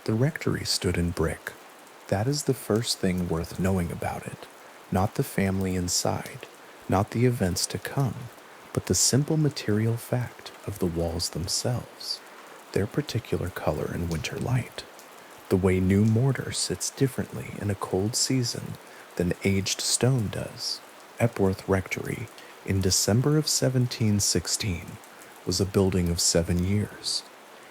The rectory stood in brick. That is the first thing worth knowing about it. Not the family inside, not the events to come, but the simple material fact of the walls themselves, their particular color in winter light, the way new mortar sits differently in a cold season than aged stone does. Epworth Rectory, in December of 1716, was a building of 7 years.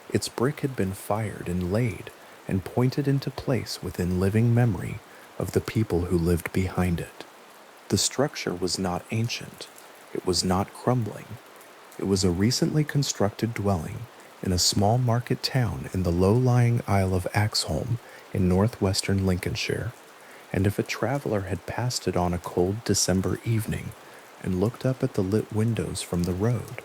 Its brick had been fired and laid and pointed into place within living memory of the people who lived behind it. The structure was not ancient. It was not crumbling. It was a recently constructed dwelling in a small market town in the low-lying Isle of Axholme in northwestern Lincolnshire, and if a traveler had passed it on a cold December evening and looked up at the lit windows from the road,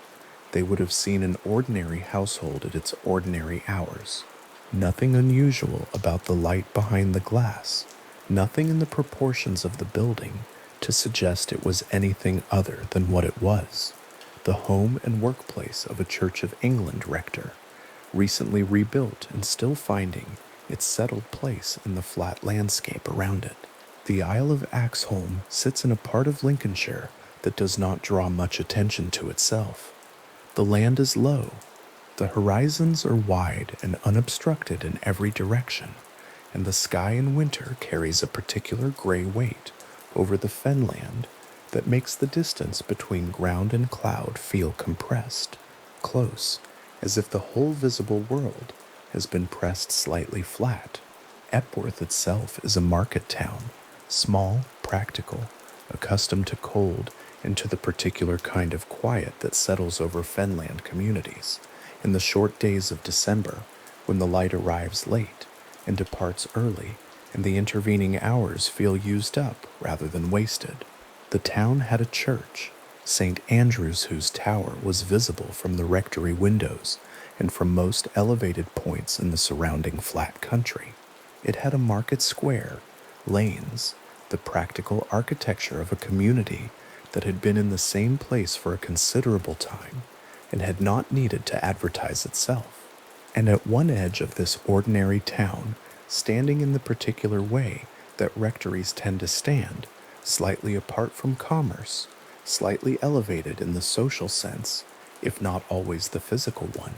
they would have seen an ordinary household at its ordinary hours. Nothing unusual about the light behind the glass, nothing in the proportions of the building to suggest it was anything other than what it was, the home and workplace of a Church of England rector, recently rebuilt and still finding its settled place in the flat landscape around it. The Isle of Axholme sits in a part of Lincolnshire that does not draw much attention to itself. The land is low. The horizons are wide and unobstructed in every direction, and the sky in winter carries a particular gray weight over the fenland that makes the distance between ground and cloud feel compressed, close, as if the whole visible world has been pressed slightly flat. Epworth itself is a market town, small, practical, accustomed to cold and to the particular kind of quiet that settles over fenland communities in the short days of December, when the light arrives late and departs early, and the intervening hours feel used up rather than wasted. The town had a church, St. Andrew's, whose tower was visible from the rectory windows and from most elevated points in the surrounding flat country. It had a market square, lanes, the practical architecture of a community that had been in the same place for a considerable time and had not needed to advertise itself. And at one edge of this ordinary town, standing in the particular way that rectories tend to stand, slightly apart from commerce, slightly elevated in the social sense, if not always the physical one,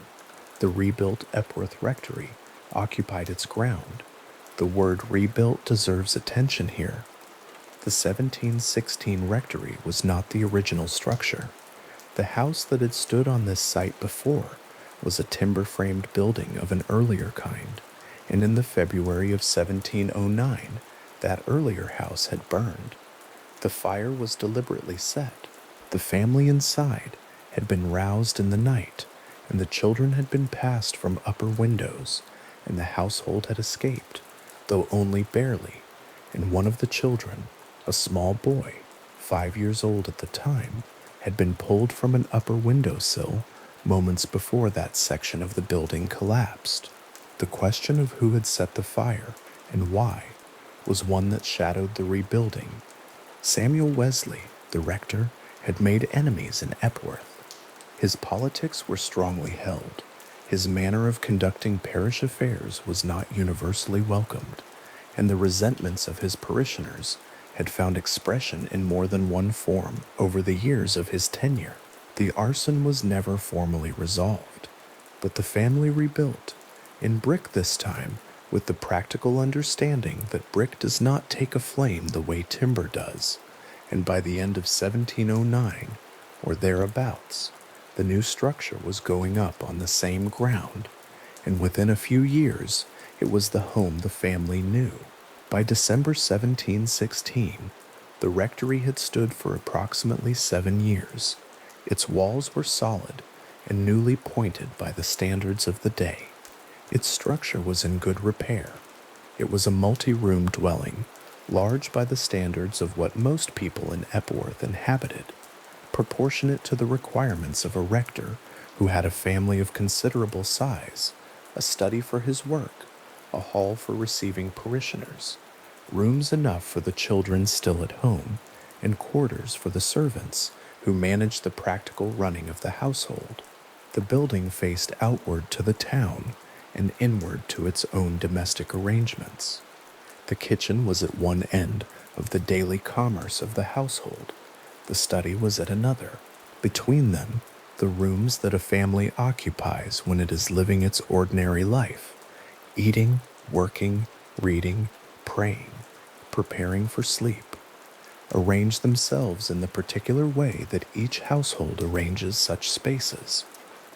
the rebuilt Epworth Rectory occupied its ground. The word rebuilt deserves attention here. The 1716 rectory was not the original structure. The house that had stood on this site before was a timber-framed building of an earlier kind, and in the February of 1709, that earlier house had burned. The fire was deliberately set. The family inside had been roused in the night, and the children had been passed from upper windows, and the household had escaped, though only barely, and one of the children, a small boy, 5 years old at the time, had been pulled from an upper windowsill moments before that section of the building collapsed. The question of who had set the fire and why was one that shadowed the rebuilding. Samuel Wesley, the rector, had made enemies in Epworth. His politics were strongly held. His manner of conducting parish affairs was not universally welcomed, and the resentments of his parishioners had found expression in more than one form over the years of his tenure. The arson was never formally resolved, but the family rebuilt, in brick this time, with the practical understanding that brick does not take a flame the way timber does, and by the end of 1709, or thereabouts, the new structure was going up on the same ground, and within a few years it was the home the family knew. By December 1716, the rectory had stood for approximately 7 years. Its walls were solid and newly pointed by the standards of the day. Its structure was in good repair. It was a multi-room dwelling, large by the standards of what most people in Epworth inhabited, proportionate to the requirements of a rector who had a family of considerable size, a study for his work, a hall for receiving parishioners, rooms enough for the children still at home, and quarters for the servants who managed the practical running of the household. The building faced outward to the town, and inward to its own domestic arrangements. The kitchen was at one end of the daily commerce of the household. The study was at another. Between them, the rooms that a family occupies when it is living its ordinary life, eating, working, reading, praying, preparing for sleep, arrange themselves in the particular way that each household arranges such spaces,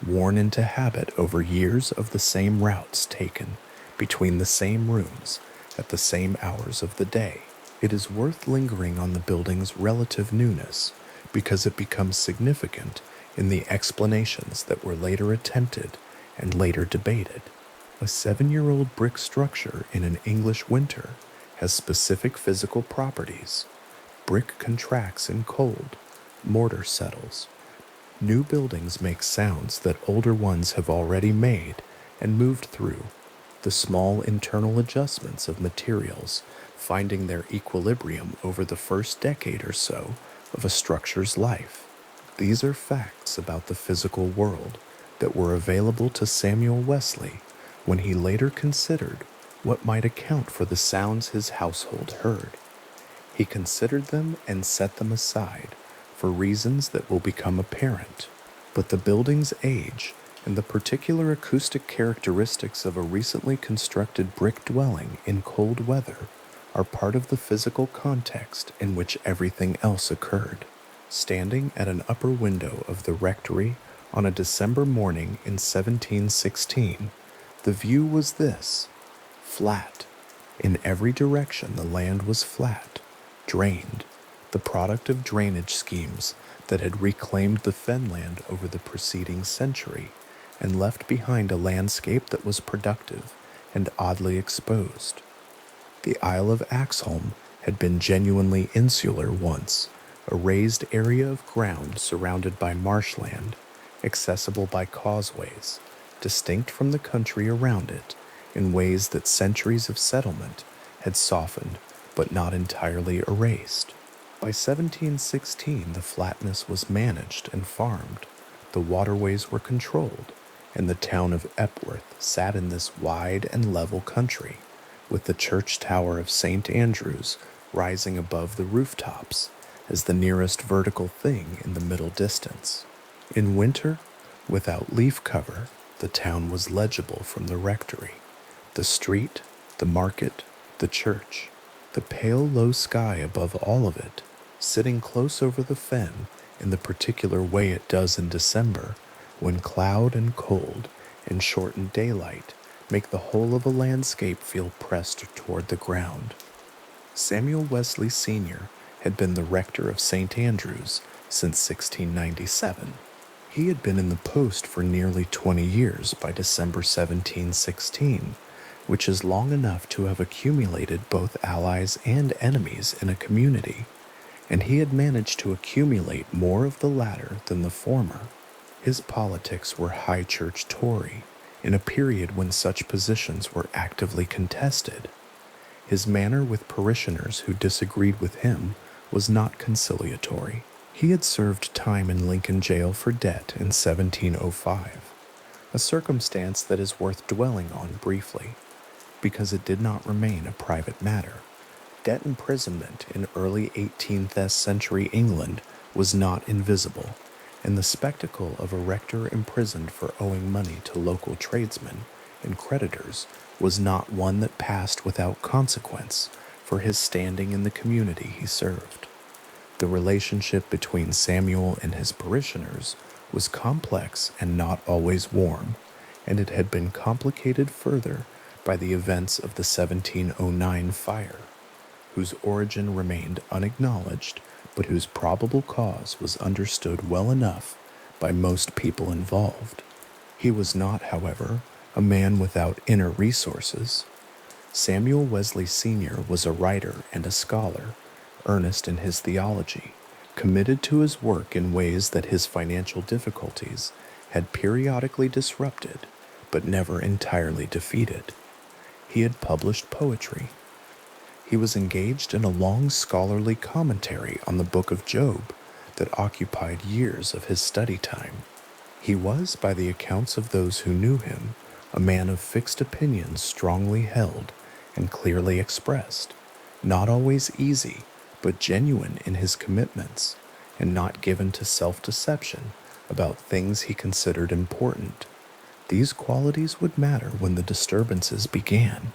worn into habit over years of the same routes taken between the same rooms at the same hours of the day. It is worth lingering on the building's relative newness because it becomes significant in the explanations that were later attempted and later debated. A 7-year-old brick structure in an English winter has specific physical properties. Brick contracts in cold, mortar settles. New buildings make sounds that older ones have already made and moved through. The small internal adjustments of materials finding their equilibrium over the first decade or so of a structure's life. These are facts about the physical world that were available to Samuel Wesley when he later considered what might account for the sounds his household heard. He considered them and set them aside for reasons that will become apparent, but the building's age and the particular acoustic characteristics of a recently constructed brick dwelling in cold weather are part of the physical context in which everything else occurred. Standing at an upper window of the Rectory on a December morning in 1716, the view was this: flat. In every direction the land was flat, drained, the product of drainage schemes that had reclaimed the fenland over the preceding century and left behind a landscape that was productive and oddly exposed. The Isle of Axholme had been genuinely insular once, a raised area of ground surrounded by marshland, accessible by causeways, distinct from the country around it in ways that centuries of settlement had softened but not entirely erased. By 1716, the flatness was managed and farmed, the waterways were controlled, and the town of Epworth sat in this wide and level country, with the church tower of St. Andrew's rising above the rooftops as the nearest vertical thing in the middle distance. In winter, without leaf cover, the town was legible from the rectory. The street, the market, the church, the pale low sky above all of it, sitting close over the fen in the particular way it does in December, when cloud and cold and shortened daylight make the whole of a landscape feel pressed toward the ground. Samuel Wesley Sr. had been the rector of St. Andrew's since 1697. He had been in the post for nearly 20 years by December 1716, which is long enough to have accumulated both allies and enemies in a community, and he had managed to accumulate more of the latter than the former. His politics were high church Tory, in a period when such positions were actively contested. His manner with parishioners who disagreed with him was not conciliatory. He had served time in Lincoln jail for debt in 1705, a circumstance that is worth dwelling on briefly, because it did not remain a private matter. Debt imprisonment in early 18th century England was not invisible, and the spectacle of a rector imprisoned for owing money to local tradesmen and creditors was not one that passed without consequence for his standing in the community he served. The relationship between Samuel and his parishioners was complex and not always warm, and it had been complicated further by the events of the 1709 fire, whose origin remained unacknowledged, but whose probable cause was understood well enough by most people involved. He was not, however, a man without inner resources. Samuel Wesley Sr. was a writer and a scholar, earnest in his theology, committed to his work in ways that his financial difficulties had periodically disrupted, but never entirely defeated. He had published poetry. He was engaged in a long scholarly commentary on the book of Job that occupied years of his study time. He was, by the accounts of those who knew him, a man of fixed opinions strongly held and clearly expressed, not always easy, but genuine in his commitments, and not given to self-deception about things he considered important. These qualities would matter when the disturbances began,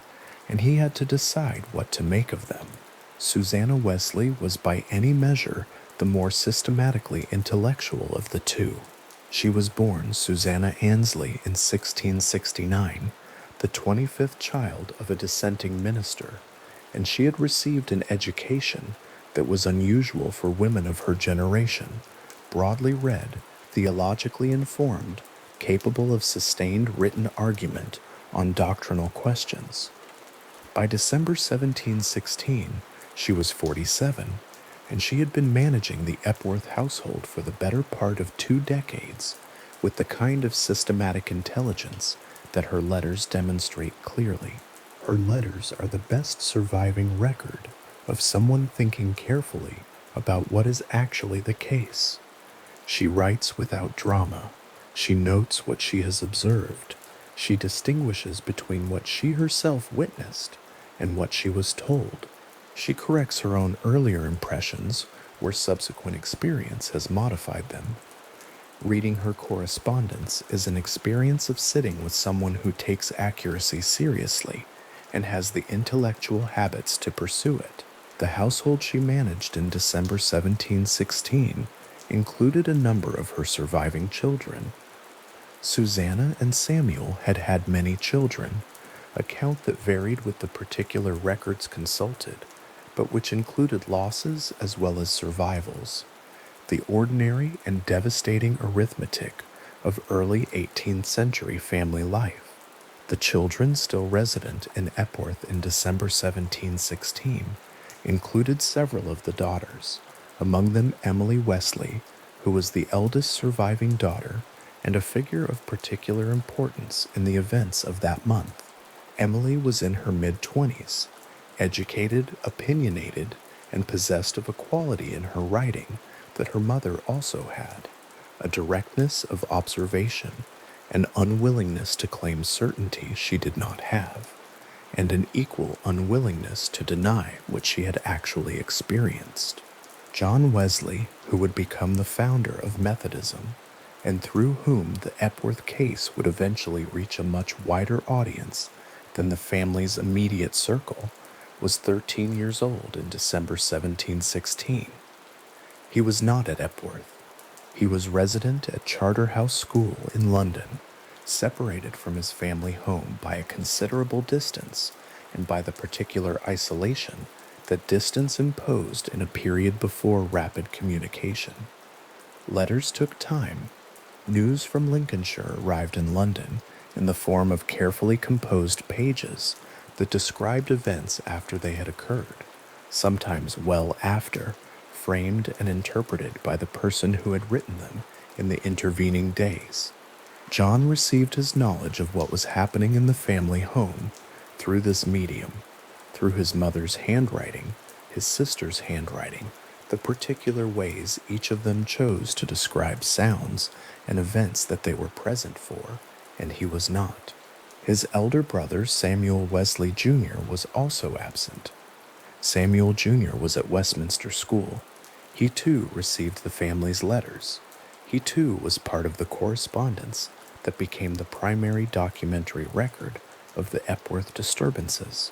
and he had to decide what to make of them. Susanna Wesley was by any measure the more systematically intellectual of the two. She was born Susanna Annesley in 1669, the 25th child of a dissenting minister, and she had received an education that was unusual for women of her generation, broadly read, theologically informed, capable of sustained written argument on doctrinal questions. By December 1716, she was 47, and she had been managing the Epworth household for the better part of 2 decades with the kind of systematic intelligence that her letters demonstrate clearly. Her letters are the best surviving record of someone thinking carefully about what is actually the case. She writes without drama. She notes what she has observed. She distinguishes between what she herself witnessed and what she was told. She corrects her own earlier impressions where subsequent experience has modified them. Reading her correspondence is an experience of sitting with someone who takes accuracy seriously and has the intellectual habits to pursue it. The household she managed in December 1716 included a number of her surviving children. Susanna and Samuel had had many children, a count that varied with the particular records consulted, but which included losses as well as survivals, the ordinary and devastating arithmetic of early 18th century family life. The children still resident in Epworth in December 1716 included several of the daughters, among them Emily Wesley, who was the eldest surviving daughter and a figure of particular importance in the events of that month. Emily was in her mid-20s, educated, opinionated, and possessed of a quality in her writing that her mother also had, a directness of observation, an unwillingness to claim certainty she did not have, and an equal unwillingness to deny what she had actually experienced. John Wesley, who would become the founder of Methodism, and through whom the Epworth case would eventually reach a much wider audience than the family's immediate circle, was 13 years old in December 1716. He was not at Epworth. He was resident at Charterhouse School in London, separated from his family home by a considerable distance and by the particular isolation that distance imposed in a period before rapid communication. Letters took time. News from Lincolnshire arrived in London in the form of carefully composed pages that described events after they had occurred, sometimes well after, framed and interpreted by the person who had written them in the intervening days. John received his knowledge of what was happening in the family home through this medium, through his mother's handwriting, his sister's handwriting, the particular ways each of them chose to describe sounds and events that they were present for, and he was not. His elder brother, Samuel Wesley Jr., was also absent. Samuel Jr. was at Westminster School. He too received the family's letters. He too was part of the correspondence that became the primary documentary record of the Epworth disturbances.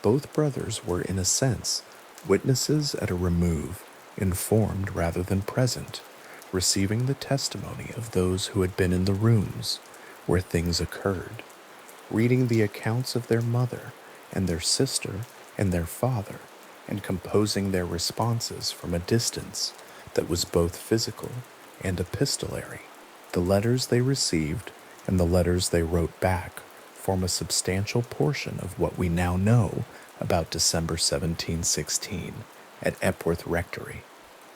Both brothers were, in a sense, witnesses at a remove, informed rather than present, receiving the testimony of those who had been in the rooms where things occurred, reading the accounts of their mother and their sister and their father, and composing their responses from a distance that was both physical and epistolary. The letters they received and the letters they wrote back form a substantial portion of what we now know about December 1716 at Epworth Rectory.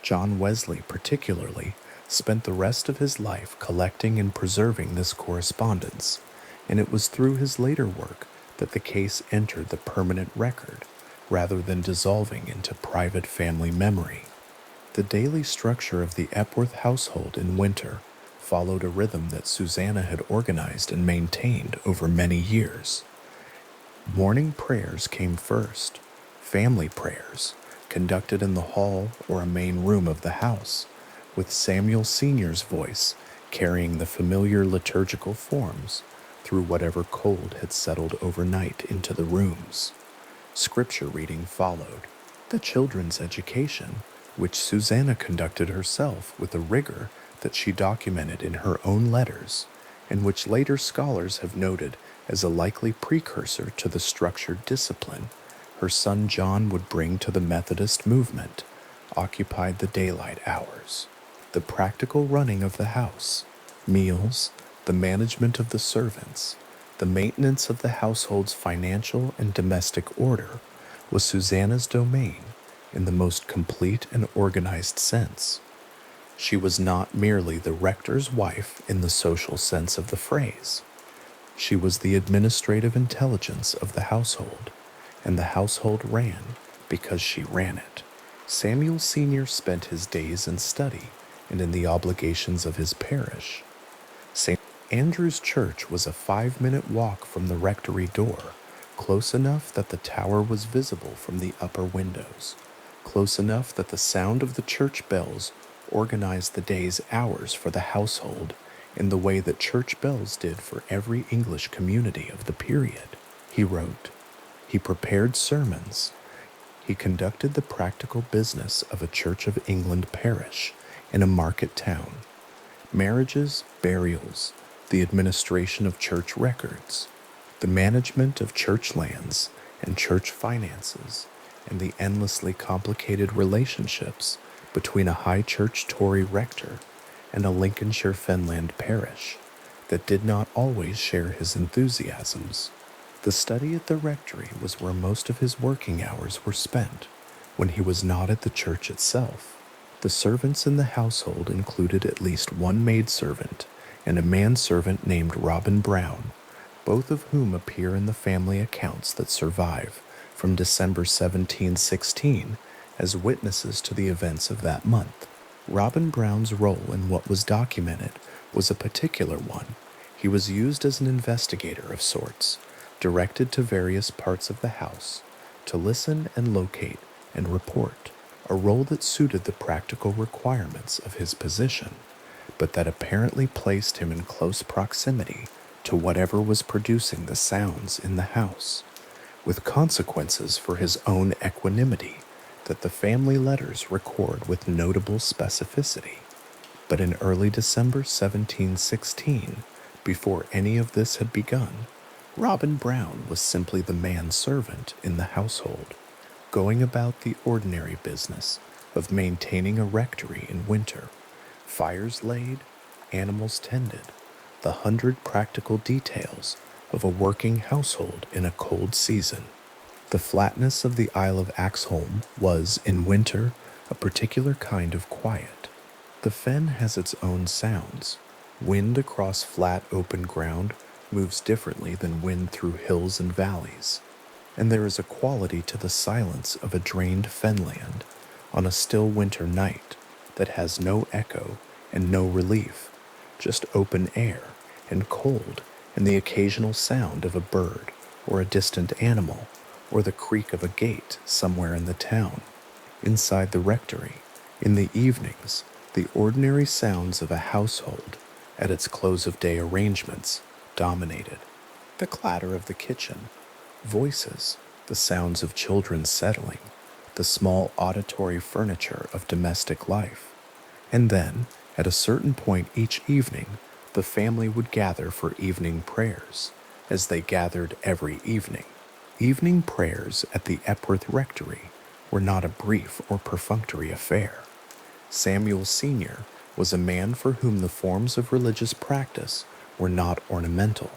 John Wesley, particularly, spent the rest of his life collecting and preserving this correspondence, and it was through his later work that the case entered the permanent record, rather than dissolving into private family memory. The daily structure of the Epworth household in winter followed a rhythm that Susanna had organized and maintained over many years. Morning prayers came first, family prayers, conducted in the hall or a main room of the house, with Samuel Sr.'s voice carrying the familiar liturgical forms through whatever cold had settled overnight into the rooms. Scripture reading followed. The children's education, which Susanna conducted herself with a rigor that she documented in her own letters, and which later scholars have noted as a likely precursor to the structured discipline her son John would bring to the Methodist movement, occupied the daylight hours. The practical running of the house, meals, the management of the servants, the maintenance of the household's financial and domestic order was Susanna's domain in the most complete and organized sense. She was not merely the rector's wife in the social sense of the phrase. She was the administrative intelligence of the household, and the household ran because she ran it. Samuel Sr. spent his days in study and in the obligations of his parish. St. Andrew's Church was a 5-minute walk from the rectory door, close enough that the tower was visible from the upper windows, close enough that the sound of the church bells organized the day's hours for the household in the way that church bells did for every English community of the period. He wrote, he prepared sermons, he conducted the practical business of a Church of England parish in a market town, marriages, burials, the administration of church records, the management of church lands and church finances, and the endlessly complicated relationships between a high church Tory rector and a Lincolnshire Fenland parish that did not always share his enthusiasms. The study at the rectory was where most of his working hours were spent, when he was not at the church itself. The servants in the household included at least one maidservant and a manservant named Robin Brown, both of whom appear in the family accounts that survive from December 1716 as witnesses to the events of that month. Robin Brown's role in what was documented was a particular one. He was used as an investigator of sorts, directed to various parts of the house, to listen and locate and report, a role that suited the practical requirements of his position, but that apparently placed him in close proximity to whatever was producing the sounds in the house, with consequences for his own equanimity that the family letters record with notable specificity. But in early December 1716, before any of this had begun, Robin Brown was simply the manservant in the household, going about the ordinary business of maintaining a rectory in winter, fires laid, animals tended, the 100 practical details of a working household in a cold season. The flatness of the Isle of Axholme was, in winter, a particular kind of quiet. The fen has its own sounds. Wind across flat open ground moves differently than wind through hills and valleys, and there is a quality to the silence of a drained fenland on a still winter night that has no echo and no relief, just open air and cold and the occasional sound of a bird or a distant animal or the creak of a gate somewhere in the town. Inside the rectory, in the evenings, the ordinary sounds of a household at its close-of-day arrangements dominated. The clatter of the kitchen, voices, the sounds of children settling, the small auditory furniture of domestic life. And then, at a certain point each evening, the family would gather for evening prayers, as they gathered every evening. Evening prayers at the Epworth Rectory were not a brief or perfunctory affair. Samuel Sr. was a man for whom the forms of religious practice were not ornamental.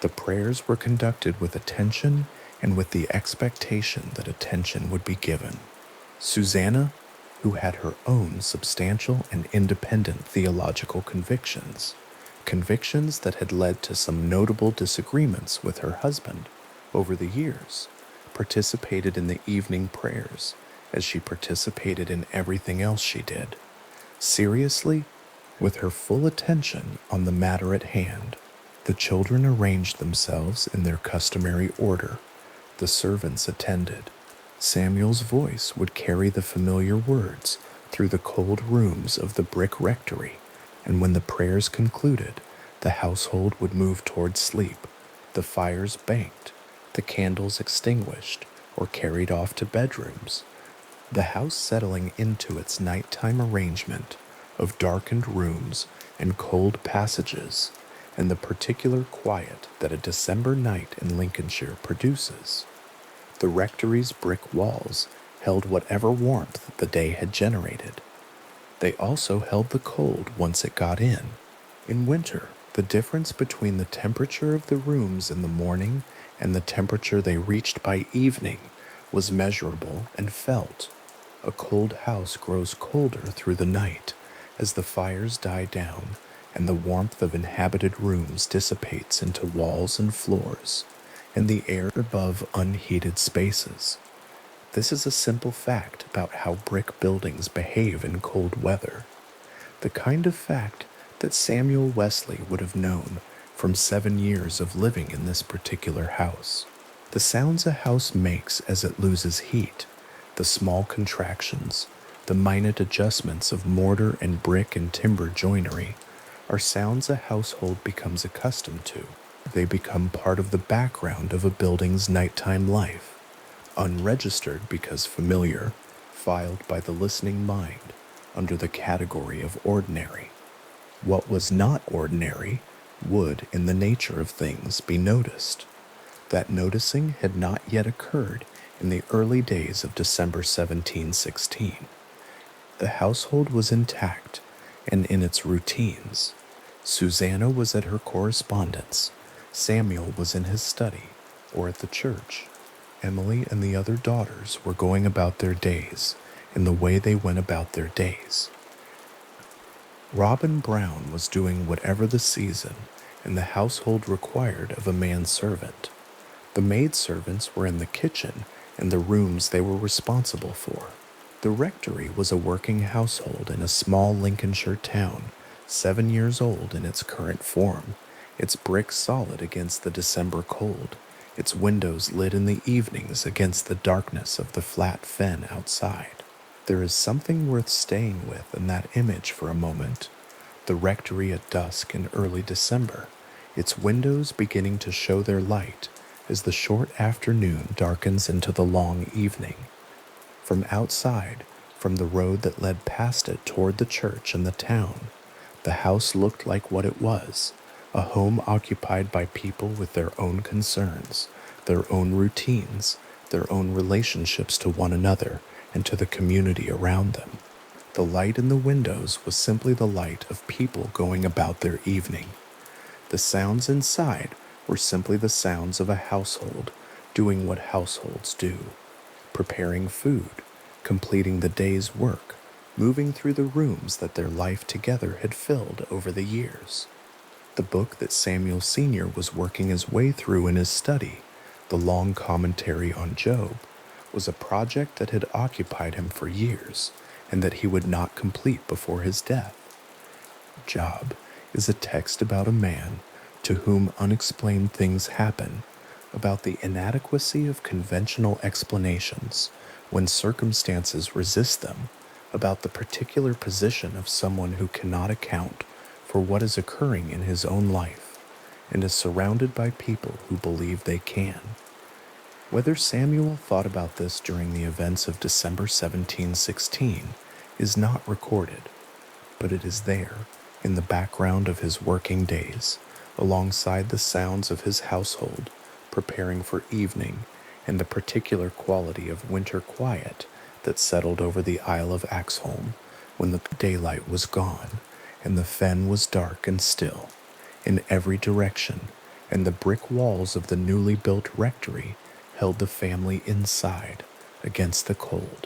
The prayers were conducted with attention and with the expectation that attention would be given. Susanna, who had her own substantial and independent theological convictions that had led to some notable disagreements with her husband over the years, participated in the evening prayers as she participated in everything else she did, seriously with her full attention on the matter at hand. The children arranged themselves in their customary order. The servants attended. Samuel's voice would carry the familiar words through the cold rooms of the brick rectory, and when the prayers concluded, the household would move toward sleep, the fires banked, the candles extinguished or carried off to bedrooms, the house settling into its nighttime arrangement of darkened rooms and cold passages, and the particular quiet that a December night in Lincolnshire produces. The rectory's brick walls held whatever warmth the day had generated. They also held the cold once it got in. In winter, the difference between the temperature of the rooms in the morning and the temperature they reached by evening was measurable and felt. A cold house grows colder through the night as the fires die down and the warmth of inhabited rooms dissipates into walls and floors, and the air above unheated spaces. This is a simple fact about how brick buildings behave in cold weather, the kind of fact that Samuel Wesley would have known from 7 years of living in this particular house. The sounds a house makes as it loses heat, the small contractions, the minute adjustments of mortar and brick and timber joinery, are sounds a household becomes accustomed to. They become part of the background of a building's nighttime life, unregistered because familiar, filed by the listening mind under the category of ordinary. What was not ordinary would, in the nature of things, be noticed. That noticing had not yet occurred in the early days of December 1716. The household was intact and in its routines. Susanna was at her correspondence. Samuel was in his study or at the church. Emily and the other daughters were going about their days in the way they went about their days. Robin Brown was doing whatever the season and the household required of a manservant. The maidservants were in the kitchen and the rooms they were responsible for. The rectory was a working household in a small Lincolnshire town, 7 years old in its current form, its bricks solid against the December cold, its windows lit in the evenings against the darkness of the flat fen outside. There is something worth staying with in that image for a moment. The rectory at dusk in early December, its windows beginning to show their light as the short afternoon darkens into the long evening. From outside, from the road that led past it toward the church and the town, the house looked like what it was, a home occupied by people with their own concerns, their own routines, their own relationships to one another and to the community around them. The light in the windows was simply the light of people going about their evening. The sounds inside were simply the sounds of a household doing what households do, preparing food, completing the day's work, moving through the rooms that their life together had filled over the years. The book that Samuel Sr. was working his way through in his study, the long commentary on Job, was a project that had occupied him for years and that he would not complete before his death. Job is a text about a man to whom unexplained things happen, about the inadequacy of conventional explanations when circumstances resist them, about the particular position of someone who cannot account for what is occurring in his own life and is surrounded by people who believe they can. Whether Samuel thought about this during the events of December 1716 is not recorded, but it is there in the background of his working days, alongside the sounds of his household preparing for evening and the particular quality of winter quiet that settled over the Isle of Axholme when the daylight was gone and the fen was dark and still in every direction, and the brick walls of the newly built rectory held the family inside against the cold.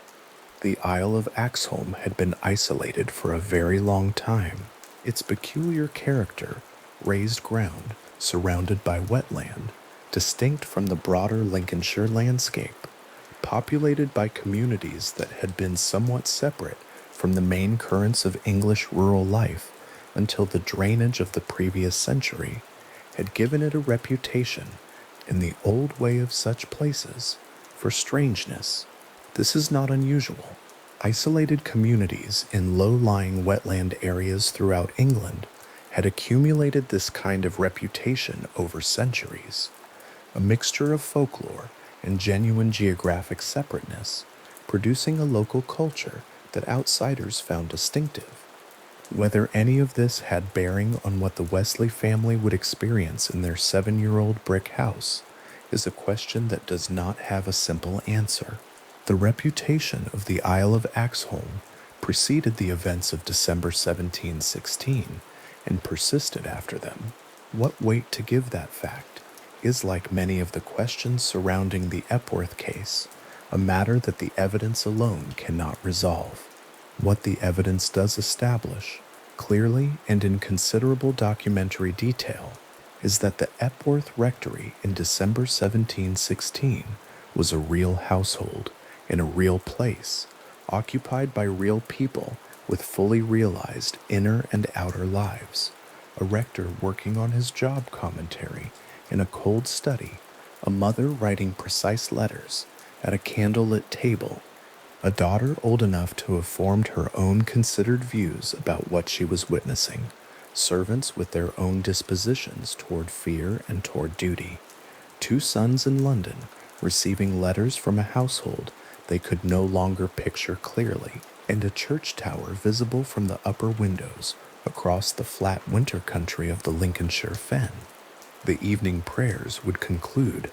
The Isle of Axholme had been isolated for a very long time. Its peculiar character, raised ground surrounded by wetland, distinct from the broader Lincolnshire landscape, populated by communities that had been somewhat separate from the main currents of English rural life, until the drainage of the previous century had given it a reputation in the old way of such places for strangeness. This is not unusual. Isolated communities in low-lying wetland areas throughout England had accumulated this kind of reputation over centuries, a mixture of folklore and genuine geographic separateness, producing a local culture that outsiders found distinctive. Whether any of this had bearing on what the Wesley family would experience in their 7-year-old brick house is a question that does not have a simple answer. The reputation of the Isle of Axholme preceded the events of December 1716 and persisted after them. What weight to give that fact is, like many of the questions surrounding the Epworth case, a matter that the evidence alone cannot resolve. What the evidence does establish, clearly and in considerable documentary detail, is that the Epworth Rectory in December 1716 was a real household in a real place, occupied by real people with fully realized inner and outer lives. A rector working on his job commentary in a cold study, a mother writing precise letters at a candlelit table, a daughter old enough to have formed her own considered views about what she was witnessing, servants with their own dispositions toward fear and toward duty, 2 sons in London receiving letters from a household they could no longer picture clearly, and a church tower visible from the upper windows across the flat winter country of the Lincolnshire fen. The evening prayers would conclude,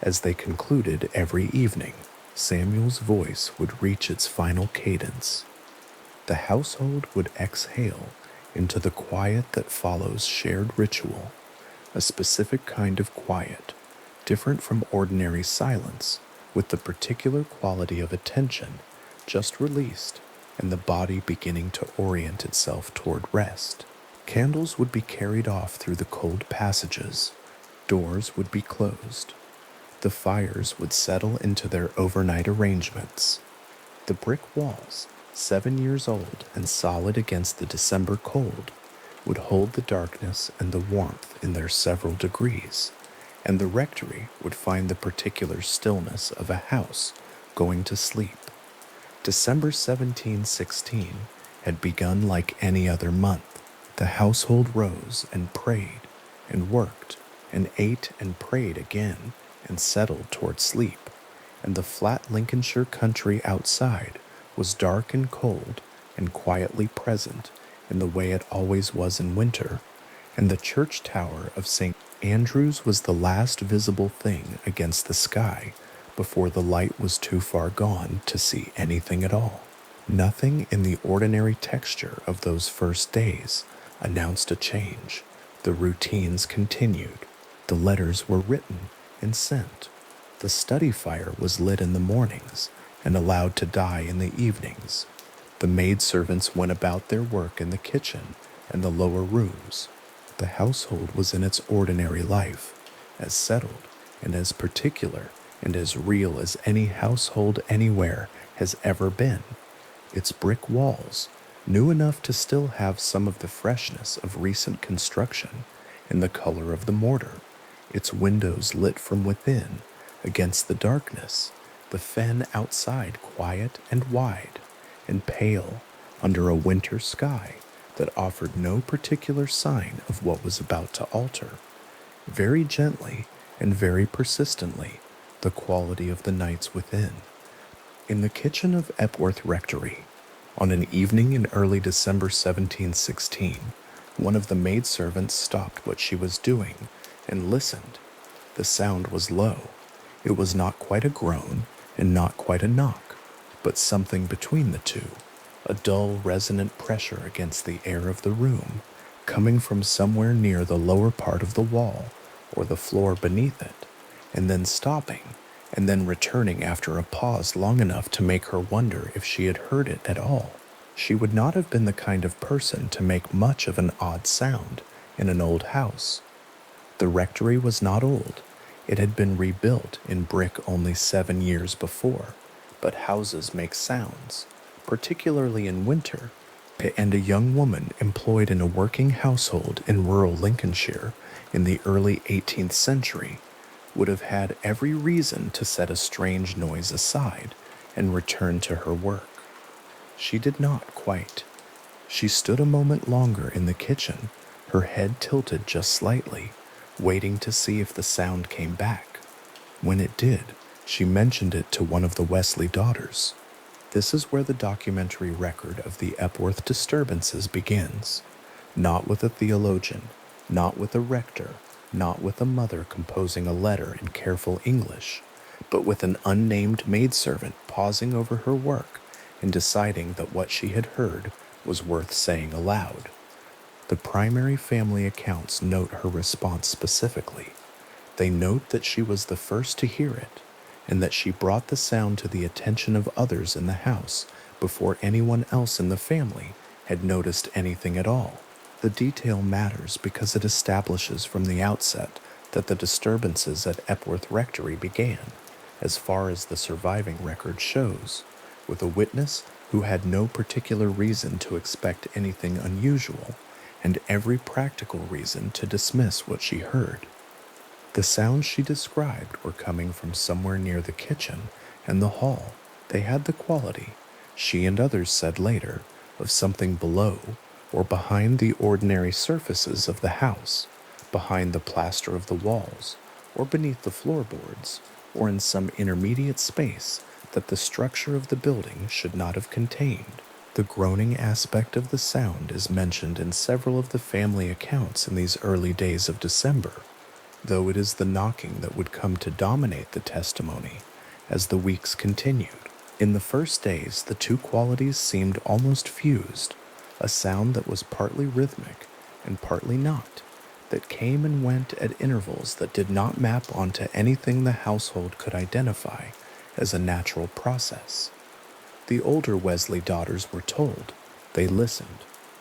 as they concluded every evening. Samuel's voice would reach its final cadence. The household would exhale into the quiet that follows shared ritual, a specific kind of quiet, different from ordinary silence, with the particular quality of attention just released and the body beginning to orient itself toward rest. Candles would be carried off through the cold passages. Doors would be closed. The fires would settle into their overnight arrangements. The brick walls, 7 years old and solid against the December cold, would hold the darkness and the warmth in their several degrees, and the rectory would find the particular stillness of a house going to sleep. December 1716 had begun like any other month. The household rose and prayed and worked and ate and prayed again and settled toward sleep, and the flat Lincolnshire country outside was dark and cold and quietly present in the way it always was in winter, and the church tower of St. Andrew's was the last visible thing against the sky before the light was too far gone to see anything at all. Nothing in the ordinary texture of those first days announced a change. The routines continued. The letters were written and sent. The study fire was lit in the mornings and allowed to die in the evenings. The maidservants went about their work in the kitchen and the lower rooms. The household was in its ordinary life, as settled and as particular and as real as any household anywhere has ever been. Its brick walls, new enough to still have some of the freshness of recent construction and the color of the mortar, its windows lit from within against the darkness, the fen outside quiet and wide and pale under a winter sky that offered no particular sign of what was about to alter. Very gently and very persistently, the quality of the nights within. In the kitchen of Epworth Rectory, on an evening in early December 1716, one of the maidservants stopped what she was doing and listened. The sound was low. It was not quite a groan and not quite a knock, but something between the two, a dull, resonant pressure against the air of the room, coming from somewhere near the lower part of the wall or the floor beneath it, and then stopping, and then returning after a pause long enough to make her wonder if she had heard it at all. She would not have been the kind of person to make much of an odd sound in an old house. The rectory was not old. It had been rebuilt in brick only 7 years before, but houses make sounds, particularly in winter, and a young woman employed in a working household in rural Lincolnshire in the early 18th century would have had every reason to set a strange noise aside and return to her work. She did not quite. She stood a moment longer in the kitchen, her head tilted just slightly, waiting to see if the sound came back. When it did, she mentioned it to one of the Wesley daughters. This is where the documentary record of the Epworth disturbances begins. Not with a theologian, not with a rector, not with a mother composing a letter in careful English, but with an unnamed maidservant pausing over her work and deciding that what she had heard was worth saying aloud. The primary family accounts note her response specifically. They note that she was the first to hear it, and that she brought the sound to the attention of others in the house before anyone else in the family had noticed anything at all. The detail matters because it establishes from the outset that the disturbances at Epworth Rectory began, as far as the surviving record shows, with a witness who had no particular reason to expect anything unusual and every practical reason to dismiss what she heard. The sounds she described were coming from somewhere near the kitchen and the hall. They had the quality, she and others said later, of something below or behind the ordinary surfaces of the house, behind the plaster of the walls, or beneath the floorboards, or in some intermediate space that the structure of the building should not have contained. The groaning aspect of the sound is mentioned in several of the family accounts in these early days of December, though it is the knocking that would come to dominate the testimony as the weeks continued. In the first days, the two qualities seemed almost fused, a sound that was partly rhythmic and partly not, that came and went at intervals that did not map onto anything the household could identify as a natural process. The older Wesley daughters were told. They listened.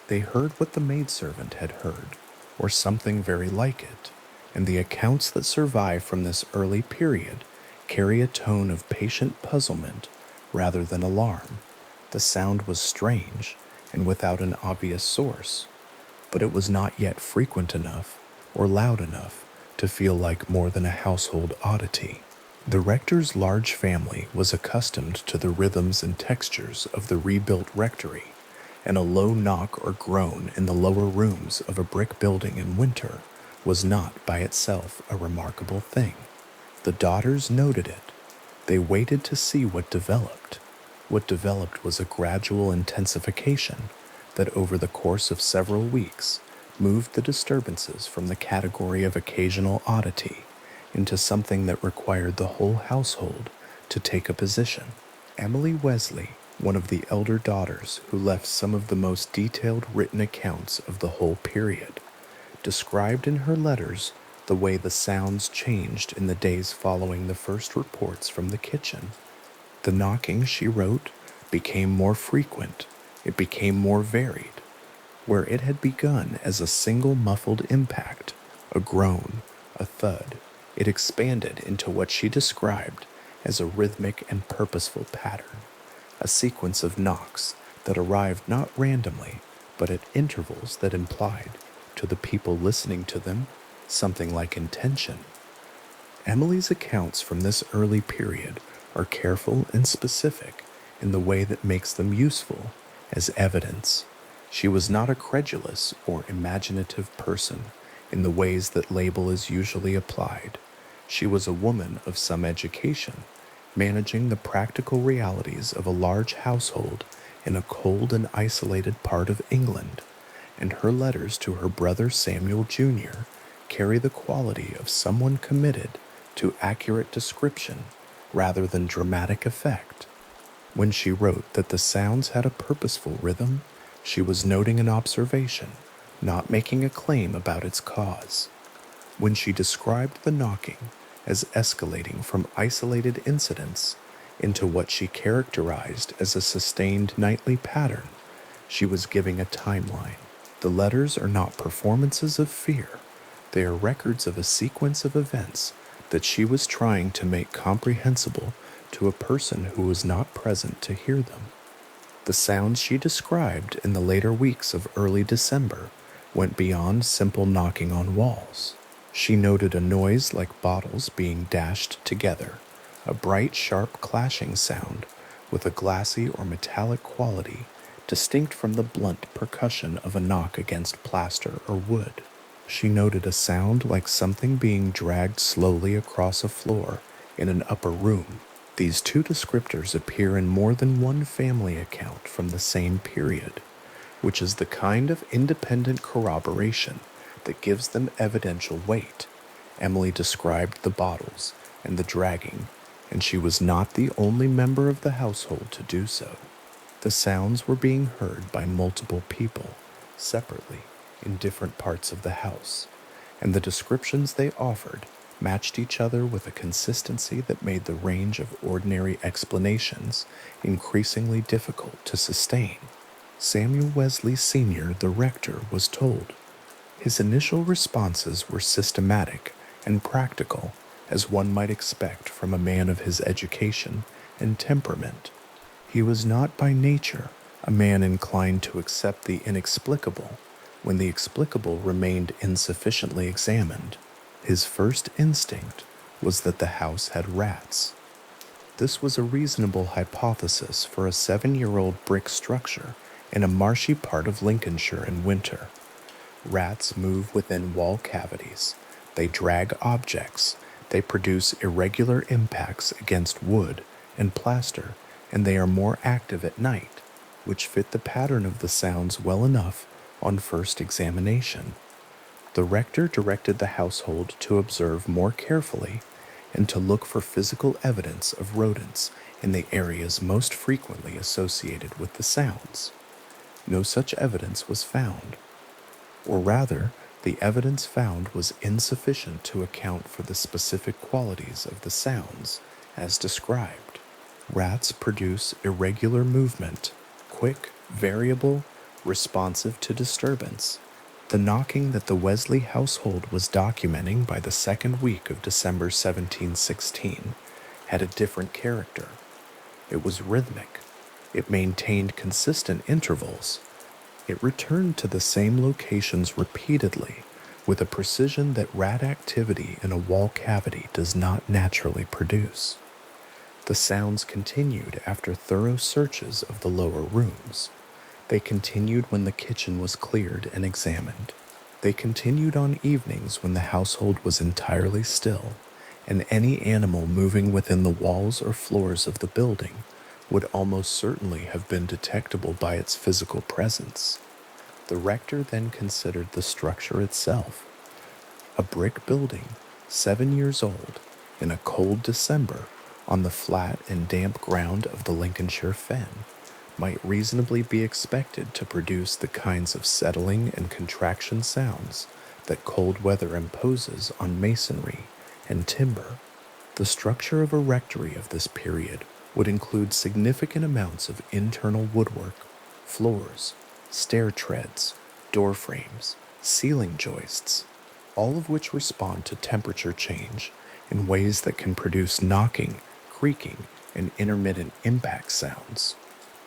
They heard what the maidservant had heard, or something very like it, and the accounts that survive from this early period carry a tone of patient puzzlement rather than alarm. The sound was strange and without an obvious source, but it was not yet frequent enough or loud enough to feel like more than a household oddity. The rector's large family was accustomed to the rhythms and textures of the rebuilt rectory, and a low knock or groan in the lower rooms of a brick building in winter was not by itself a remarkable thing. The daughters noted it. They waited to see what developed. What developed was a gradual intensification that over the course of several weeks moved the disturbances from the category of occasional oddity into something that required the whole household to take a position. Emily Wesley, one of the elder daughters who left some of the most detailed written accounts of the whole period, described in her letters the way the sounds changed in the days following the first reports from the kitchen. The knocking, she wrote, became more frequent. It became more varied. Where it had begun as a single muffled impact, a groan, a thud, it expanded into what she described as a rhythmic and purposeful pattern, a sequence of knocks that arrived not randomly, but at intervals that implied, to the people listening to them, something like intention. Emily's accounts from this early period are careful and specific in the way that makes them useful as evidence. She was not a credulous or imaginative person in the ways that label is usually applied. She was a woman of some education, managing the practical realities of a large household in a cold and isolated part of England, and her letters to her brother Samuel Jr. carry the quality of someone committed to accurate description rather than dramatic effect. When she wrote that the sounds had a purposeful rhythm, she was noting an observation, not making a claim about its cause. When she described the knocking as escalating from isolated incidents into what she characterized as a sustained nightly pattern, she was giving a timeline. The letters are not performances of fear. They are records of a sequence of events that she was trying to make comprehensible to a person who was not present to hear them. The sounds she described in the later weeks of early December went beyond simple knocking on walls. She noted a noise like bottles being dashed together, a bright, sharp clashing sound with a glassy or metallic quality distinct from the blunt percussion of a knock against plaster or wood. She noted a sound like something being dragged slowly across a floor in an upper room. These two descriptors appear in more than one family account from the same period, which is the kind of independent corroboration that gives them evidential weight. Emily described the bottles and the dragging, and she was not the only member of the household to do so. The sounds were being heard by multiple people, separately, in different parts of the house, and the descriptions they offered matched each other with a consistency that made the range of ordinary explanations increasingly difficult to sustain. Samuel Wesley Sr., the rector, was told. His initial responses were systematic and practical, as one might expect from a man of his education and temperament. He was not by nature a man inclined to accept the inexplicable when the explicable remained insufficiently examined. His first instinct was that the house had rats. This was a reasonable hypothesis for a 7-year-old brick structure in a marshy part of Lincolnshire in winter. Rats move within wall cavities. They drag objects. They produce irregular impacts against wood and plaster, and they are more active at night, which fit the pattern of the sounds well enough on first examination. The rector directed the household to observe more carefully and to look for physical evidence of rodents in the areas most frequently associated with the sounds. No such evidence was found, or rather, the evidence found was insufficient to account for the specific qualities of the sounds as described. Rats produce irregular movement, quick, variable, responsive to disturbance. The knocking that the Wesley household was documenting by the second week of December 1716 had a different character. It was rhythmic. It maintained consistent intervals. It returned to the same locations repeatedly with a precision that rat activity in a wall cavity does not naturally produce. The sounds continued after thorough searches of the lower rooms. They continued when the kitchen was cleared and examined. They continued on evenings when the household was entirely still, and any animal moving within the walls or floors of the building would almost certainly have been detectable by its physical presence. The rector then considered the structure itself. A brick building, 7 years old, in a cold December, on the flat and damp ground of the Lincolnshire fen, might reasonably be expected to produce the kinds of settling and contraction sounds that cold weather imposes on masonry and timber. The structure of a rectory of this period would include significant amounts of internal woodwork, floors, stair treads, door frames, ceiling joists, all of which respond to temperature change in ways that can produce knocking, creaking, and intermittent impact sounds.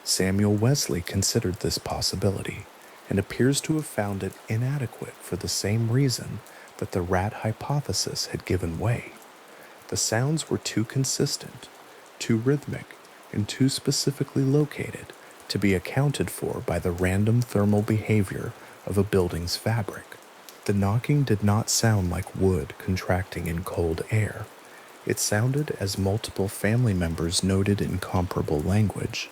Samuel Wesley considered this possibility and appears to have found it inadequate for the same reason that the rat hypothesis had given way. The sounds were too consistent, too rhythmic, and too specifically located to be accounted for by the random thermal behavior of a building's fabric. The knocking did not sound like wood contracting in cold air. It sounded, as multiple family members noted in comparable language,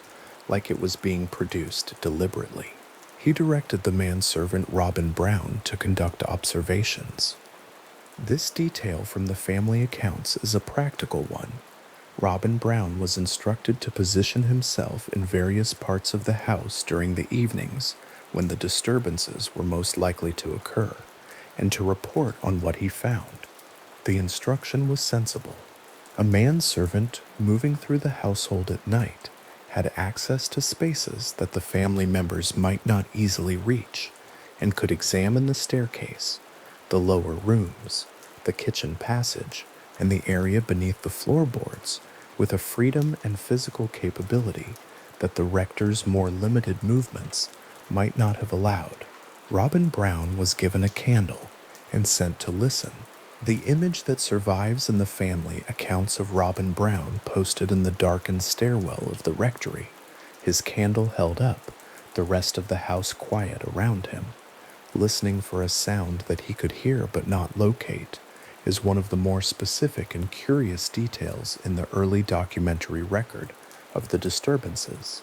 like it was being produced deliberately. He directed the manservant Robin Brown to conduct observations. This detail from the family accounts is a practical one. Robin Brown was instructed to position himself in various parts of the house during the evenings when the disturbances were most likely to occur, and to report on what he found. The instruction was sensible. A manservant moving through the household at night had access to spaces that the family members might not easily reach, and could examine the staircase, the lower rooms, the kitchen passage, and the area beneath the floorboards with a freedom and physical capability that the rector's more limited movements might not have allowed. Robin Brown was given a candle and sent to listen. The image that survives in the family accounts of Robin Brown posted in the darkened stairwell of the rectory, his candle held up, the rest of the house quiet around him. Listening for a sound that he could hear but not locate is one of the more specific and curious details in the early documentary record of the disturbances.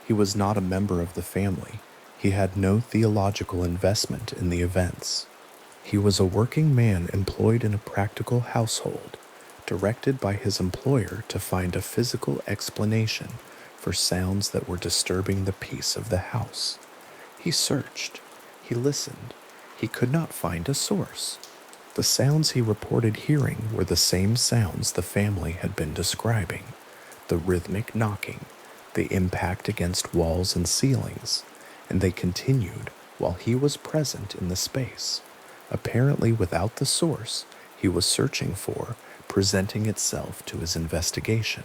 He was not a member of the family. He had no theological investment in the events. He was a working man employed in a practical household, directed by his employer to find a physical explanation for sounds that were disturbing the peace of the house. He searched. He listened. He could not find a source. The sounds he reported hearing were the same sounds the family had been describing: the rhythmic knocking, the impact against walls and ceilings, and they continued while he was present in the space, apparently without the source he was searching for presenting itself to his investigation.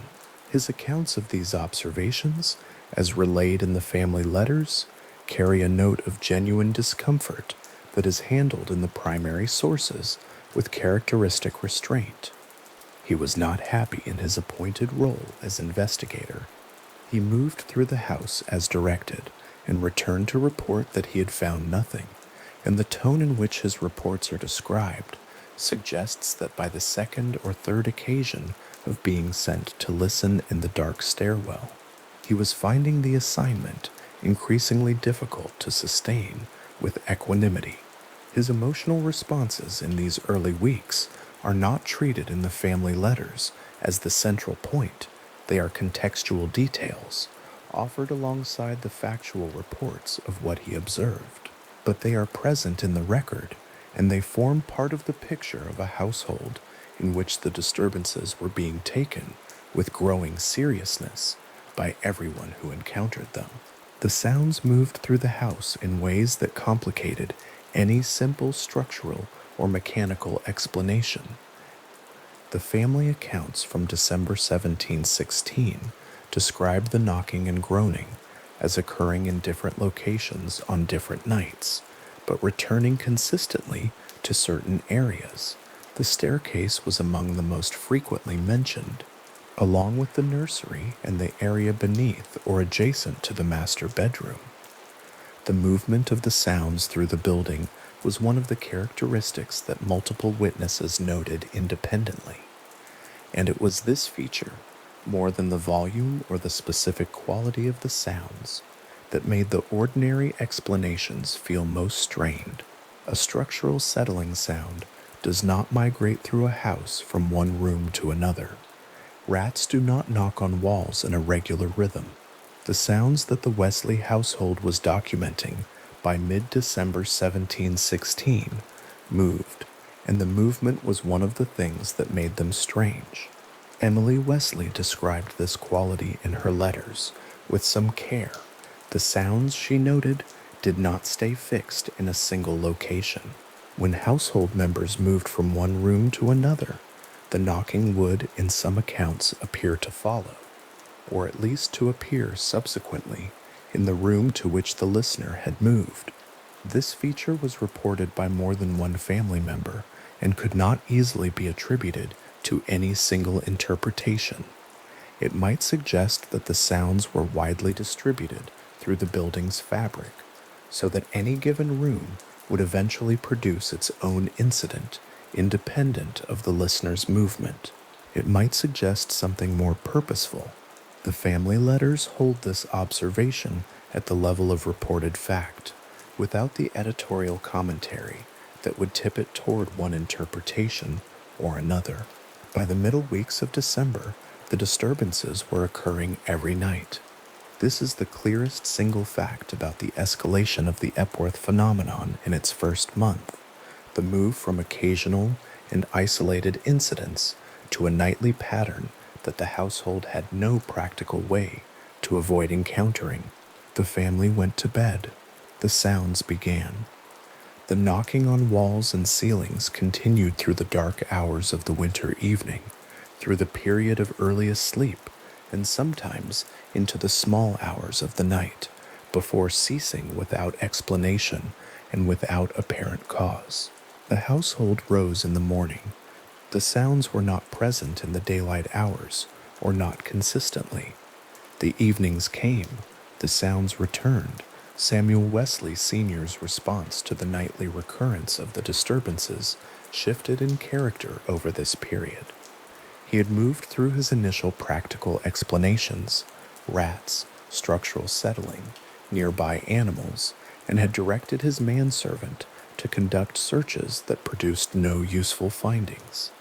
His accounts of these observations, as relayed in the family letters, carry a note of genuine discomfort that is handled in the primary sources with characteristic restraint. He was not happy in his appointed role as investigator. He moved through the house as directed and returned to report that he had found nothing, and the tone in which his reports are described suggests that by the second or third occasion of being sent to listen in the dark stairwell, he was finding the assignment increasingly difficult to sustain with equanimity. His emotional responses in these early weeks are not treated in the family letters as the central point. They are contextual details, offered alongside the factual reports of what he observed. But they are present in the record, and they form part of the picture of a household in which the disturbances were being taken with growing seriousness by everyone who encountered them. The sounds moved through the house in ways that complicated any simple structural or mechanical explanation. The family accounts from December 1716 describe the knocking and groaning as occurring in different locations on different nights, but returning consistently to certain areas. The staircase was among the most frequently mentioned, along with the nursery and the area beneath or adjacent to the master bedroom. The movement of the sounds through the building was one of the characteristics that multiple witnesses noted independently, and it was this feature, more than the volume or the specific quality of the sounds, that made the ordinary explanations feel most strained. A structural settling sound does not migrate through a house from one room to another. Rats do not knock on walls in a regular rhythm. The sounds that the Wesley household was documenting by mid-December 1716 moved, and the movement was one of the things that made them strange. Emily Wesley described this quality in her letters with some care. The sounds, she noted, did not stay fixed in a single location. When household members moved from one room to another, the knocking would, in some accounts, appear to follow, or at least to appear subsequently in the room to which the listener had moved. This feature was reported by more than one family member and could not easily be attributed to any single interpretation. It might suggest that the sounds were widely distributed through the building's fabric, so that any given room would eventually produce its own incident independent of the listener's movement. It might suggest something more purposeful. The family letters hold this observation at the level of reported fact, without the editorial commentary that would tip it toward one interpretation or another. By the middle weeks of December, the disturbances were occurring every night. This is the clearest single fact about the escalation of the Epworth phenomenon in its first month, the move from occasional and isolated incidents to a nightly pattern that the household had no practical way to avoid encountering. The family went to bed. The sounds began. The knocking on walls and ceilings continued through the dark hours of the winter evening, through the period of earliest sleep, and sometimes into the small hours of the night, before ceasing without explanation and without apparent cause. The household rose in the morning. The sounds were not present in the daylight hours, or not consistently. The evenings came, the sounds returned. Samuel Wesley Sr.'s response to the nightly recurrence of the disturbances shifted in character over this period. He had moved through his initial practical explanations, rats, structural settling, nearby animals, and had directed his manservant to conduct searches that produced no useful findings.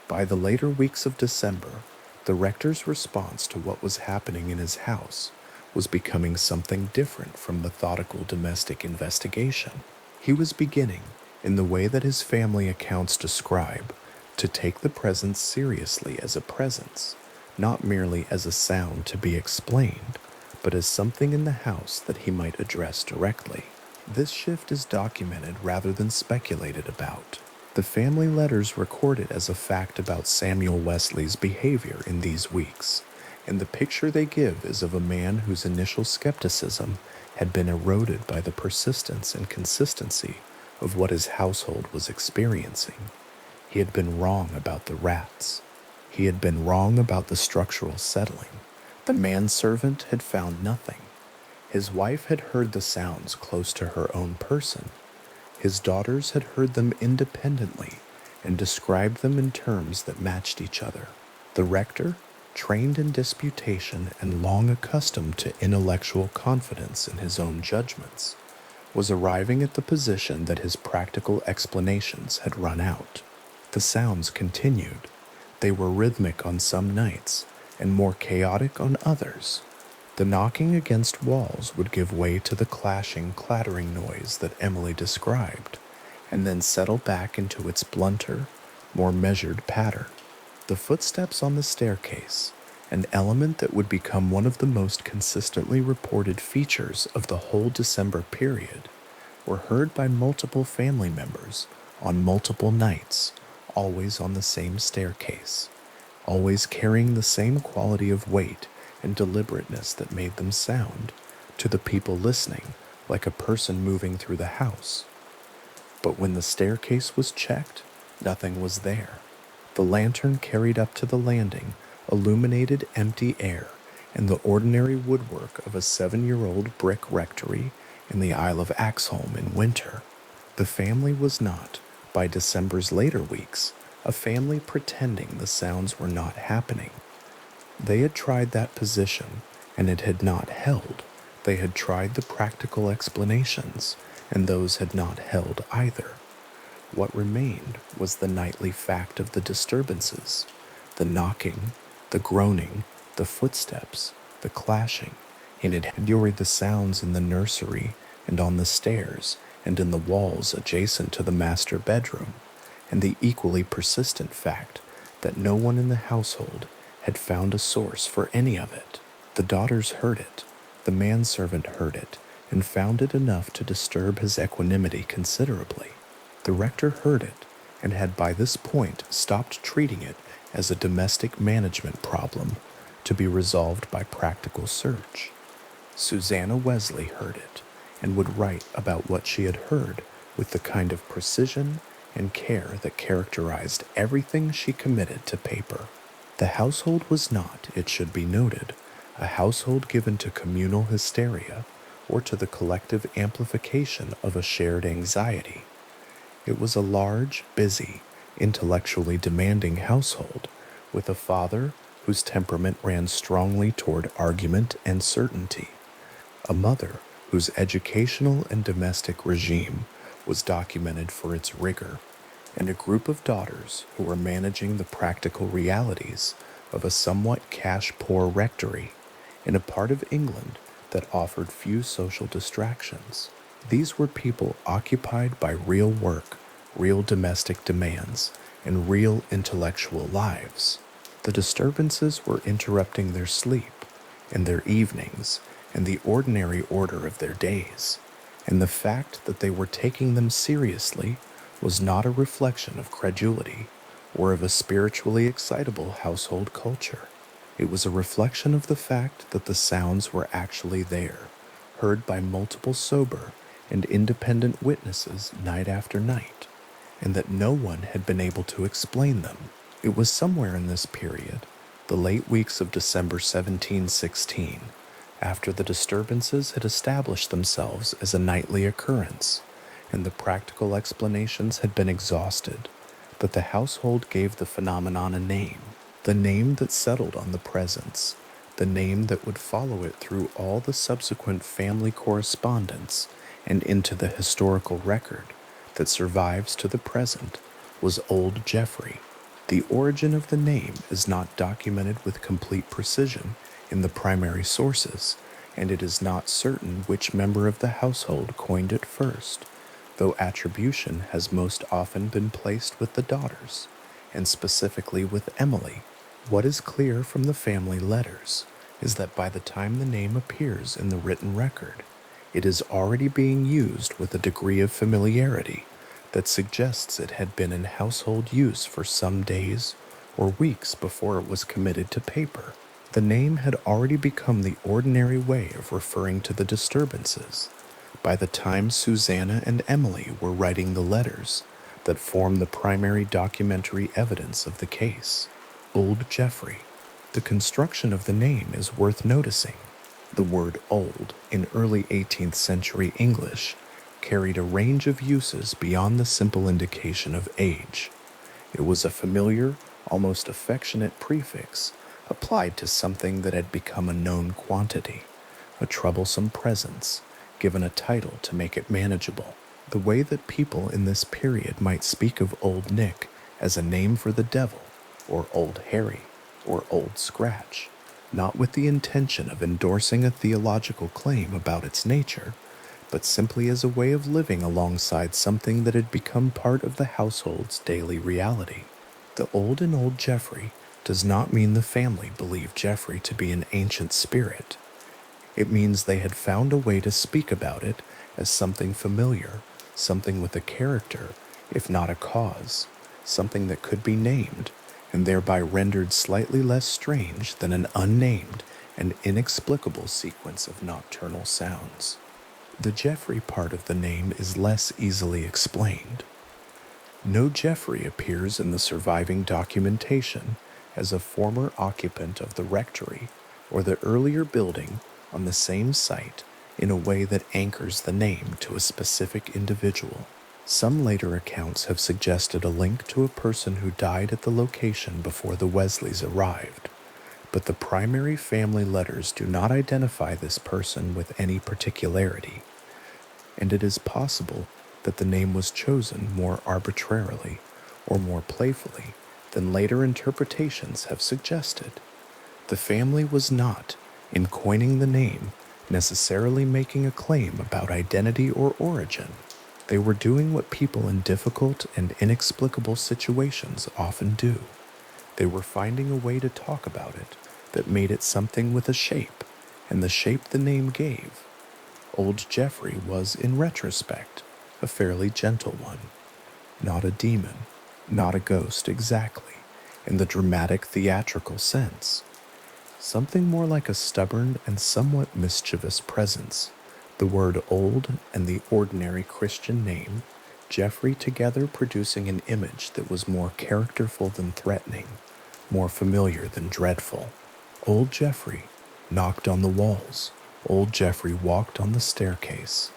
By the later weeks of December, the rector's response to what was happening in his house was becoming something different from methodical domestic investigation. He was beginning, in the way that his family accounts describe, to take the presence seriously as a presence, not merely as a sound to be explained, but as something in the house that he might address directly. This shift is documented rather than speculated about. The family letters record it as a fact about Samuel Wesley's behavior in these weeks, and the picture they give is of a man whose initial skepticism had been eroded by the persistence and consistency of what his household was experiencing. He had been wrong about the rats. He had been wrong about the structural settling. The manservant had found nothing. His wife had heard the sounds close to her own person. His daughters had heard them independently and described them in terms that matched each other. The rector, trained in disputation and long accustomed to intellectual confidence in his own judgments, was arriving at the position that his practical explanations had run out. The sounds continued. They were rhythmic on some nights and more chaotic on others. The knocking against walls would give way to the clashing, clattering noise that Emily described, and then settle back into its blunter, more measured pattern. The footsteps on the staircase, an element that would become one of the most consistently reported features of the whole December period, were heard by multiple family members on multiple nights, always on the same staircase, always carrying the same quality of weight and deliberateness that made them sound, to the people listening, like a person moving through the house. But when the staircase was checked, nothing was there. The lantern carried up to the landing illuminated empty air and the ordinary woodwork of a 7-year-old brick rectory in the Isle of Axholme in winter. The family was not, by December's later weeks, a family pretending the sounds were not happening. They had tried that position, and it had not held. They had tried the practical explanations, and those had not held either. What remained was the nightly fact of the disturbances, the knocking, the groaning, the footsteps, the clashing, and it had the sounds in the nursery and on the stairs and in the walls adjacent to the master bedroom, and the equally persistent fact that no one in the household had found a source for any of it. The daughters heard it, the manservant heard it, and found it enough to disturb his equanimity considerably. The rector heard it, and had by this point stopped treating it as a domestic management problem to be resolved by practical search. Susanna Wesley heard it, and would write about what she had heard with the kind of precision and care that characterized everything she committed to paper. The household was not, it should be noted, a household given to communal hysteria or to the collective amplification of a shared anxiety. It was a large, busy, intellectually demanding household with a father whose temperament ran strongly toward argument and certainty, a mother whose educational and domestic regime was documented for its rigor, and a group of daughters who were managing the practical realities of a somewhat cash-poor rectory in a part of England that offered few social distractions. These were people occupied by real work, real domestic demands, and real intellectual lives. The disturbances were interrupting their sleep and their evenings and the ordinary order of their days, and the fact that they were taking them seriously was not a reflection of credulity or of a spiritually excitable household culture. It was a reflection of the fact that the sounds were actually there, heard by multiple sober and independent witnesses night after night, and that no one had been able to explain them. It was somewhere in this period, the late weeks of December 1716, after the disturbances had established themselves as a nightly occurrence, and the practical explanations had been exhausted, that the household gave the phenomenon a name, the name that settled on the presence, the name that would follow it through all the subsequent family correspondence and into the historical record that survives to the present, was Old Jeffrey. The origin of the name is not documented with complete precision in the primary sources, and it is not certain which member of the household coined it first, though attribution has most often been placed with the daughters, and specifically with Emily. What is clear from the family letters is that by the time the name appears in the written record, it is already being used with a degree of familiarity that suggests it had been in household use for some days or weeks before it was committed to paper. The name had already become the ordinary way of referring to the disturbances by the time Susanna and Emily were writing the letters that form the primary documentary evidence of the case. Old Jeffrey. The construction of the name is worth noticing. The word old in early 18th century English carried a range of uses beyond the simple indication of age. It was a familiar, almost affectionate prefix applied to something that had become a known quantity, a troublesome presence, given a title to make it manageable. The way that people in this period might speak of Old Nick as a name for the devil, or Old Harry, or Old Scratch, not with the intention of endorsing a theological claim about its nature, but simply as a way of living alongside something that had become part of the household's daily reality. The Old and Old Jeffrey does not mean the family believed Jeffrey to be an ancient spirit. It means they had found a way to speak about it as something familiar, something with a character, if not a cause, something that could be named, and thereby rendered slightly less strange than an unnamed and inexplicable sequence of nocturnal sounds. The Jeffrey part of the name is less easily explained. No Jeffrey appears in the surviving documentation as a former occupant of the Rectory or the earlier building on the same site in a way that anchors the name to a specific individual. Some later accounts have suggested a link to a person who died at the location before the Wesleys arrived, but the primary family letters do not identify this person with any particularity, and it is possible that the name was chosen more arbitrarily or more playfully than later interpretations have suggested. The family was not, in coining the name, necessarily making a claim about identity or origin. They were doing what people in difficult and inexplicable situations often do. They were finding a way to talk about it that made it something with a shape, and the shape the name gave. Old Jeffrey was, in retrospect, a fairly gentle one. Not a demon, not a ghost exactly, in the dramatic theatrical sense. Something more like a stubborn and somewhat mischievous presence. The word old and the ordinary Christian name, Jeffrey, together producing an image that was more characterful than threatening, more familiar than dreadful. Old Jeffrey knocked on the walls. Old Jeffrey walked on the staircase.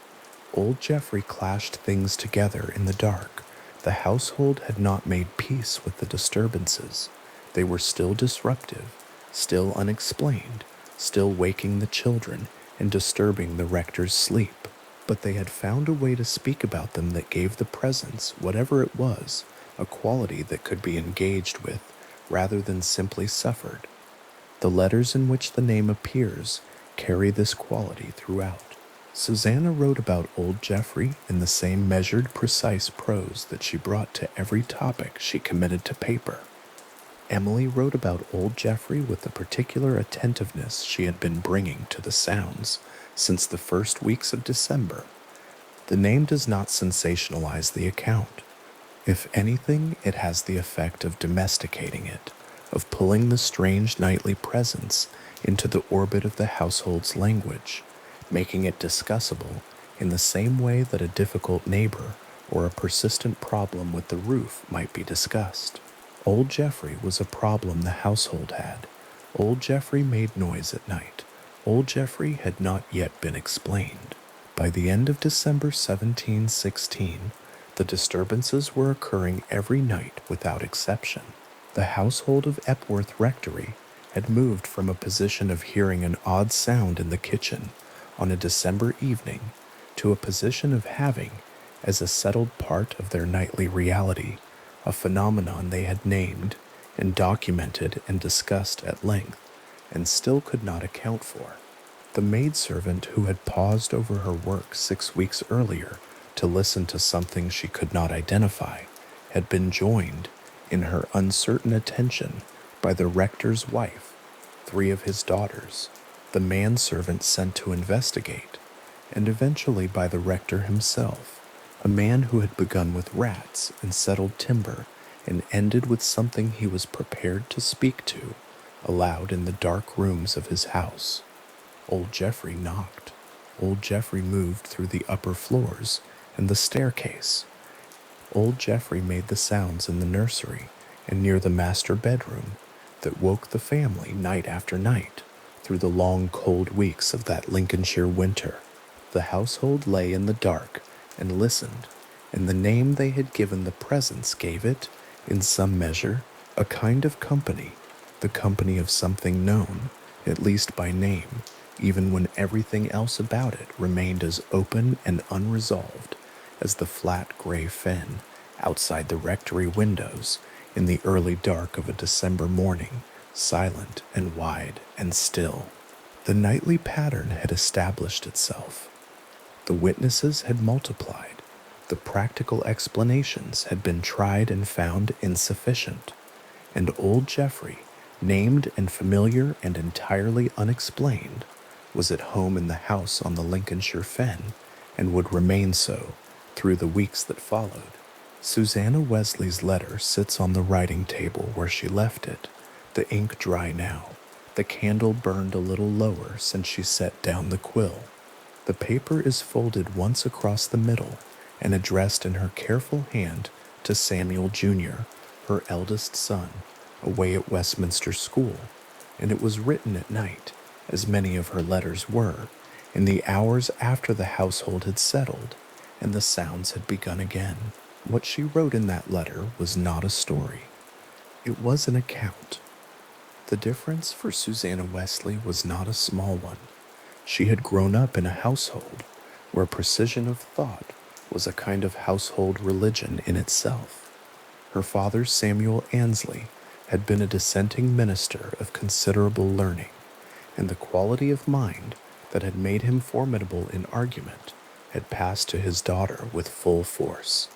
Old Jeffrey clashed things together in the dark. The household had not made peace with the disturbances. They were still disruptive, still unexplained, still waking the children and disturbing the rector's sleep. But they had found a way to speak about them that gave the presence, whatever it was, a quality that could be engaged with rather than simply suffered. The letters in which the name appears carry this quality throughout. Susanna wrote about Old Jeffrey in the same measured, precise prose that she brought to every topic she committed to paper. Emily wrote about Old Jeffrey with the particular attentiveness she had been bringing to the sounds since the first weeks of December. The name does not sensationalize the account. If anything, it has the effect of domesticating it, of pulling the strange nightly presence into the orbit of the household's language, making it discussable in the same way that a difficult neighbor or a persistent problem with the roof might be discussed. Old Jeffrey was a problem the household had. Old Jeffrey made noise at night. Old Jeffrey had not yet been explained. By the end of December 1716, the disturbances were occurring every night without exception. The household of Epworth Rectory had moved from a position of hearing an odd sound in the kitchen on a December evening to a position of having, as a settled part of their nightly reality, a phenomenon they had named and documented and discussed at length, and still could not account for. The maidservant who had paused over her work 6 weeks earlier to listen to something she could not identify had been joined in her uncertain attention by the rector's wife, 3 of his daughters, the manservant sent to investigate, and eventually by the rector himself, a man who had begun with rats and settled timber and ended with something he was prepared to speak to aloud in the dark rooms of his house. Old Jeffrey knocked. Old Jeffrey moved through the upper floors and the staircase. Old Jeffrey made the sounds in the nursery and near the master bedroom that woke the family night after night through the long cold weeks of that Lincolnshire winter. The household lay in the dark and listened, and the name they had given the presence gave it, in some measure, a kind of company, the company of something known, at least by name, even when everything else about it remained as open and unresolved as the flat gray fen outside the rectory windows in the early dark of a December morning, silent and wide and still. The nightly pattern had established itself. The witnesses had multiplied. The practical explanations had been tried and found insufficient. And old Jeffrey, named and familiar and entirely unexplained, was at home in the house on the Lincolnshire fen and would remain so through the weeks that followed. Susanna Wesley's letter sits on the writing table where she left it, the ink dry now, the candle burned a little lower since she set down the quill. The paper is folded once across the middle and addressed in her careful hand to Samuel Jr., her eldest son, away at Westminster School, and it was written at night, as many of her letters were, in the hours after the household had settled and the sounds had begun again. What she wrote in that letter was not a story. It was an account. The difference for Susanna Wesley was not a small one. She had grown up in a household where precision of thought was a kind of household religion in itself. Her father, Samuel Annesley, had been a dissenting minister of considerable learning, and the quality of mind that had made him formidable in argument had passed to his daughter with full force.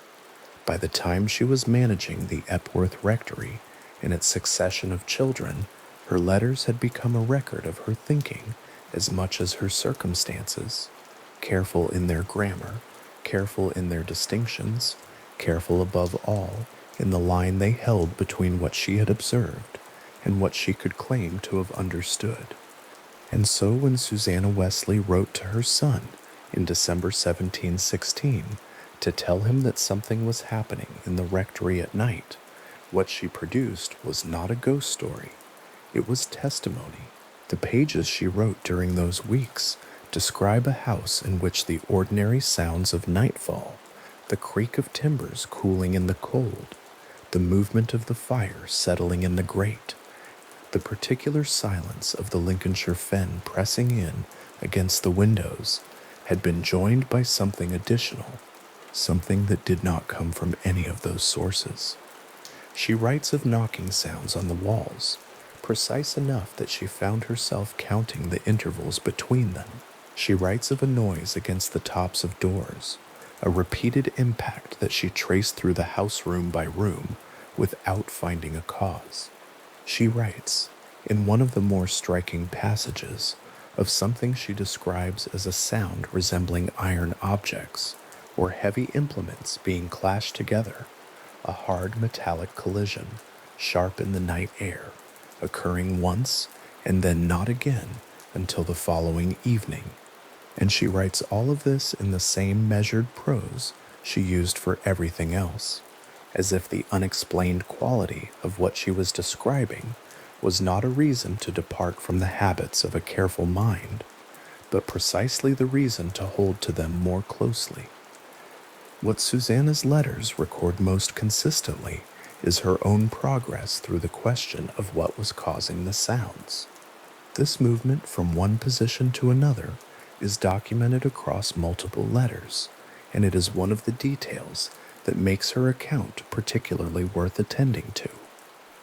By the time she was managing the Epworth Rectory and its succession of children, her letters had become a record of her thinking as much as her circumstances, careful in their grammar, careful in their distinctions, careful above all in the line they held between what she had observed and what she could claim to have understood. And so when Susanna Wesley wrote to her son in December 1716 to tell him that something was happening in the rectory at night, what she produced was not a ghost story. It was testimony. The pages she wrote during those weeks describe a house in which the ordinary sounds of nightfall, the creak of timbers cooling in the cold, the movement of the fire settling in the grate, the particular silence of the Lincolnshire fen pressing in against the windows, had been joined by something additional, something that did not come from any of those sources. She writes of knocking sounds on the walls, precise enough that she found herself counting the intervals between them. She writes of a noise against the tops of doors, a repeated impact that she traced through the house room by room without finding a cause. She writes, in one of the more striking passages, of something she describes as a sound resembling iron objects or heavy implements being clashed together, a hard metallic collision, sharp in the night air, occurring once and then not again until the following evening. And she writes all of this in the same measured prose she used for everything else, as if the unexplained quality of what she was describing was not a reason to depart from the habits of a careful mind, but precisely the reason to hold to them more closely. What Susanna's letters record most consistently is her own progress through the question of what was causing the sounds. This movement from one position to another is documented across multiple letters, and it is one of the details that makes her account particularly worth attending to.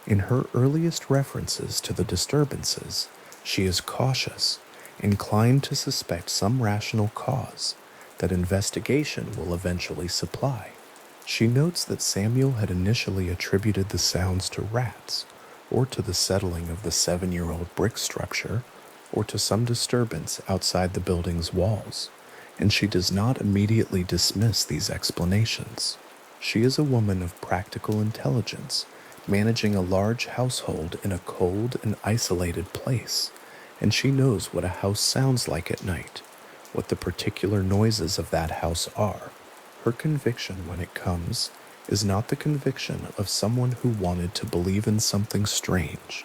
In her earliest references to the disturbances, she is cautious, inclined to suspect some rational cause that investigation will eventually supply. She notes that Samuel had initially attributed the sounds to rats, or to the settling of the 7-year-old brick structure, or to some disturbance outside the building's walls, and she does not immediately dismiss these explanations. She is a woman of practical intelligence, managing a large household in a cold and isolated place, and she knows what a house sounds like at night, what the particular noises of that house are. Her conviction when it comes is not the conviction of someone who wanted to believe in something strange.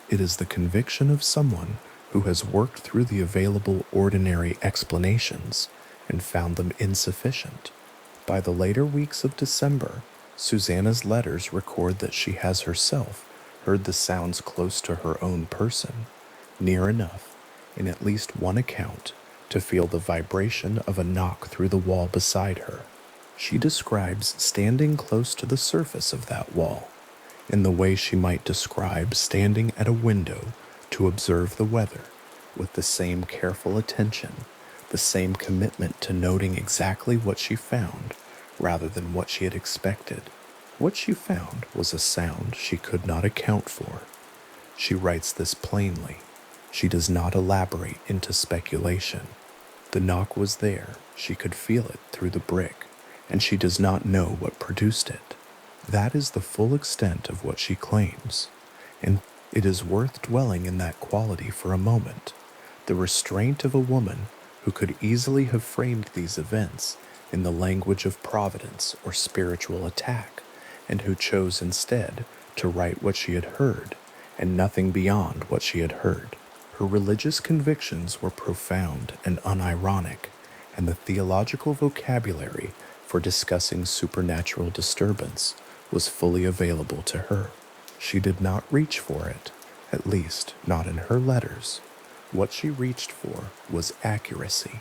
It is the conviction of someone who has worked through the available ordinary explanations and found them insufficient. By the later weeks of December, Susanna's letters record that she has herself heard the sounds close to her own person, near enough, in at least one account, to feel the vibration of a knock through the wall beside her. She describes standing close to the surface of that wall, in the way she might describe standing at a window to observe the weather, with the same careful attention, the same commitment to noting exactly what she found, rather than what she had expected. What she found was a sound she could not account for. She writes this plainly. She does not elaborate into speculation. The knock was there, she could feel it through the brick, and she does not know what produced it. That is the full extent of what she claims, and it is worth dwelling in that quality for a moment, the restraint of a woman who could easily have framed these events in the language of providence or spiritual attack, and who chose instead to write what she had heard, and nothing beyond what she had heard. Her religious convictions were profound and unironic, and the theological vocabulary for discussing supernatural disturbance was fully available to her. She did not reach for it, at least not in her letters. What she reached for was accuracy.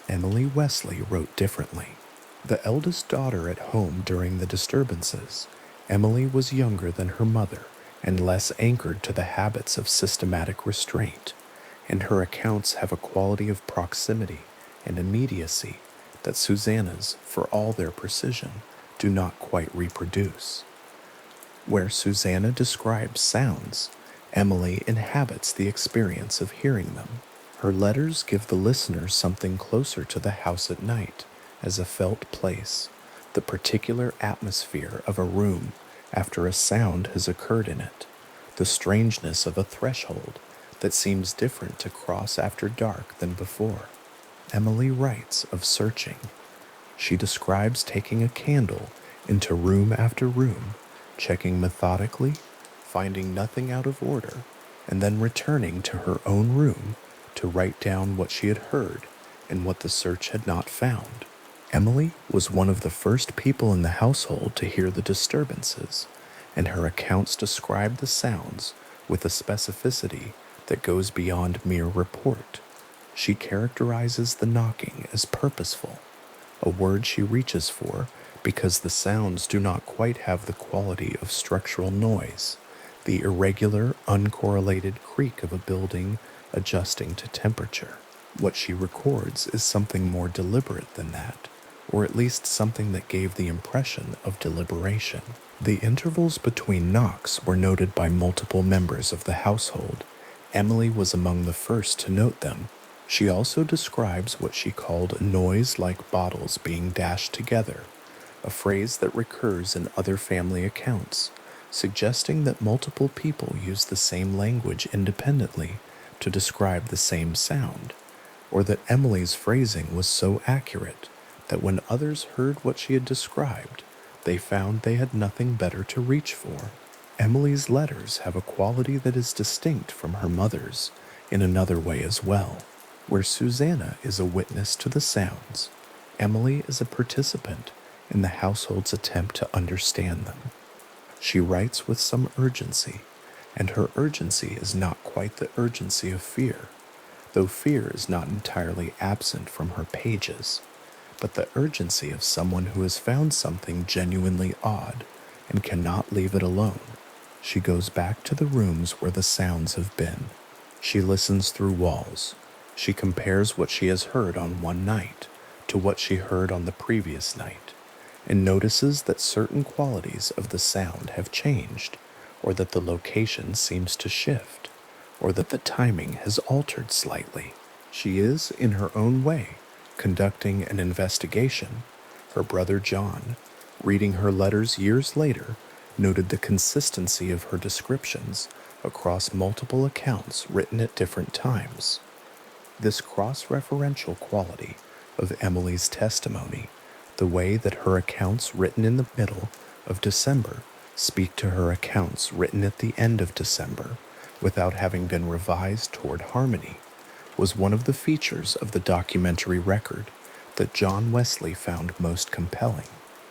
Emily Wesley wrote differently. The eldest daughter at home during the disturbances, Emily was younger than her mother and less anchored to the habits of systematic restraint, and her accounts have a quality of proximity and immediacy that Susanna's, for all their precision, do not quite reproduce. Where Susanna describes sounds, Emily inhabits the experience of hearing them. Her letters give the listener something closer to the house at night, as a felt place, the particular atmosphere of a room after a sound has occurred in it, the strangeness of a threshold that seems different to cross after dark than before. Emily writes of searching. She describes taking a candle into room after room, checking methodically, finding nothing out of order, and then returning to her own room to write down what she had heard and what the search had not found. Emily was one of the first people in the household to hear the disturbances, and her accounts describe the sounds with a specificity that goes beyond mere report. She characterizes the knocking as purposeful, a word she reaches for because the sounds do not quite have the quality of structural noise, the irregular, uncorrelated creak of a building adjusting to temperature. What she records is something more deliberate than that, or at least something that gave the impression of deliberation. The intervals between knocks were noted by multiple members of the household. Emily was among the first to note them. She also describes what she called a noise like bottles being dashed together, a phrase that recurs in other family accounts, suggesting that multiple people use the same language independently to describe the same sound, or that Emily's phrasing was so accurate that when others heard what she had described, they found they had nothing better to reach for. Emily's letters have a quality that is distinct from her mother's in another way as well. Where Susanna is a witness to the sounds, Emily is a participant in the household's attempt to understand them. She writes with some urgency, and her urgency is not quite the urgency of fear, though fear is not entirely absent from her pages, but the urgency of someone who has found something genuinely odd and cannot leave it alone. She goes back to the rooms where the sounds have been. She listens through walls. She compares what she has heard on one night to what she heard on the previous night, and notices that certain qualities of the sound have changed, or that the location seems to shift, or that the timing has altered slightly. She is, in her own way, conducting an investigation. Her brother John, reading her letters years later, noted the consistency of her descriptions across multiple accounts written at different times. This cross-referential quality of Emily's testimony, the way that her accounts written in the middle of December speak to her accounts written at the end of December without having been revised toward harmony, was one of the features of the documentary record that John Wesley found most compelling.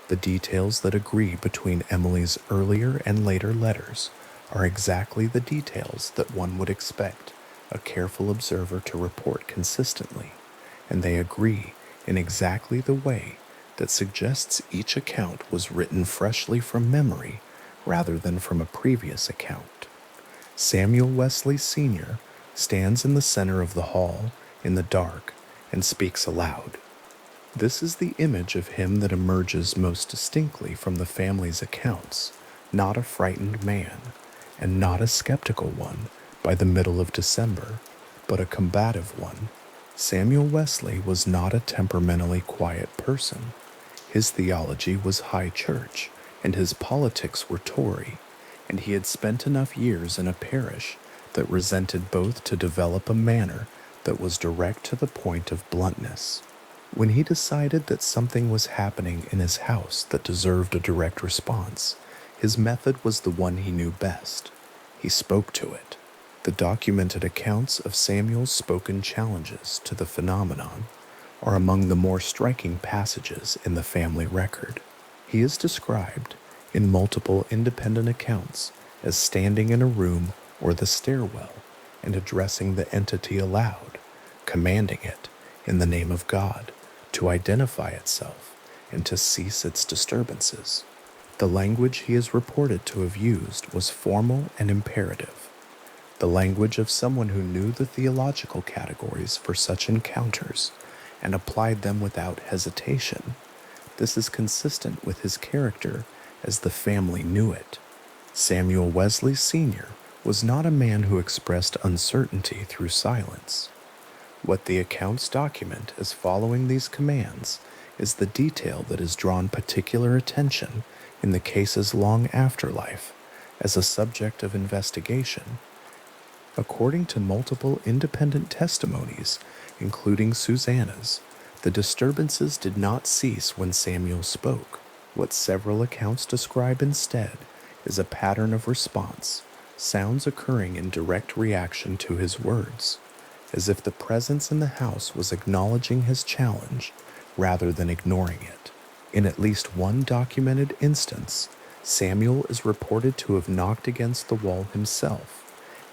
The details that agree between Emily's earlier and later letters are exactly the details that one would expect a careful observer to report consistently, and they agree in exactly the way that suggests each account was written freshly from memory rather than from a previous account. Samuel Wesley Sr. stands in the center of the hall in the dark and speaks aloud. This is the image of him that emerges most distinctly from the family's accounts, not a frightened man, and not a skeptical one by the middle of December, but a combative one. Samuel Wesley was not a temperamentally quiet person. His theology was high church, and his politics were Tory, and he had spent enough years in a parish that resented both to develop a manner that was direct to the point of bluntness. When he decided that something was happening in his house that deserved a direct response, his method was the one he knew best. He spoke to it. The documented accounts of Samuel's spoken challenges to the phenomenon are among the more striking passages in the family record. He is described in multiple independent accounts as standing in a room or the stairwell and addressing the entity aloud, commanding it, in the name of God, to identify itself and to cease its disturbances. The language he is reported to have used was formal and imperative, the language of someone who knew the theological categories for such encounters and applied them without hesitation. This is consistent with his character as the family knew it. Samuel Wesley Sr. was not a man who expressed uncertainty through silence. What the accounts document as following these commands is the detail that has drawn particular attention in the case's long afterlife as a subject of investigation. According to multiple independent testimonies, including Susanna's, the disturbances did not cease when Samuel spoke. What several accounts describe instead is a pattern of response, sounds occurring in direct reaction to his words, as if the presence in the house was acknowledging his challenge rather than ignoring it. In at least one documented instance, Samuel is reported to have knocked against the wall himself,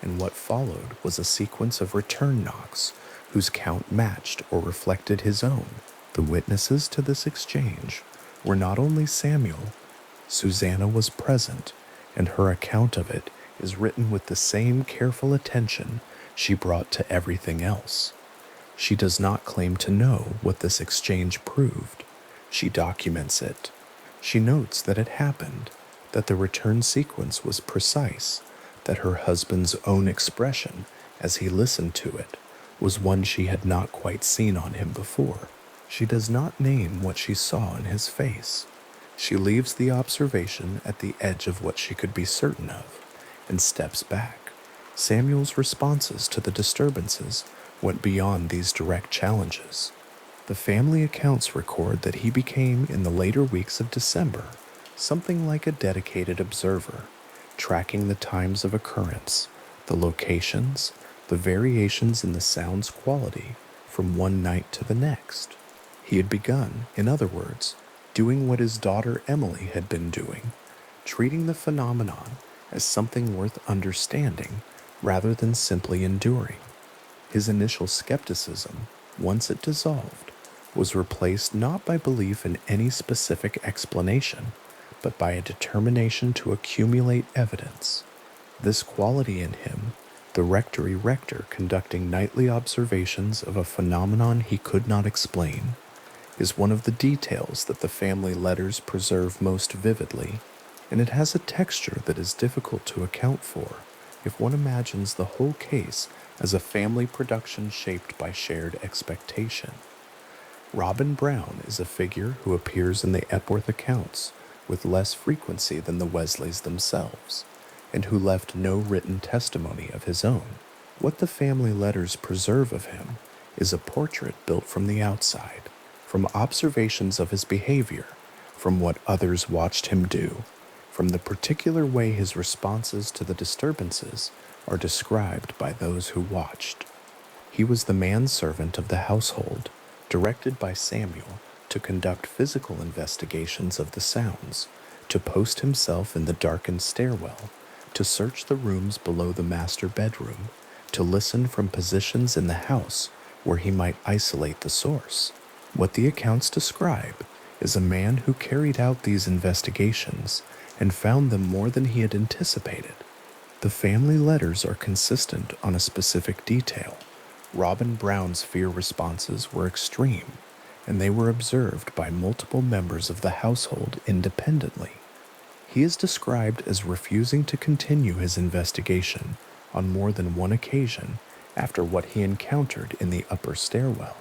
and what followed was a sequence of return knocks whose count matched or reflected his own. The witnesses to this exchange were not only Samuel. Susanna was present, and her account of it is written with the same careful attention she brought to everything else. She does not claim to know what this exchange proved. She documents it. She notes that it happened, that the return sequence was precise, that her husband's own expression as he listened to it was one she had not quite seen on him before. She does not name what she saw in his face. She leaves the observation at the edge of what she could be certain of and steps back. Samuel's responses to the disturbances went beyond these direct challenges. The family accounts record that he became, in the later weeks of December, something like a dedicated observer, tracking the times of occurrence, the locations, the variations in the sound's quality from one night to the next. He had begun, in other words, doing what his daughter Emily had been doing, treating the phenomenon as something worth understanding rather than simply enduring. His initial skepticism, once it dissolved, was replaced not by belief in any specific explanation, but by a determination to accumulate evidence. This quality in him, the Rectory rector conducting nightly observations of a phenomenon he could not explain, is one of the details that the family letters preserve most vividly, and it has a texture that is difficult to account for if one imagines the whole case as a family production shaped by shared expectation. Robin Brown is a figure who appears in the Epworth accounts with less frequency than the Wesleys themselves, and who left no written testimony of his own. What the family letters preserve of him is a portrait built from the outside, from observations of his behavior, from what others watched him do, from the particular way his responses to the disturbances are described by those who watched. He was the manservant of the household, directed by Samuel to conduct physical investigations of the sounds, to post himself in the darkened stairwell, to search the rooms below the master bedroom, to listen from positions in the house where he might isolate the source. What the accounts describe is a man who carried out these investigations and found them more than he had anticipated. The family letters are consistent on a specific detail. Robin Brown's fear responses were extreme, and they were observed by multiple members of the household independently. He is described as refusing to continue his investigation on more than one occasion after what he encountered in the upper stairwell.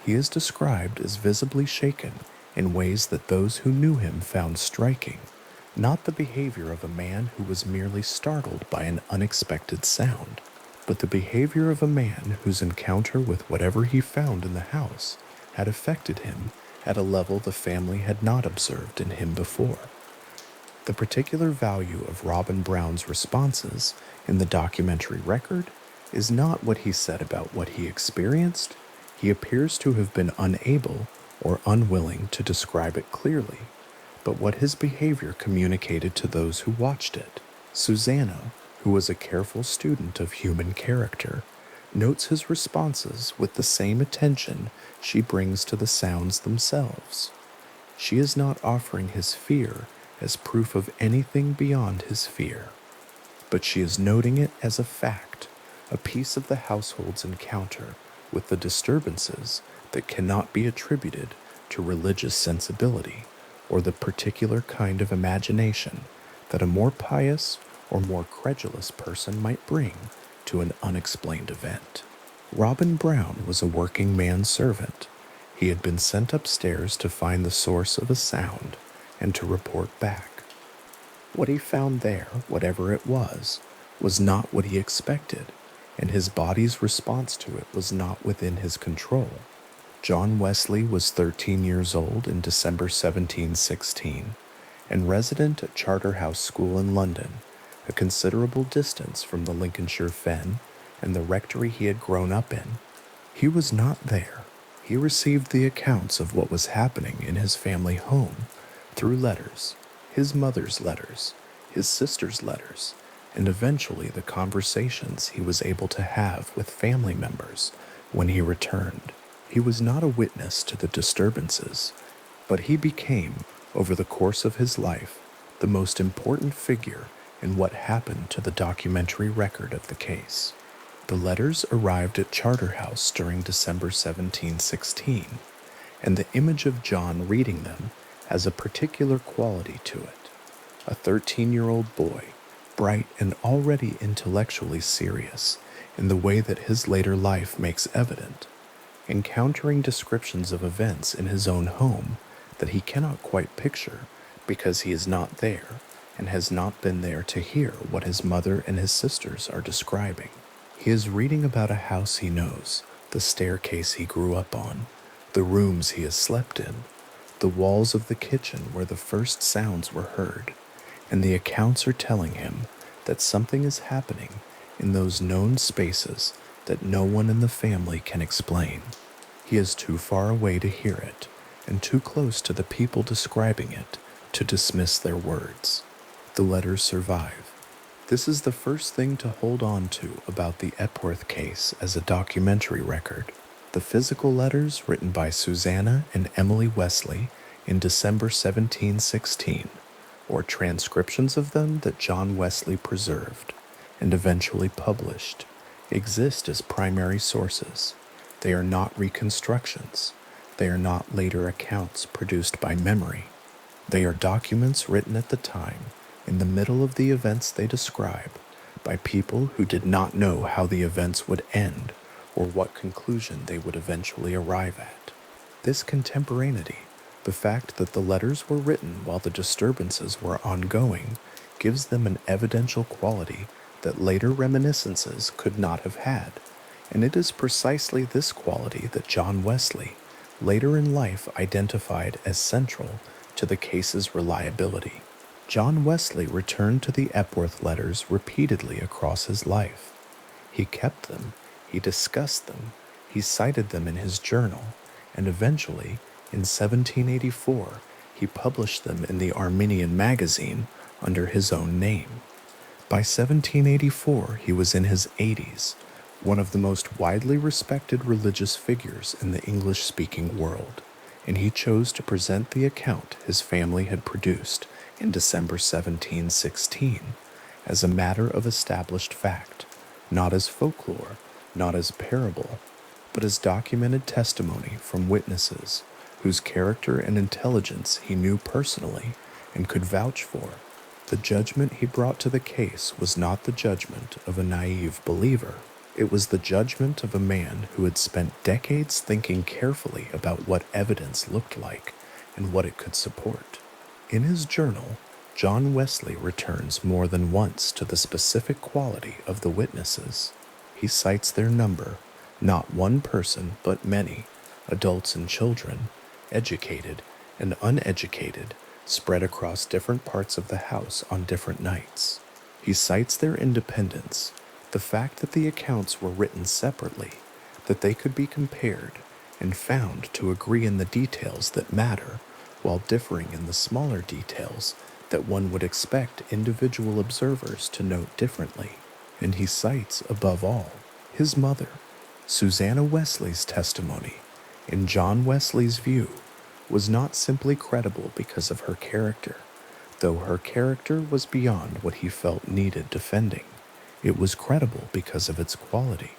He is described as visibly shaken in ways that those who knew him found striking, not the behavior of a man who was merely startled by an unexpected sound, but the behavior of a man whose encounter with whatever he found in the house had affected him at a level the family had not observed in him before. The particular value of Robin Brown's responses in the documentary record is not what he said about what he experienced. He appears to have been unable or unwilling to describe it clearly, but what his behavior communicated to those who watched it. Susanna, who was a careful student of human character, notes his responses with the same attention she brings to the sounds themselves. She is not offering his fear as proof of anything beyond his fear, but she is noting it as a fact, a piece of the household's encounter with the disturbances that cannot be attributed to religious sensibility or the particular kind of imagination that a more pious or more credulous person might bring to an unexplained event. Robin Brown was a working manservant. He had been sent upstairs to find the source of a sound and to report back. What he found there, whatever it was not what he expected, and his body's response to it was not within his control. John Wesley was 13 years old in December 1716, and resident at Charterhouse School in London, a considerable distance from the Lincolnshire fen and the rectory he had grown up in. He was not there. He received the accounts of what was happening in his family home through letters, his mother's letters, his sister's letters, and eventually the conversations he was able to have with family members when he returned. He was not a witness to the disturbances, but he became, over the course of his life, the most important figure in what happened to the documentary record of the case. The letters arrived at Charterhouse during December 1716, and the image of John reading them has a particular quality to it. A 13-year-old boy, bright and already intellectually serious in the way that his later life makes evident, encountering descriptions of events in his own home that he cannot quite picture because he is not there and has not been there to hear what his mother and his sisters are describing. He is reading about a house he knows, the staircase he grew up on, the rooms he has slept in, the walls of the kitchen where the first sounds were heard, and the accounts are telling him that something is happening in those known spaces that no one in the family can explain. He is too far away to hear it, and too close to the people describing it to dismiss their words. The letters survive. This is the first thing to hold on to about the Epworth case as a documentary record. The physical letters written by Susanna and Emily Wesley in December 1716, or transcriptions of them that John Wesley preserved and eventually published, exist as primary sources. They are not reconstructions. They are not later accounts produced by memory. They are documents written at the time, in the middle of the events they describe, by people who did not know how the events would end or what conclusion they would eventually arrive at. This contemporaneity, the fact that the letters were written while the disturbances were ongoing, gives them an evidential quality that later reminiscences could not have had, and it is precisely this quality that John Wesley, later in life, identified as central to the case's reliability. John Wesley returned to the Epworth letters repeatedly across his life. He kept them, he discussed them, he cited them in his journal, and eventually, in 1784, he published them in the Arminian magazine under his own name. By 1784, he was in his 80s, one of the most widely respected religious figures in the English-speaking world, and he chose to present the account his family had produced in December 1716 as a matter of established fact, not as folklore, not as parable, but as documented testimony from witnesses whose character and intelligence he knew personally and could vouch for. The judgment he brought to the case was not the judgment of a naive believer. It was the judgment of a man who had spent decades thinking carefully about what evidence looked like and what it could support. In his journal, John Wesley returns more than once to the specific quality of the witnesses. He cites their number, not one person but many, adults and children, educated and uneducated, spread across different parts of the house on different nights. He cites their independence, the fact that the accounts were written separately, that they could be compared and found to agree in the details that matter, while differing in the smaller details that one would expect individual observers to note differently. And he cites, above all, his mother, Susanna Wesley's testimony. In John Wesley's view, was not simply credible because of her character, though her character was beyond what he felt needed defending. It was credible because of its quality,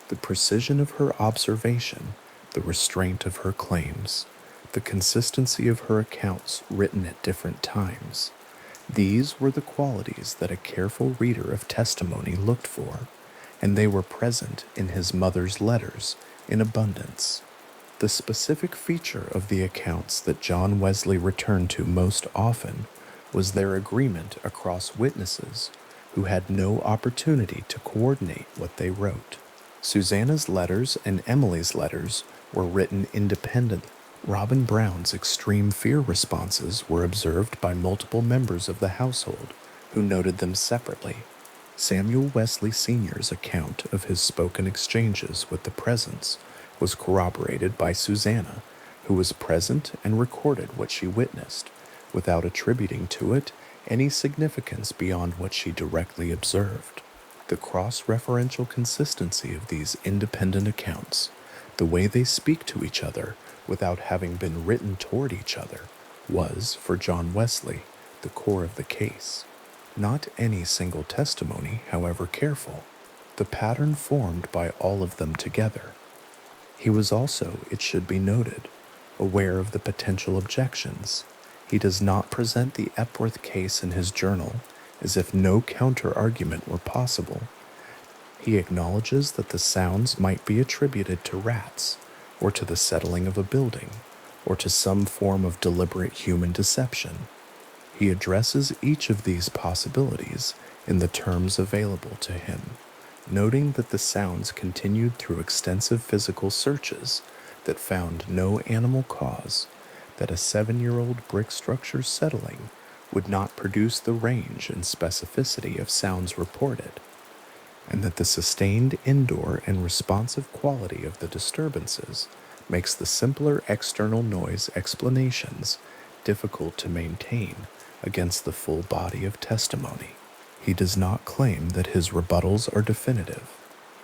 the precision of her observation, the restraint of her claims, the consistency of her accounts written at different times. These were the qualities that a careful reader of testimony looked for, and they were present in his mother's letters in abundance. The specific feature of the accounts that John Wesley returned to most often was their agreement across witnesses who had no opportunity to coordinate what they wrote. Susanna's letters and Emily's letters were written independently. Robin Brown's extreme fear responses were observed by multiple members of the household who noted them separately. Samuel Wesley Sr.'s account of his spoken exchanges with the presence was corroborated by Susanna, who was present and recorded what she witnessed, without attributing to it any significance beyond what she directly observed. The cross-referential consistency of these independent accounts, the way they speak to each other without having been written toward each other, was, for John Wesley, the core of the case. Not any single testimony, however careful, the pattern formed by all of them together. He was also, it should be noted, aware of the potential objections. He does not present the Epworth case in his journal as if no counter-argument were possible. He acknowledges that the sounds might be attributed to rats, or to the settling of a building, or to some form of deliberate human deception. He addresses each of these possibilities in the terms available to him, noting that the sounds continued through extensive physical searches that found no animal cause, that a 7-year-old brick structure settling would not produce the range and specificity of sounds reported, and that the sustained indoor and responsive quality of the disturbances makes the simpler external noise explanations difficult to maintain against the full body of testimony. He does not claim that his rebuttals are definitive.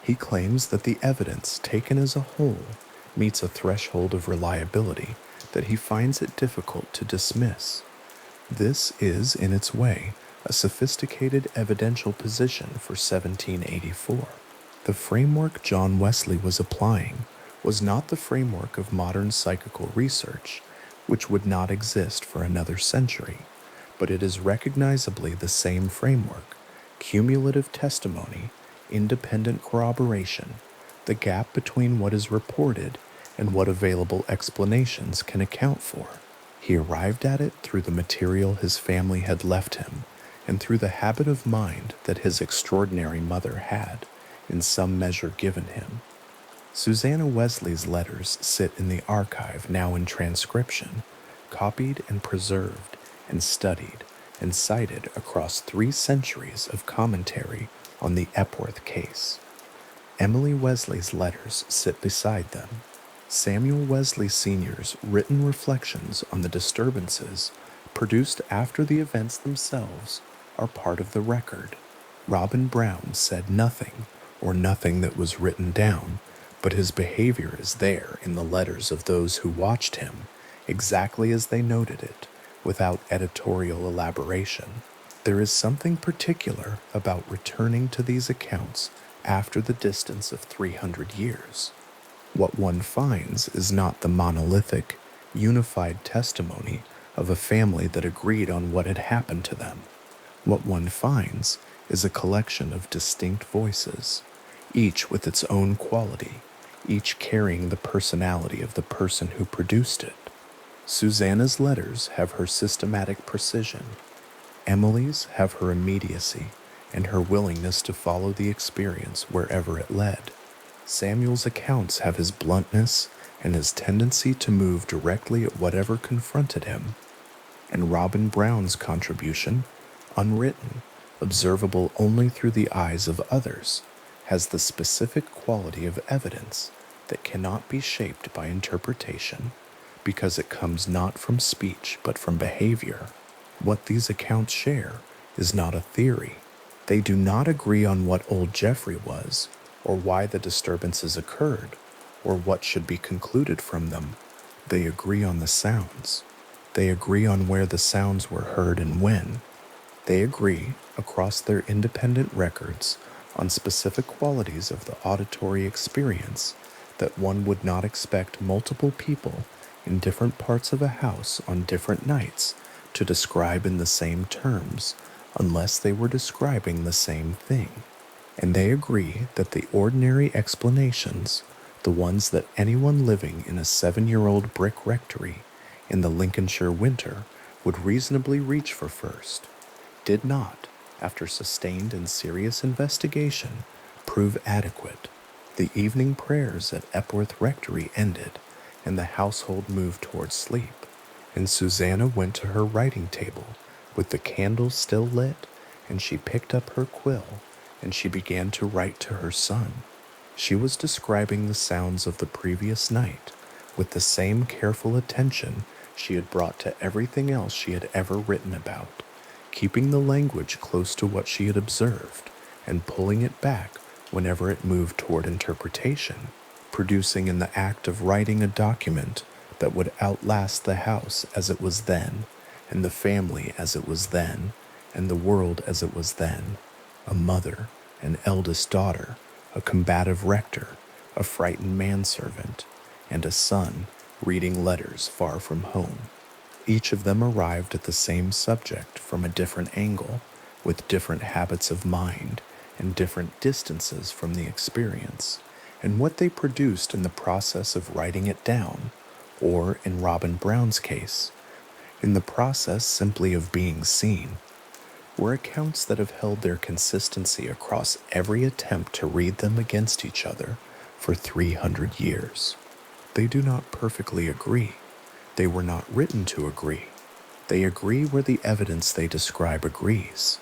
He claims that the evidence taken as a whole meets a threshold of reliability that he finds it difficult to dismiss. This is, in its way, a sophisticated evidential position for 1784. The framework John Wesley was applying was not the framework of modern psychical research, which would not exist for another century, but it is recognizably the same framework: cumulative testimony, independent corroboration, the gap between what is reported and what available explanations can account for. He arrived at it through the material his family had left him, and through the habit of mind that his extraordinary mother had, in some measure, given him. Susanna Wesley's letters sit in the archive now in transcription, copied and preserved and studied and cited across 3 centuries of commentary on the Epworth case. Emily Wesley's letters sit beside them. Samuel Wesley Sr.'s written reflections on the disturbances produced after the events themselves are part of the record. Robin Brown said nothing, or nothing that was written down, but his behavior is there in the letters of those who watched him, exactly as they noted it, without editorial elaboration. There is something particular about returning to these accounts after the distance of 300 years. What one finds is not the monolithic, unified testimony of a family that agreed on what had happened to them. What one finds is a collection of distinct voices, each with its own quality, each carrying the personality of the person who produced it. Susanna's letters have her systematic precision. Emily's have her immediacy and her willingness to follow the experience wherever it led. Samuel's accounts have his bluntness and his tendency to move directly at whatever confronted him. And Robin Brown's contribution, unwritten, observable only through the eyes of others, has the specific quality of evidence that cannot be shaped by interpretation, because it comes not from speech but from behavior. What these accounts share is not a theory. They do not agree on what old Geoffrey was, or why the disturbances occurred, or what should be concluded from them. They agree on the sounds. They agree on where the sounds were heard and when. They agree, across their independent records, on specific qualities of the auditory experience that one would not expect multiple people in different parts of a house on different nights to describe in the same terms, unless they were describing the same thing. And they agree that the ordinary explanations, the ones that anyone living in a 7-year-old brick rectory in the Lincolnshire winter would reasonably reach for first, did not, after sustained and serious investigation, prove adequate. The evening prayers at Epworth Rectory ended, and the household moved towards sleep, and Susanna went to her writing table with the candle still lit, and she picked up her quill, and she began to write to her son. She was describing the sounds of the previous night with the same careful attention she had brought to everything else she had ever written about, keeping the language close to what she had observed and pulling it back whenever it moved toward interpretation, producing in the act of writing a document that would outlast the house as it was then, and the family as it was then, and the world as it was then: a mother, an eldest daughter, a combative rector, a frightened manservant, and a son reading letters far from home. Each of them arrived at the same subject from a different angle, with different habits of mind and different distances from the experience, and what they produced in the process of writing it down, or, in Robin Brown's case, in the process simply of being seen, were accounts that have held their consistency across every attempt to read them against each other for 300 years. They do not perfectly agree. They were not written to agree. They agree where the evidence they describe agrees,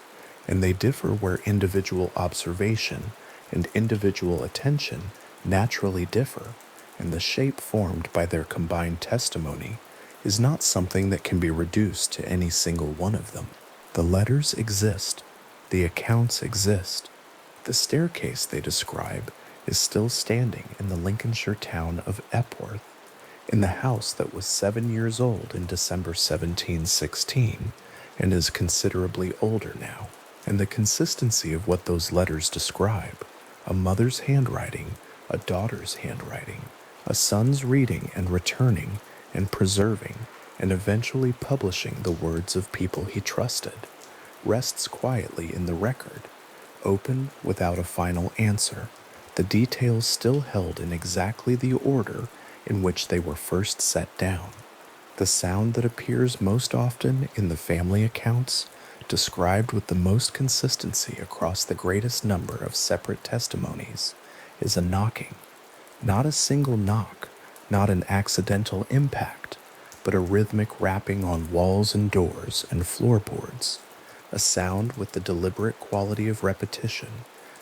and they differ where individual observation and individual attention naturally differ, and the shape formed by their combined testimony is not something that can be reduced to any single one of them. The letters exist. The accounts exist. The staircase they describe is still standing in the Lincolnshire town of Epworth, in the house that was 7 years old in December 1716 and is considerably older now. And the consistency of what those letters describe, a mother's handwriting, a daughter's handwriting, a son's reading and returning and preserving and eventually publishing the words of people he trusted, rests quietly in the record, open without a final answer, the details still held in exactly the order in which they were first set down. The sound that appears most often in the family accounts, described with the most consistency across the greatest number of separate testimonies, is a knocking. Not a single knock, not an accidental impact, but a rhythmic rapping on walls and doors and floorboards, a sound with the deliberate quality of repetition,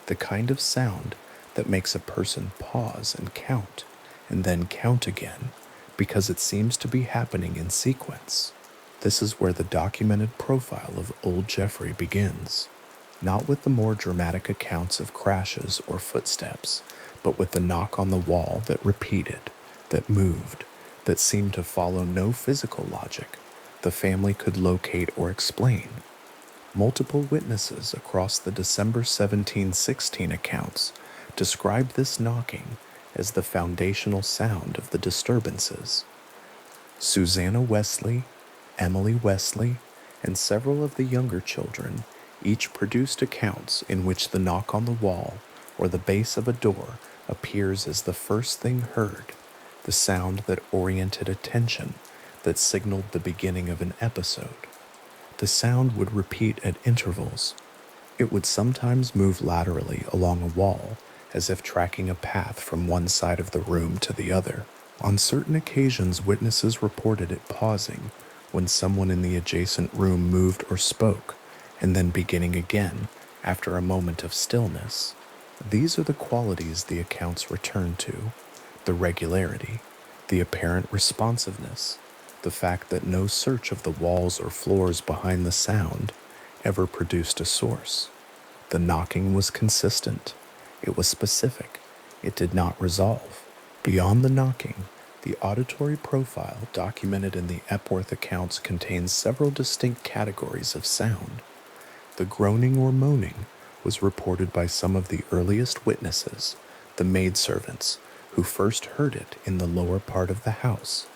the kind of sound that makes a person pause and then count again, because it seems to be happening in sequence. This is where the documented profile of old Jeffrey begins, not with the more dramatic accounts of crashes or footsteps, but with the knock on the wall that repeated, that moved, that seemed to follow no physical logic the family could locate or explain. Multiple witnesses across the December 1716 accounts describe this knocking as the foundational sound of the disturbances. Susanna Wesley, Emily Wesley, and several of the younger children each produced accounts in which the knock on the wall or the base of a door appears as the first thing heard, the sound that oriented attention, that signaled the beginning of an episode. The sound would repeat at intervals. It would sometimes move laterally along a wall, as if tracking a path from one side of the room to the other. On certain occasions, witnesses reported it pausing when someone in the adjacent room moved or spoke, and then beginning again after a moment of stillness. These are the qualities the accounts return to: the regularity, the apparent responsiveness, the fact that no search of the walls or floors behind the sound ever produced a source. The knocking was consistent. It was specific. It did not resolve. Beyond the knocking, the auditory profile documented in the Epworth accounts contains several distinct categories of sound. The groaning or moaning was reported by some of the earliest witnesses, the maidservants, who first heard it in the lower part of the house,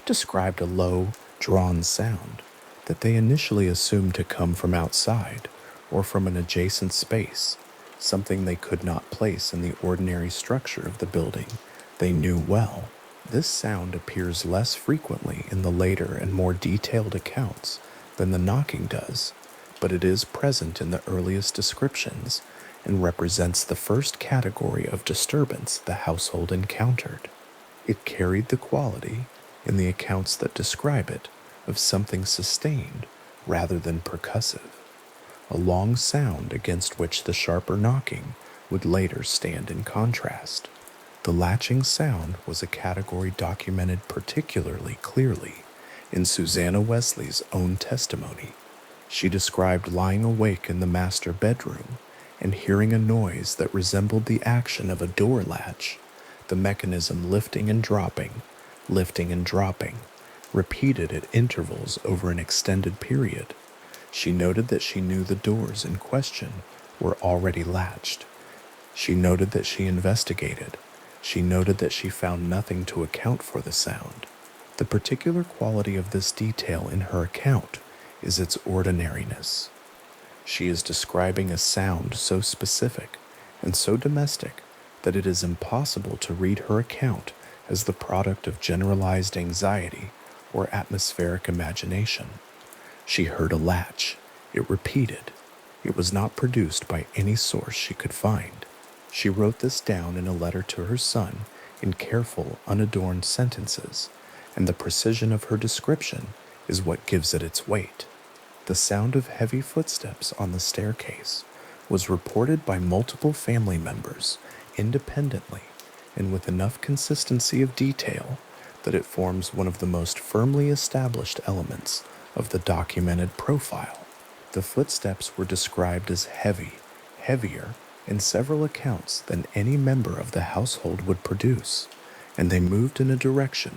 described a low, drawn sound that they initially assumed to come from outside or from an adjacent space, something they could not place in the ordinary structure of the building they knew well. This sound appears less frequently in the later and more detailed accounts than the knocking does, but it is present in the earliest descriptions and represents the first category of disturbance the household encountered. It carried the quality, in the accounts that describe it, of something sustained rather than percussive, a long sound against which the sharper knocking would later stand in contrast. The latching sound was a category documented particularly clearly in Susanna Wesley's own testimony. She described lying awake in the master bedroom and hearing a noise that resembled the action of a door latch, the mechanism lifting and dropping, repeated at intervals over an extended period. She noted that she knew the doors in question were already latched. She noted that she investigated. She noted that she found nothing to account for the sound. The particular quality of this detail in her account is its ordinariness. She is describing a sound so specific and so domestic that it is impossible to read her account as the product of generalized anxiety or atmospheric imagination. She heard a latch. It repeated. It was not produced by any source she could find. She wrote this down in a letter to her son in careful, unadorned sentences, and the precision of her description is what gives it its weight. The sound of heavy footsteps on the staircase was reported by multiple family members independently and with enough consistency of detail that it forms one of the most firmly established elements of the documented profile. The footsteps were described as heavy, heavier, in several accounts than any member of the household would produce, and they moved in a direction,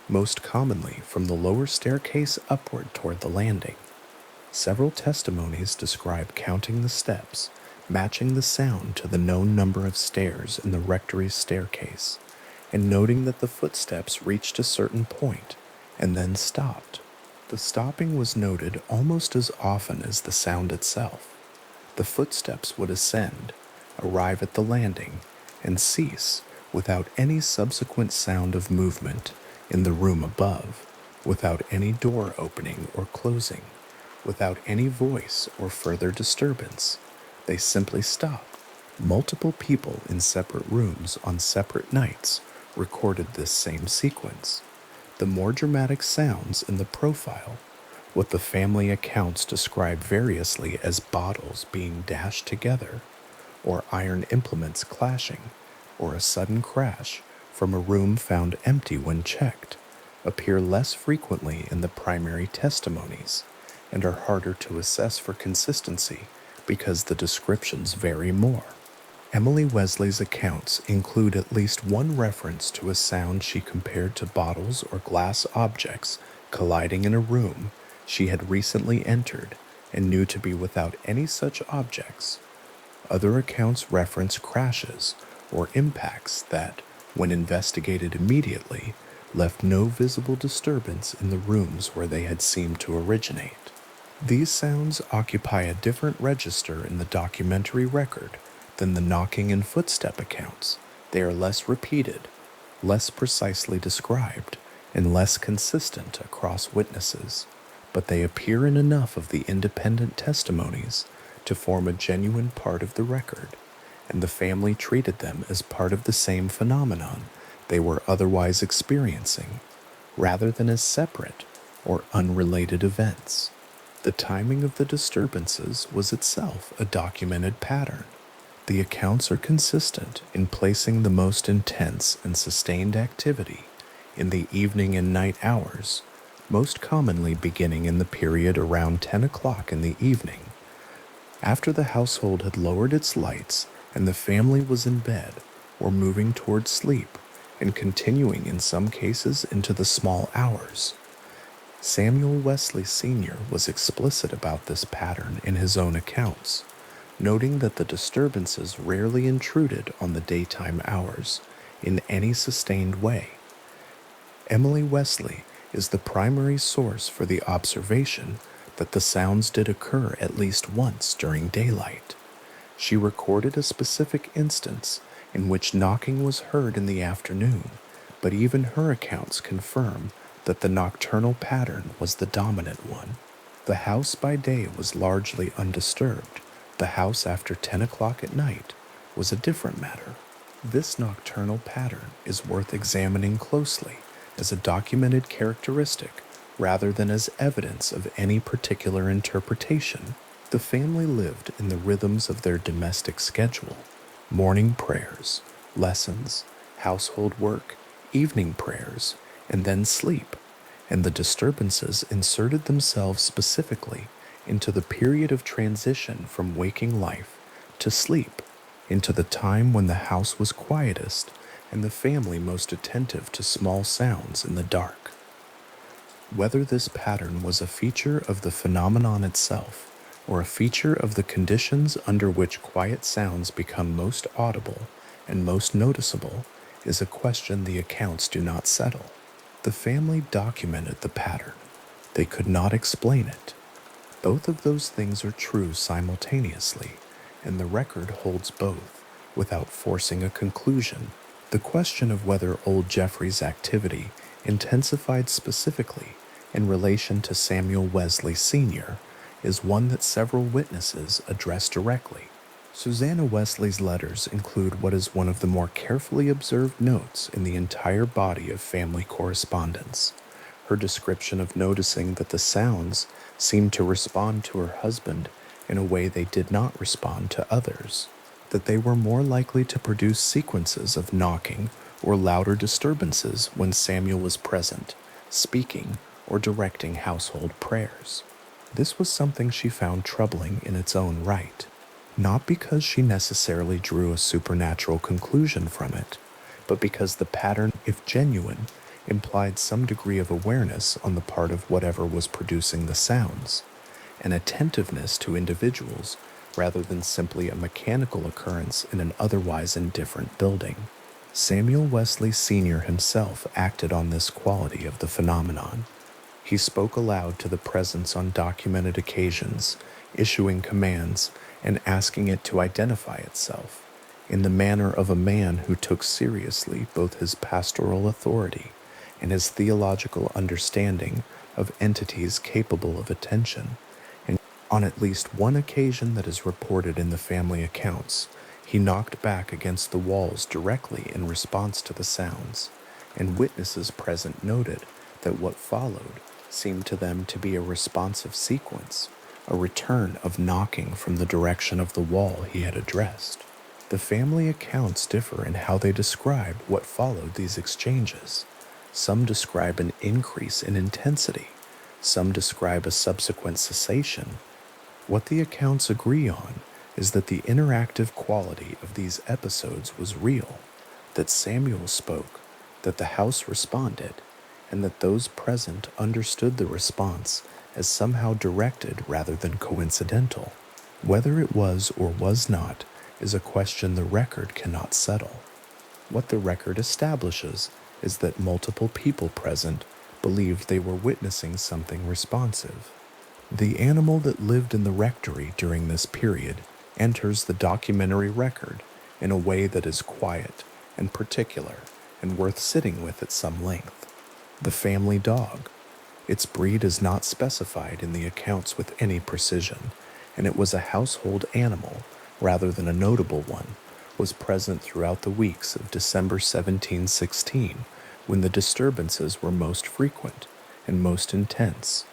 most commonly from the lower staircase upward toward the landing. Several testimonies describe counting the steps, matching the sound to the known number of stairs in the rectory's staircase, and noting that the footsteps reached a certain point and then stopped. The stopping was noted almost as often as the sound itself. The footsteps would ascend, arrive at the landing, and cease without any subsequent sound of movement in the room above, without any door opening or closing, without any voice or further disturbance. They simply stop. Multiple people in separate rooms on separate nights recorded this same sequence. The more dramatic sounds in the profile, what the family accounts describe variously as bottles being dashed together, or iron implements clashing, or a sudden crash from a room found empty when checked, appear less frequently in the primary testimonies and are harder to assess for consistency because the descriptions vary more. Emily Wesley's accounts include at least one reference to a sound she compared to bottles or glass objects colliding in a room she had recently entered and knew to be without any such objects. Other accounts reference crashes or impacts that, when investigated immediately, left no visible disturbance in the rooms where they had seemed to originate. These sounds occupy a different register in the documentary record than the knocking and footstep accounts. They are less repeated, less precisely described, and less consistent across witnesses, but they appear in enough of the independent testimonies to form a genuine part of the record, and the family treated them as part of the same phenomenon they were otherwise experiencing, rather than as separate or unrelated events. The timing of the disturbances was itself a documented pattern. The accounts are consistent in placing the most intense and sustained activity in the evening and night hours, most commonly beginning in the period around 10 o'clock in the evening, after the household had lowered its lights and the family was in bed or moving toward sleep, and continuing in some cases into the small hours. Samuel Wesley Sr. was explicit about this pattern in his own accounts, noting that the disturbances rarely intruded on the daytime hours in any sustained way. Emily Wesley is the primary source for the observation that the sounds did occur at least once during daylight. She recorded a specific instance in which knocking was heard in the afternoon, but even her accounts confirm that the nocturnal pattern was the dominant one. The house by day was largely undisturbed. The house after 10 o'clock at night was a different matter. This nocturnal pattern is worth examining closely as a documented characteristic rather than as evidence of any particular interpretation. The family lived in the rhythms of their domestic schedule: morning prayers, lessons, household work, evening prayers, and then sleep, and the disturbances inserted themselves specifically into the period of transition from waking life to sleep, into the time when the house was quietest and the family most attentive to small sounds in the dark. Whether this pattern was a feature of the phenomenon itself or a feature of the conditions under which quiet sounds become most audible and most noticeable is a question the accounts do not settle. The family documented the pattern. They could not explain it. Both of those things are true simultaneously, and the record holds both without forcing a conclusion. The question of whether old Jeffrey's activity intensified specifically in relation to Samuel Wesley Sr. is one that several witnesses address directly. Susanna Wesley's letters include what is one of the more carefully observed notes in the entire body of family correspondence. Her description of noticing that the sounds seemed to respond to her husband in a way they did not respond to others, that they were more likely to produce sequences of knocking or louder disturbances when Samuel was present, speaking, or directing household prayers. This was something she found troubling in its own right, not because she necessarily drew a supernatural conclusion from it, but because the pattern, if genuine, implied some degree of awareness on the part of whatever was producing the sounds, an attentiveness to individuals rather than simply a mechanical occurrence in an otherwise indifferent building. Samuel Wesley Sr. himself acted on this quality of the phenomenon. He spoke aloud to the presence on documented occasions, issuing commands and asking it to identify itself, in the manner of a man who took seriously both his pastoral authority and his theological understanding of entities capable of attention. And on at least one occasion that is reported in the family accounts, he knocked back against the walls directly in response to the sounds, and witnesses present noted that what followed seemed to them to be a responsive sequence, a return of knocking from the direction of the wall he had addressed. The family accounts differ in how they describe what followed these exchanges. Some describe an increase in intensity, some describe a subsequent cessation. What the accounts agree on is that the interactive quality of these episodes was real, that Samuel spoke, that the house responded, and that those present understood the response as somehow directed rather than coincidental. Whether it was or was not is a question the record cannot settle. What the record establishes is that multiple people present believed they were witnessing something responsive. The animal that lived in the rectory during this period enters the documentary record in a way that is quiet and particular and worth sitting with at some length. The family dog. Its breed is not specified in the accounts with any precision, and it was a household animal rather than a notable one, was present throughout the weeks of December 1716, when the disturbances were most frequent and most intense.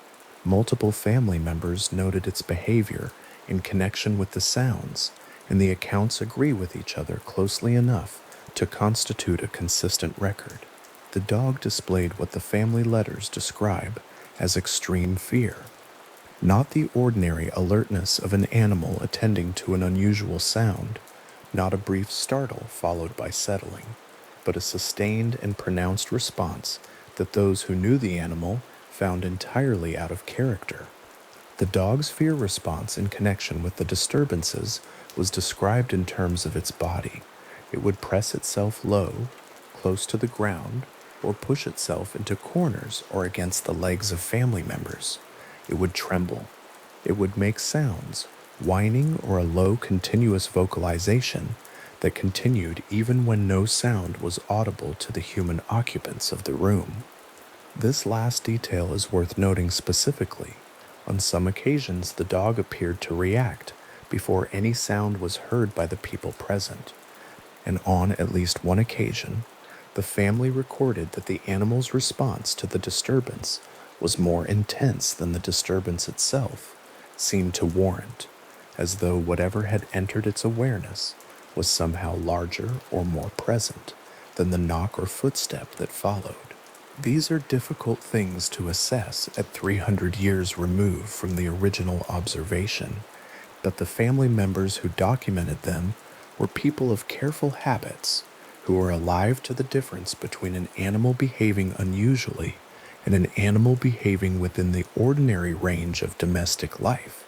Multiple family members noted its behavior in connection with the sounds, and the accounts agree with each other closely enough to constitute a consistent record. The dog displayed what the family letters describe as extreme fear, not the ordinary alertness of an animal attending to an unusual sound, not a brief startle followed by settling, but a sustained and pronounced response that those who knew the animal found entirely out of character. The dog's fear response in connection with the disturbances was described in terms of its body. It would press itself low, close to the ground, or push itself into corners or against the legs of family members. It would tremble. It would make sounds, whining or a low continuous vocalization that continued even when no sound was audible to the human occupants of the room. This last detail is worth noting specifically. On some occasions, the dog appeared to react before any sound was heard by the people present, and on at least one occasion, the family recorded that the animal's response to the disturbance was more intense than the disturbance itself seemed to warrant, as though whatever had entered its awareness was somehow larger or more present than the knock or footstep that followed. These are difficult things to assess at 300 years removed from the original observation, but the family members who documented them were people of careful habits who were alive to the difference between an animal behaving unusually and an animal behaving within the ordinary range of domestic life,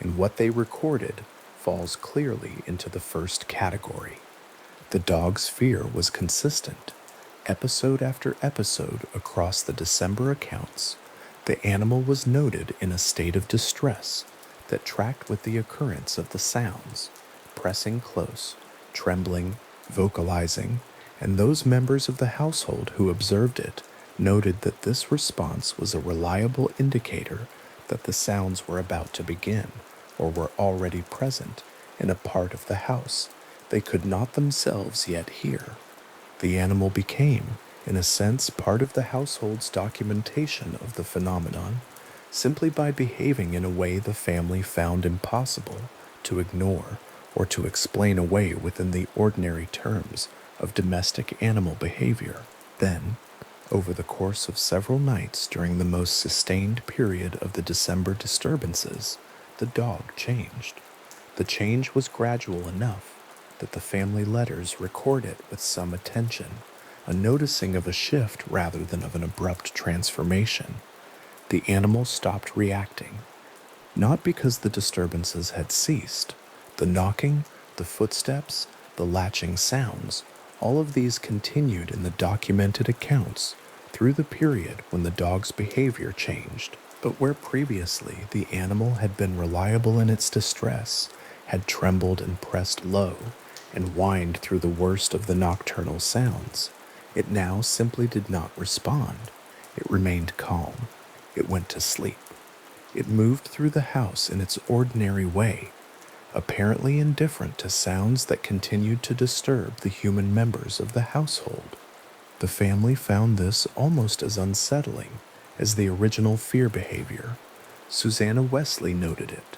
and what they recorded falls clearly into the first category. The dog's fear was consistent. Episode after episode across the December accounts, the animal was noted in a state of distress that tracked with the occurrence of the sounds, pressing close, trembling, vocalizing, and those members of the household who observed it noted that this response was a reliable indicator that the sounds were about to begin or were already present in a part of the house they could not themselves yet hear. The animal became, in a sense, part of the household's documentation of the phenomenon, simply by behaving in a way the family found impossible to ignore or to explain away within the ordinary terms of domestic animal behavior. Then, over the course of several nights during the most sustained period of the December disturbances, the dog changed. The change was gradual enough that the family letters record it with some attention, a noticing of a shift rather than of an abrupt transformation. The animal stopped reacting, not because the disturbances had ceased. The knocking, the footsteps, the latching sounds, all of these continued in the documented accounts through the period when the dog's behavior changed. But where previously the animal had been reliable in its distress, had trembled and pressed low, and whined through the worst of the nocturnal sounds, it now simply did not respond. It remained calm. It went to sleep. It moved through the house in its ordinary way, apparently indifferent to sounds that continued to disturb the human members of the household. The family found this almost as unsettling as the original fear behavior. Susanna Wesley noted it.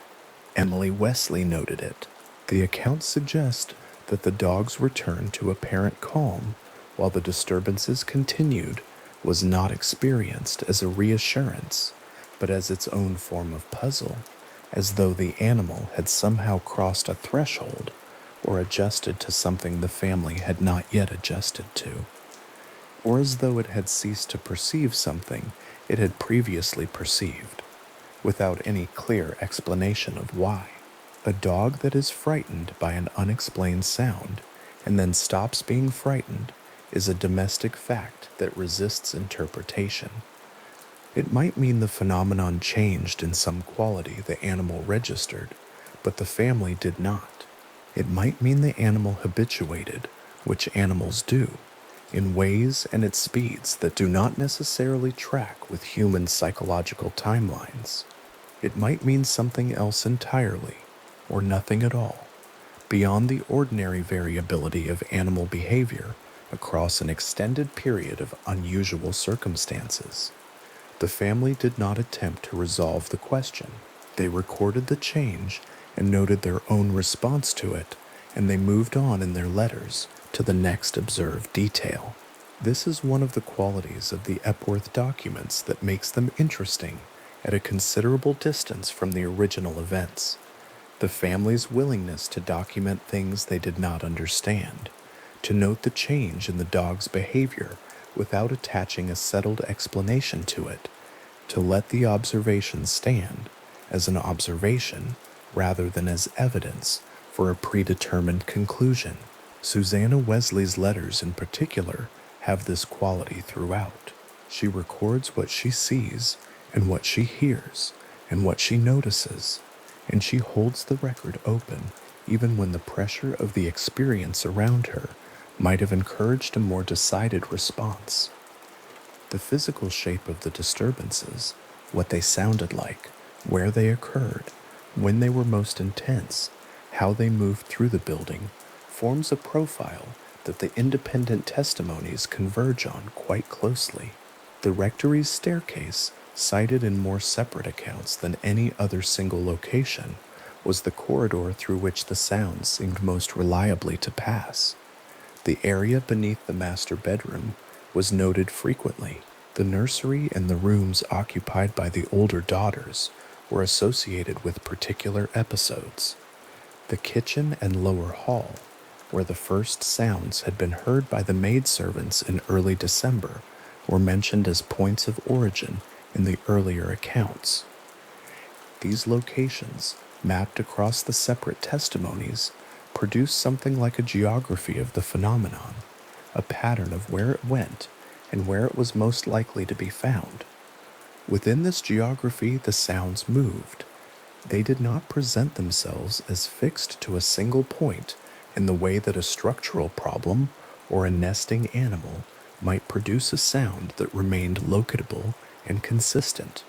Emily Wesley noted it. The accounts suggest that the dog's return to apparent calm while the disturbances continued was not experienced as a reassurance, but as its own form of puzzle, as though the animal had somehow crossed a threshold or adjusted to something the family had not yet adjusted to, or as though it had ceased to perceive something it had previously perceived, without any clear explanation of why. A dog that is frightened by an unexplained sound and then stops being frightened is a domestic fact that resists interpretation. It might mean the phenomenon changed in some quality the animal registered, but the family did not. It might mean the animal habituated, which animals do, in ways and at speeds that do not necessarily track with human psychological timelines. It might mean something else entirely, or nothing at all, beyond the ordinary variability of animal behavior across an extended period of unusual circumstances. The family did not attempt to resolve the question. They recorded the change and noted their own response to it, and they moved on in their letters to the next observed detail. This is one of the qualities of the Epworth documents that makes them interesting at a considerable distance from the original events. The family's willingness to document things they did not understand, to note the change in the dog's behavior without attaching a settled explanation to it, to let the observation stand as an observation rather than as evidence for a predetermined conclusion. Susanna Wesley's letters in particular have this quality throughout. She records what she sees and what she hears and what she notices, and she holds the record open even when the pressure of the experience around her might have encouraged a more decided response. The physical shape of the disturbances, what they sounded like, where they occurred, when they were most intense, how they moved through the building, forms a profile that the independent testimonies converge on quite closely. The Rectory's staircase, cited in more separate accounts than any other single location, was the corridor through which the sounds seemed most reliably to pass. The area beneath the master bedroom was noted frequently. The nursery and the rooms occupied by the older daughters were associated with particular episodes. The kitchen and lower hall, where the first sounds had been heard by the maidservants in early December, were mentioned as points of origin in the earlier accounts. These locations, mapped across the separate testimonies, produce something like a geography of the phenomenon, a pattern of where it went and where it was most likely to be found. Within this geography, the sounds moved. They did not present themselves as fixed to a single point in the way that a structural problem or a nesting animal might produce a sound that remained locatable and consistent.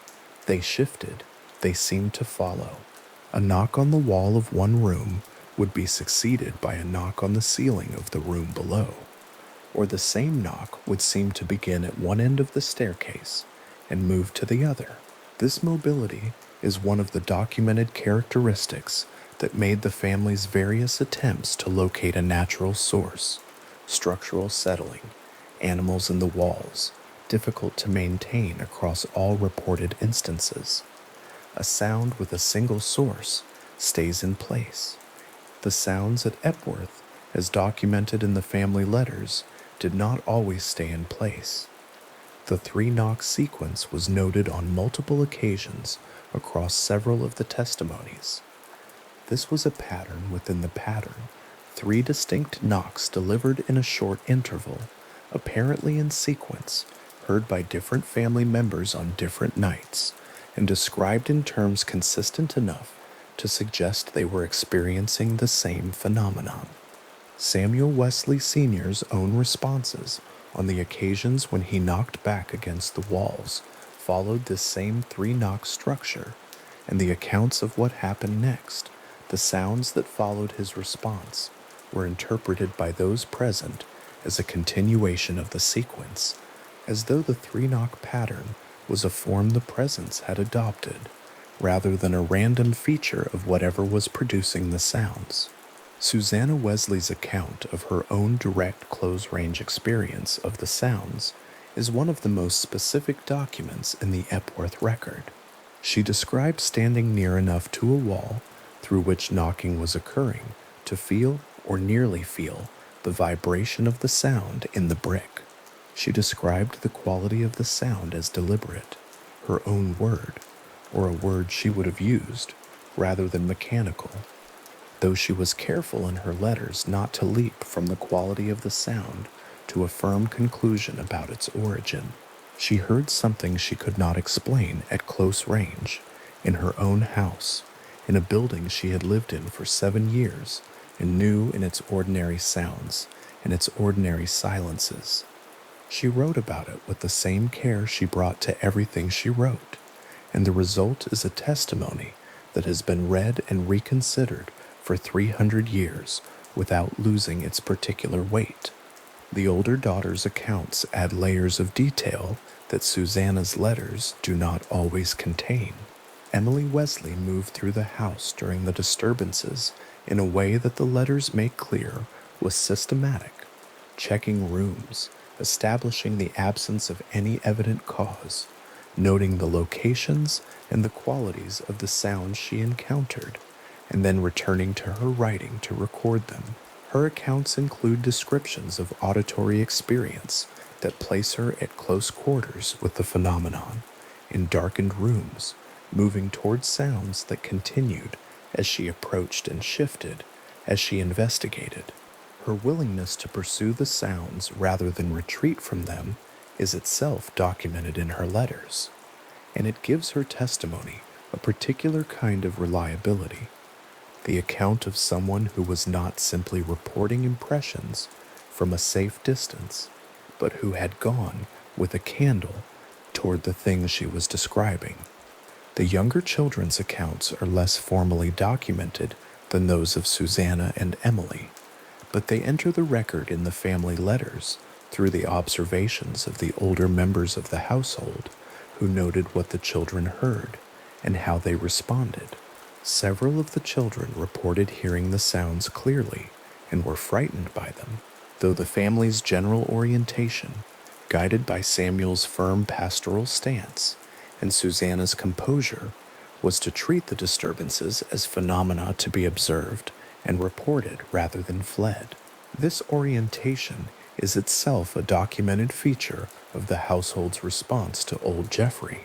They shifted, they seemed to follow. A knock on the wall of one room would be succeeded by a knock on the ceiling of the room below, or the same knock would seem to begin at one end of the staircase and move to the other. This mobility is one of the documented characteristics that made the family's various attempts to locate a natural source, structural settling, animals in the walls, difficult to maintain across all reported instances. A sound with a single source stays in place. The sounds at Epworth, as documented in the family letters, did not always stay in place. The three-knock sequence was noted on multiple occasions across several of the testimonies. This was a pattern within the pattern, three distinct knocks delivered in a short interval, apparently in sequence, heard by different family members on different nights, and described in terms consistent enough to suggest they were experiencing the same phenomenon. Samuel Wesley Sr.'s own responses on the occasions when he knocked back against the walls followed this same three-knock structure, and the accounts of what happened next, the sounds that followed his response, were interpreted by those present as a continuation of the sequence, as though the three-knock pattern was a form the presence had adopted, rather than a random feature of whatever was producing the sounds. Susanna Wesley's account of her own direct close-range experience of the sounds is one of the most specific documents in the Epworth record. She described standing near enough to a wall through which knocking was occurring to feel, or nearly feel, the vibration of the sound in the brick. She described the quality of the sound as deliberate, her own word, or a word she would have used, rather than mechanical, though she was careful in her letters not to leap from the quality of the sound to a firm conclusion about its origin. She heard something she could not explain at close range, in her own house, in a building she had lived in for 7 years, and knew in its ordinary sounds and its ordinary silences. She wrote about it with the same care she brought to everything she wrote, and the result is a testimony that has been read and reconsidered for 300 years without losing its particular weight. The older daughter's accounts add layers of detail that Susanna's letters do not always contain. Emily Wesley moved through the house during the disturbances in a way that the letters make clear was systematic, checking rooms, establishing the absence of any evident cause, noting the locations and the qualities of the sounds she encountered, and then returning to her writing to record them. Her accounts include descriptions of auditory experience that place her at close quarters with the phenomenon, in darkened rooms, moving towards sounds that continued as she approached and shifted as she investigated. Her willingness to pursue the sounds rather than retreat from them is itself documented in her letters, and it gives her testimony a particular kind of reliability. The account of someone who was not simply reporting impressions from a safe distance, but who had gone with a candle toward the thing she was describing. The younger children's accounts are less formally documented than those of Susanna and Emily, but they enter the record in the family letters through the observations of the older members of the household who noted what the children heard and how they responded. Several of the children reported hearing the sounds clearly and were frightened by them, though the family's general orientation, guided by Samuel's firm pastoral stance and Susanna's composure, was to treat the disturbances as phenomena to be observed and reported rather than fled. This orientation is itself a documented feature of the household's response to old Jeffrey,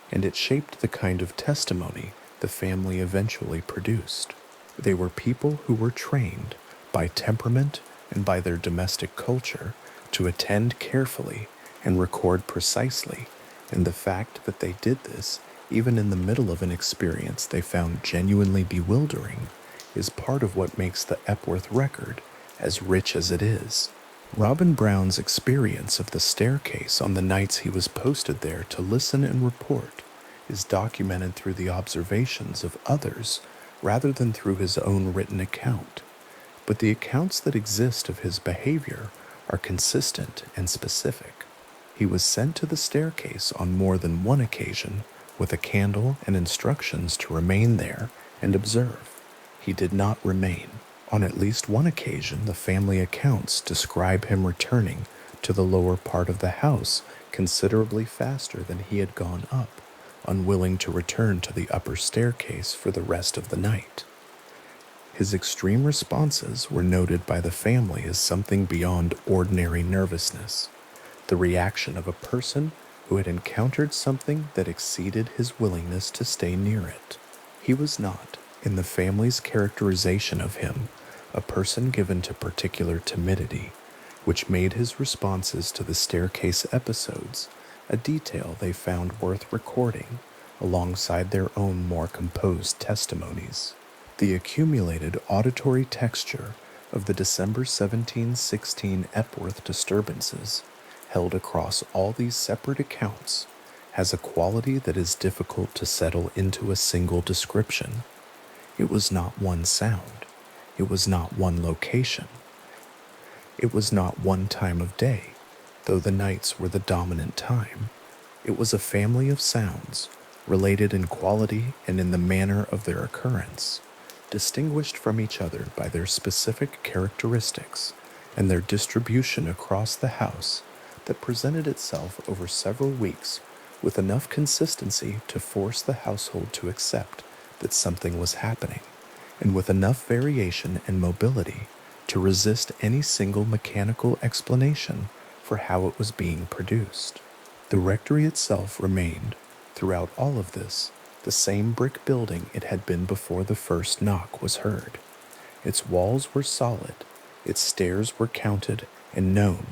and it shaped the kind of testimony the family eventually produced. They were people who were trained by temperament and by their domestic culture to attend carefully and record precisely, and the fact that they did this even in the middle of an experience they found genuinely bewildering is part of what makes the Epworth record as rich as it is. Robin Brown's experience of the staircase on the nights he was posted there to listen and report is documented through the observations of others rather than through his own written account. But the accounts that exist of his behavior are consistent and specific. He was sent to the staircase on more than one occasion with a candle and instructions to remain there and observe. He did not remain. On at least one occasion, the family accounts describe him returning to the lower part of the house considerably faster than he had gone up, unwilling to return to the upper staircase for the rest of the night. His extreme responses were noted by the family as something beyond ordinary nervousness, the reaction of a person who had encountered something that exceeded his willingness to stay near it. He was not, in the family's characterization of him, a person given to particular timidity, which made his responses to the staircase episodes a detail they found worth recording alongside their own more composed testimonies. The accumulated auditory texture of the December 1716 Epworth disturbances, held across all these separate accounts, has a quality that is difficult to settle into a single description. It was not one sound. It was not one location. It was not one time of day, though the nights were the dominant time. It was a family of sounds, related in quality and in the manner of their occurrence, distinguished from each other by their specific characteristics and their distribution across the house that presented itself over several weeks with enough consistency to force the household to accept that something was happening, and with enough variation and mobility to resist any single mechanical explanation for how it was being produced. The rectory itself remained, throughout all of this, the same brick building it had been before the first knock was heard. Its walls were solid, its stairs were counted and known.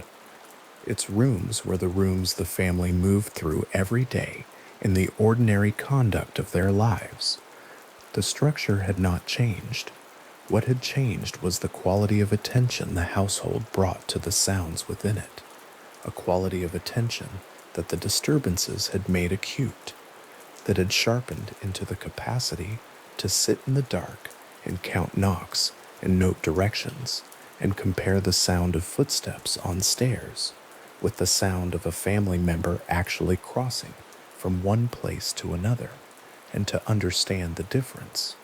Its rooms were the rooms the family moved through every day in the ordinary conduct of their lives. The structure had not changed. What had changed was the quality of attention the household brought to the sounds within it, a quality of attention that the disturbances had made acute, that had sharpened into the capacity to sit in the dark and count knocks and note directions and compare the sound of footsteps on stairs with the sound of a family member actually crossing from one place to another, and to understand the difference.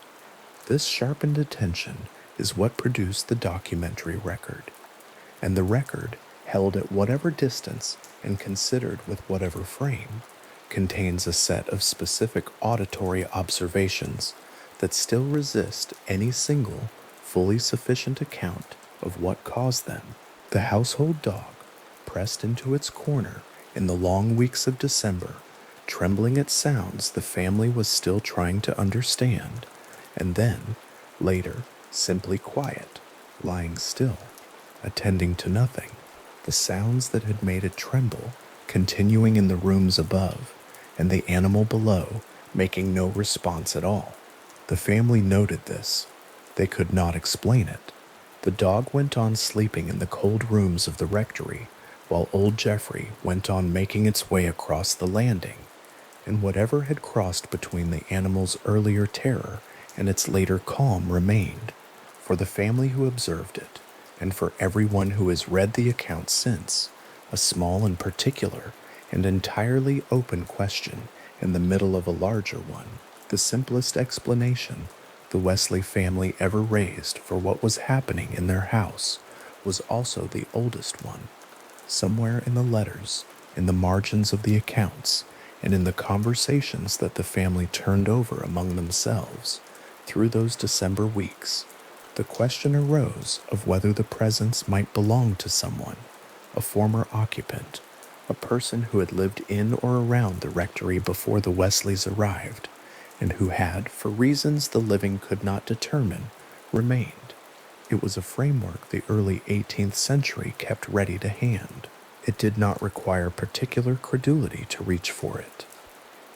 This sharpened attention is what produced the documentary record, and the record, held at whatever distance and considered with whatever frame, contains a set of specific auditory observations that still resist any single, fully sufficient account of what caused them. The household dog, pressed into its corner in the long weeks of December, trembling at sounds the family was still trying to understand, and then, later, simply quiet, lying still, attending to nothing, the sounds that had made it tremble continuing in the rooms above, and the animal below making no response at all. The family noted this. They could not explain it. The dog went on sleeping in the cold rooms of the rectory, while old Geoffrey went on making its way across the landing, and whatever had crossed between the animal's earlier terror and its later calm remained, for the family who observed it, and for everyone who has read the account since, a small and particular and entirely open question in the middle of a larger one, the simplest explanation the Wesley family ever raised for what was happening in their house was also the oldest one. Somewhere in the letters, in the margins of the accounts, and in the conversations that the family turned over among themselves through those December weeks, the question arose of whether the presence might belong to someone, a former occupant, a person who had lived in or around the rectory before the Wesleys arrived, and who had, for reasons the living could not determine, remained. It was a framework the early 18th century kept ready to hand. It did not require particular credulity to reach for it.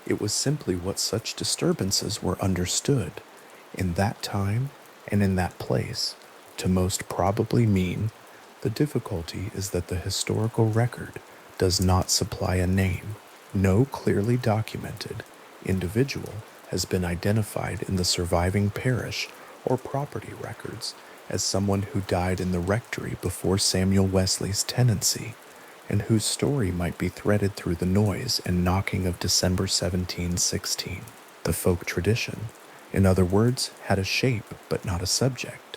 It was simply what such disturbances were understood, in that time and in that place, to most probably mean The difficulty is that the historical record does not supply a name. No clearly documented individual has been identified in the surviving parish or property records as someone who died in the rectory before Samuel Wesley's tenancy, and whose story might be threaded through the noise and knocking of December 1716. The folk tradition, in other words, had a shape but not a subject.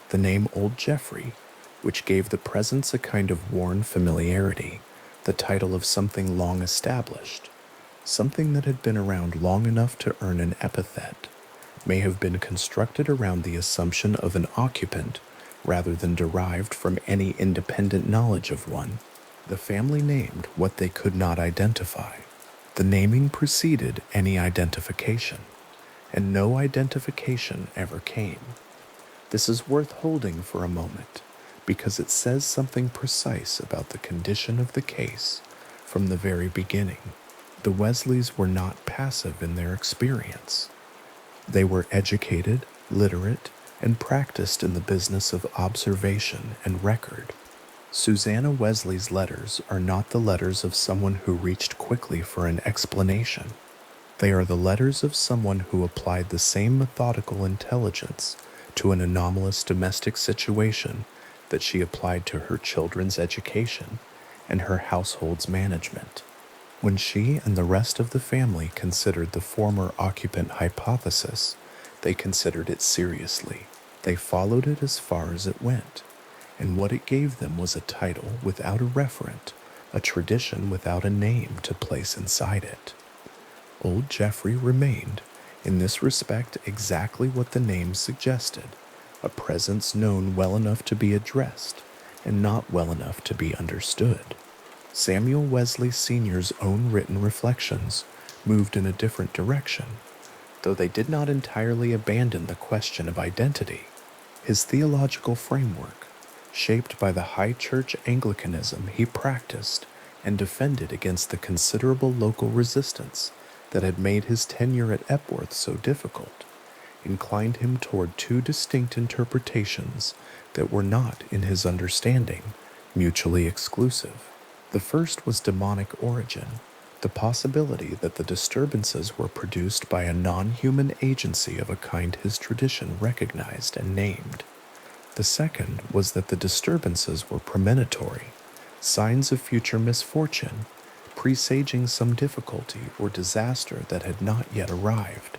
The name Old Geoffrey, which gave the presence a kind of worn familiarity, the title of something long established, something that had been around long enough to earn an epithet, may have been constructed around the assumption of an occupant rather than derived from any independent knowledge of one. The family named what they could not identify. The naming preceded any identification, and no identification ever came. This is worth holding for a moment, because it says something precise about the condition of the case from the very beginning. The Wesleys were not passive in their experience. They were educated, literate, and practiced in the business of observation and record. Susanna Wesley's letters are not the letters of someone who reached quickly for an explanation. They are the letters of someone who applied the same methodical intelligence to an anomalous domestic situation that she applied to her children's education and her household's management. When she and the rest of the family considered the former occupant hypothesis, they considered it seriously. They followed it as far as it went, and what it gave them was a title without a referent, a tradition without a name to place inside it. Old Geoffrey remained, in this respect, exactly what the name suggested, a presence known well enough to be addressed and not well enough to be understood. Samuel Wesley Sr.'s own written reflections moved in a different direction, though they did not entirely abandon the question of identity. His theological framework, shaped by the high church Anglicanism he practiced and defended against the considerable local resistance that had made his tenure at Epworth so difficult, inclined him toward two distinct interpretations that were not, in his understanding, mutually exclusive. The first was demonic origin, the possibility that the disturbances were produced by a non-human agency of a kind his tradition recognized and named. The second was that the disturbances were premonitory, signs of future misfortune, presaging some difficulty or disaster that had not yet arrived.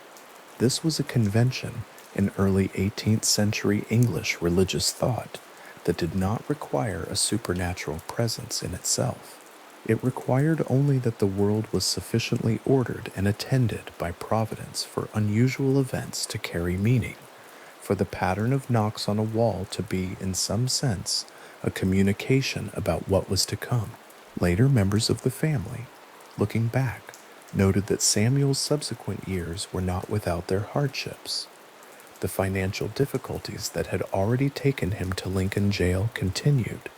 This was a convention in early 18th century English religious thought that did not require a supernatural presence in itself. It required only that the world was sufficiently ordered and attended by providence for unusual events to carry meaning, for the pattern of knocks on a wall to be, in some sense, a communication about what was to come. Later members of the family, looking back, noted that Samuel's subsequent years were not without their hardships. The financial difficulties that had already taken him to Lincoln Jail continued.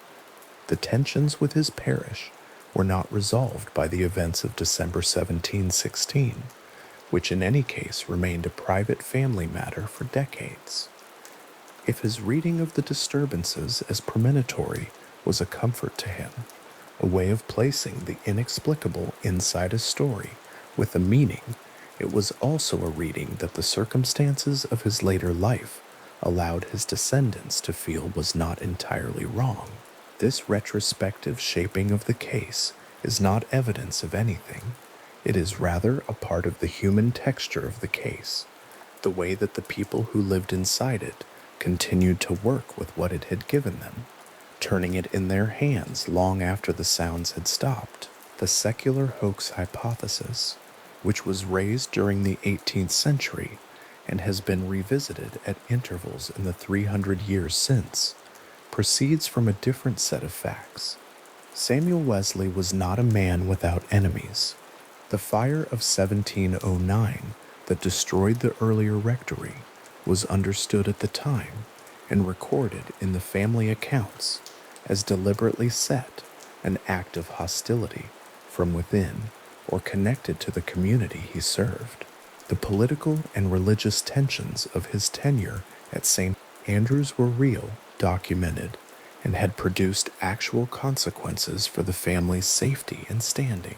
The tensions with his parish were not resolved by the events of December 1716, which in any case remained a private family matter for decades. If his reading of the disturbances as premonitory was a comfort to him, a way of placing the inexplicable inside a story with a meaning, it was also a reading that the circumstances of his later life allowed his descendants to feel was not entirely wrong. This retrospective shaping of the case is not evidence of anything. It is rather a part of the human texture of the case, the way that the people who lived inside it continued to work with what it had given them, turning it in their hands long after the sounds had stopped. The secular hoax hypothesis, which was raised during the 18th century and has been revisited at intervals in the 300 years since, proceeds from a different set of facts. Samuel Wesley was not a man without enemies. The fire of 1709 that destroyed the earlier rectory was understood at the time and recorded in the family accounts as deliberately set an act of hostility from within or connected to the community he served. The political and religious tensions of his tenure at St. Andrews were real, documented, and had produced actual consequences for the family's safety and standing.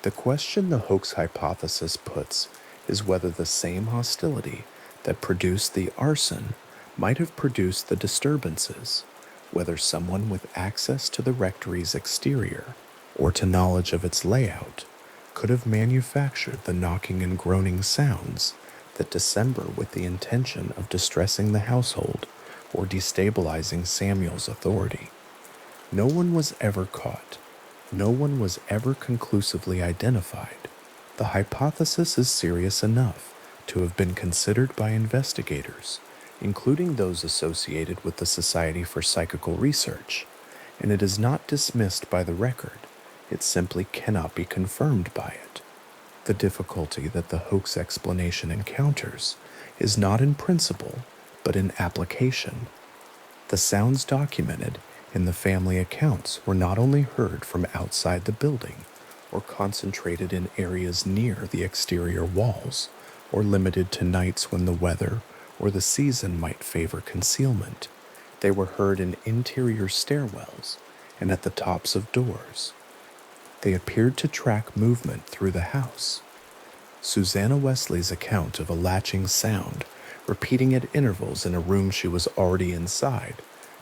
The question the hoax hypothesis puts is whether the same hostility that produced the arson might have produced the disturbances, whether someone with access to the rectory's exterior or to knowledge of its layout could have manufactured the knocking and groaning sounds that dissemble with the intention of distressing the household or destabilizing Samuel's authority. No one was ever caught. No one was ever conclusively identified. The hypothesis is serious enough to have been considered by investigators, including those associated with the Society for Psychical Research, and it is not dismissed by the record. It simply cannot be confirmed by it. The difficulty that the hoax explanation encounters is not in principle, but in application. The sounds documented in the family accounts were not only heard from outside the building, or concentrated in areas near the exterior walls, or limited to nights when the weather or the season might favor concealment. They were heard in interior stairwells and at the tops of doors. They appeared to track movement through the house. Susanna Wesley's account of a latching sound, repeating at intervals in a room she was already inside,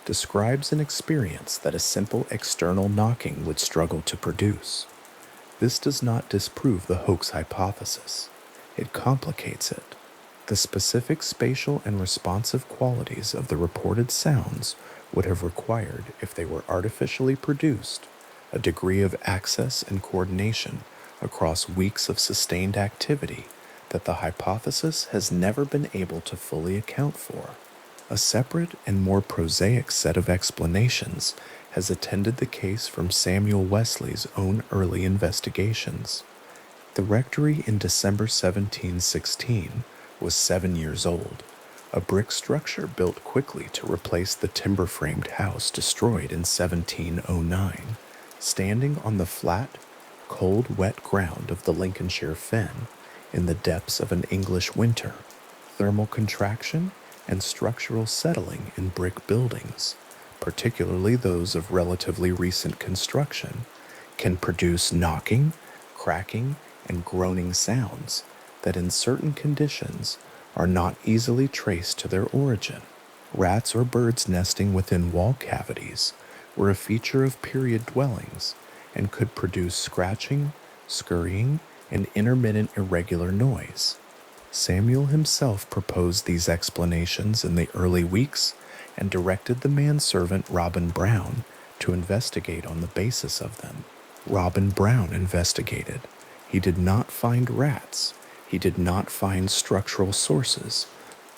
describes an experience that a simple external knocking would struggle to produce. This does not disprove the hoax hypothesis. It complicates it. The specific spatial and responsive qualities of the reported sounds would have required, if they were artificially produced, a degree of access and coordination across weeks of sustained activity that the hypothesis has never been able to fully account for. A separate and more prosaic set of explanations has attended the case from Samuel Wesley's own early investigations. The rectory in December 1716 was 7 years old, a brick structure built quickly to replace the timber-framed house destroyed in 1709. Standing on the flat, cold, wet ground of the Lincolnshire fen in the depths of an English winter, thermal contraction and structural settling in brick buildings, particularly those of relatively recent construction, can produce knocking, cracking, and groaning sounds that in certain conditions are not easily traced to their origin. Rats or birds nesting within wall cavities were a feature of period dwellings and could produce scratching, scurrying, and intermittent irregular noise. Samuel himself proposed these explanations in the early weeks and directed the manservant Robin Brown to investigate on the basis of them. Robin Brown investigated. He did not find rats. He did not find structural sources.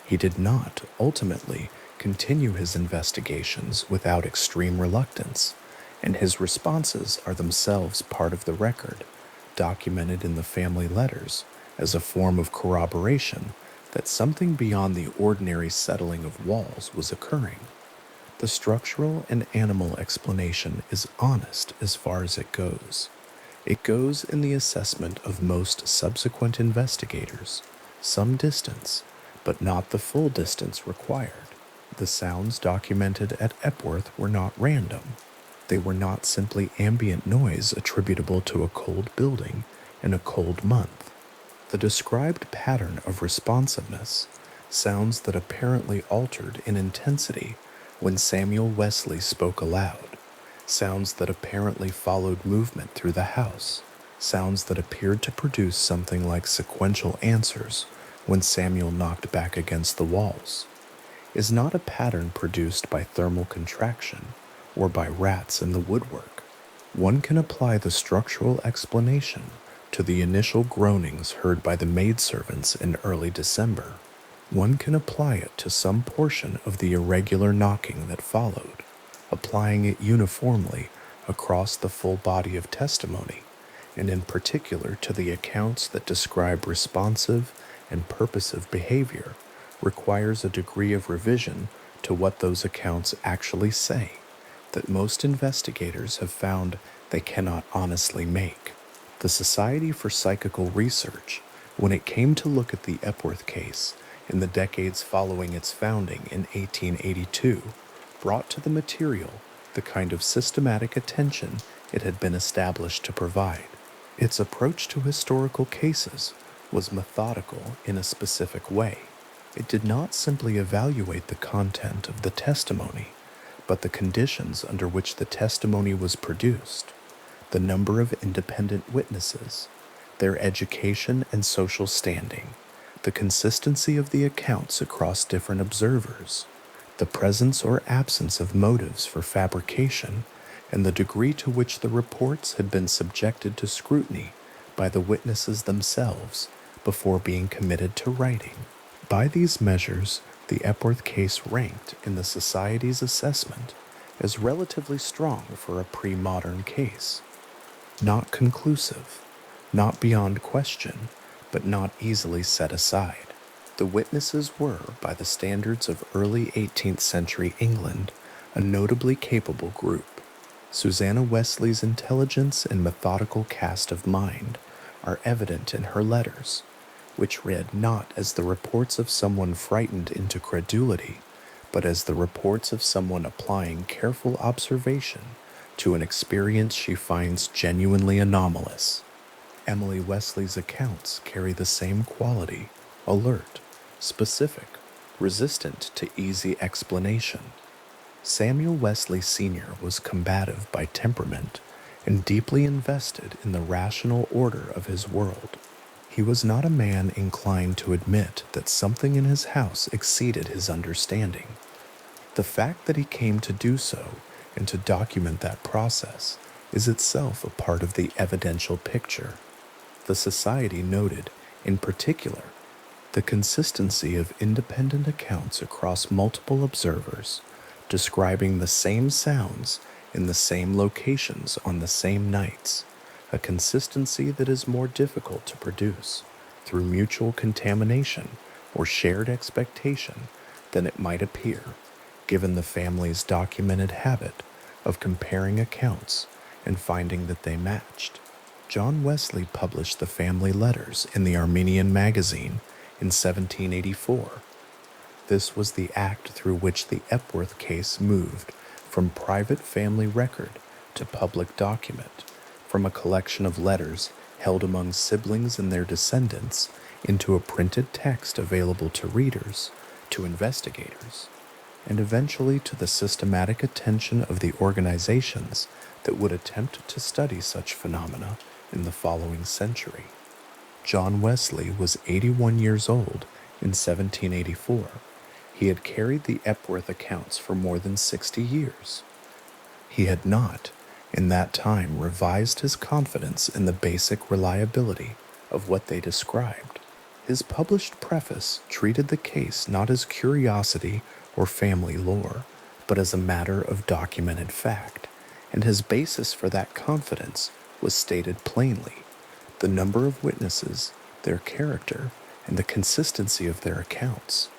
He did not, ultimately, continue his investigations without extreme reluctance, and his responses are themselves part of the record, documented in the family letters as a form of corroboration that something beyond the ordinary settling of walls was occurring. The structural and animal explanation is honest as far as it goes. It goes in the assessment of most subsequent investigators, some distance, but not the full distance required. The sounds documented at Epworth were not random. They were not simply ambient noise attributable to a cold building in a cold month. The described pattern of responsiveness, sounds that apparently altered in intensity when Samuel Wesley spoke aloud, sounds that apparently followed movement through the house, sounds that appeared to produce something like sequential answers when Samuel knocked back against the walls, is not a pattern produced by thermal contraction or by rats in the woodwork. One can apply the structural explanation to the initial groanings heard by the maidservants in early December. One can apply it to some portion of the irregular knocking that followed, applying it uniformly across the full body of testimony, and in particular to the accounts that describe responsive and purposive behavior, requires a degree of revision to what those accounts actually say that most investigators have found they cannot honestly make. The Society for Psychical Research, when it came to look at the Epworth case in the decades following its founding in 1882, brought to the material the kind of systematic attention it had been established to provide. Its approach to historical cases was methodical in a specific way. It did not simply evaluate the content of the testimony, but the conditions under which the testimony was produced, the number of independent witnesses, their education and social standing, the consistency of the accounts across different observers, the presence or absence of motives for fabrication, and the degree to which the reports had been subjected to scrutiny by the witnesses themselves before being committed to writing. By these measures, the Epworth case ranked in the Society's assessment as relatively strong for a pre-modern case. Not conclusive, not beyond question, but not easily set aside. The witnesses were, by the standards of early 18th century England, a notably capable group. Susanna Wesley's intelligence and methodical cast of mind are evident in her letters, which read not as the reports of someone frightened into credulity, but as the reports of someone applying careful observation to an experience she finds genuinely anomalous. Emily Wesley's accounts carry the same quality, alert, specific, resistant to easy explanation. Samuel Wesley Sr. was combative by temperament and deeply invested in the rational order of his world. He was not a man inclined to admit that something in his house exceeded his understanding. The fact that he came to do so and to document that process is itself a part of the evidential picture. The Society noted, in particular, the consistency of independent accounts across multiple observers, describing the same sounds in the same locations on the same nights, a consistency that is more difficult to produce through mutual contamination or shared expectation than it might appear, given the family's documented habit of comparing accounts and finding that they matched. John Wesley published the family letters in the Armenian magazine in 1784. This was the act through which the Epworth case moved from private family record to public document, from a collection of letters held among siblings and their descendants into a printed text available to readers, to investigators, and eventually to the systematic attention of the organizations that would attempt to study such phenomena in the following century. John Wesley was 81 years old in 1784. He had carried the Epworth accounts for more than 60 years. He had not, in that time, revised his confidence in the basic reliability of what they described. His published preface treated the case not as curiosity or family lore, but as a matter of documented fact, and his basis for that confidence was stated plainly: the number of witnesses, their character, and the consistency of their accounts.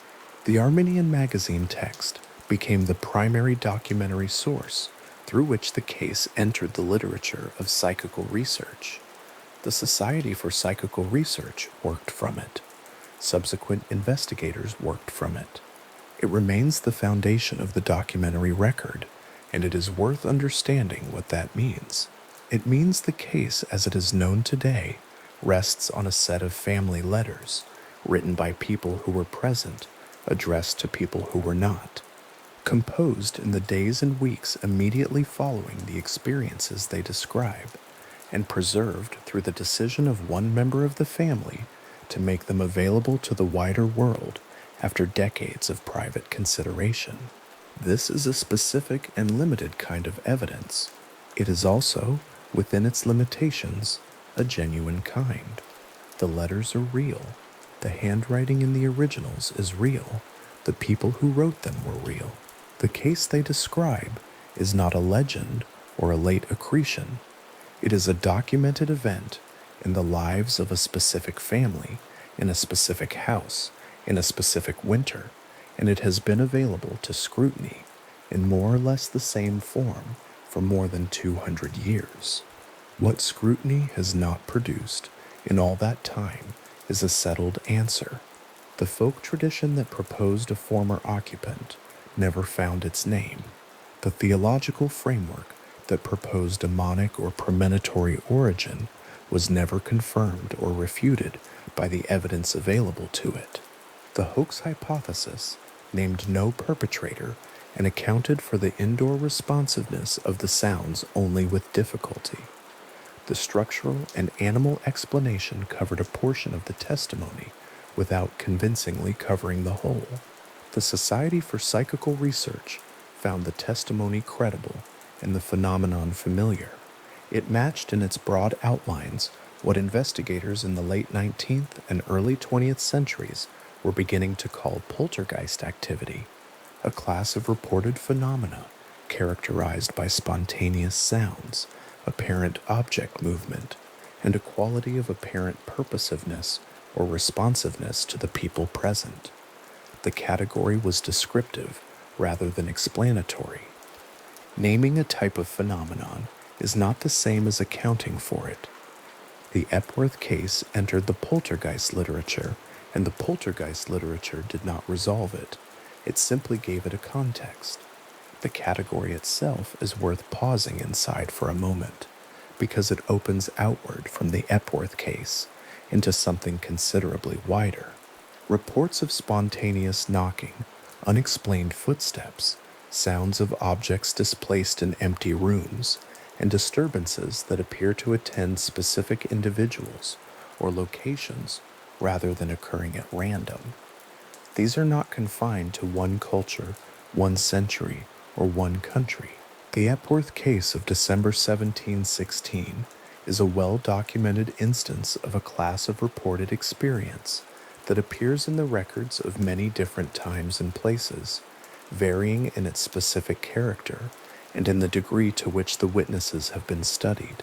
The Armenian magazine text became the primary documentary source through which the case entered the literature of psychical research. The Society for Psychical Research worked from it. Subsequent investigators worked from it. It remains the foundation of the documentary record, and it is worth understanding what that means. It means the case as it is known today rests on a set of family letters written by people who were present, addressed to people who were not, composed in the days and weeks immediately following the experiences they describe, and preserved through the decision of one member of the family to make them available to the wider world after decades of private consideration. This is a specific and limited kind of evidence. It is also, within its limitations, a genuine kind. The letters are real. The handwriting in the originals is real. The people who wrote them were real. The case they describe is not a legend or a late accretion. It is a documented event in the lives of a specific family, in a specific house, in a specific winter, and it has been available to scrutiny in more or less the same form for more than 200 years. What scrutiny has not produced in all that time is a settled answer. The folk tradition that proposed a former occupant never found its name. The theological framework that proposed demonic or premonitory origin was never confirmed or refuted by the evidence available to it. The hoax hypothesis named no perpetrator and accounted for the indoor responsiveness of the sounds only with difficulty. The structural and animal explanation covered a portion of the testimony without convincingly covering the whole. The Society for Psychical Research found the testimony credible and the phenomenon familiar. It matched in its broad outlines what investigators in the late 19th and early 20th centuries were beginning to call poltergeist activity, a class of reported phenomena characterized by spontaneous sounds, apparent object movement, and a quality of apparent purposiveness or responsiveness to the people present. The category was descriptive rather than explanatory. Naming a type of phenomenon is not the same as accounting for it. The Epworth case entered the poltergeist literature, and the poltergeist literature did not resolve it. It simply gave it a context. The category itself is worth pausing inside for a moment, because it opens outward from the Epworth case into something considerably wider. Reports of spontaneous knocking, unexplained footsteps, sounds of objects displaced in empty rooms, and disturbances that appear to attend specific individuals or locations rather than occurring at random. These are not confined to one culture, one century, or one country. The Epworth case of December 1716 is a well-documented instance of a class of reported experience that appears in the records of many different times and places, varying in its specific character and in the degree to which the witnesses have been studied,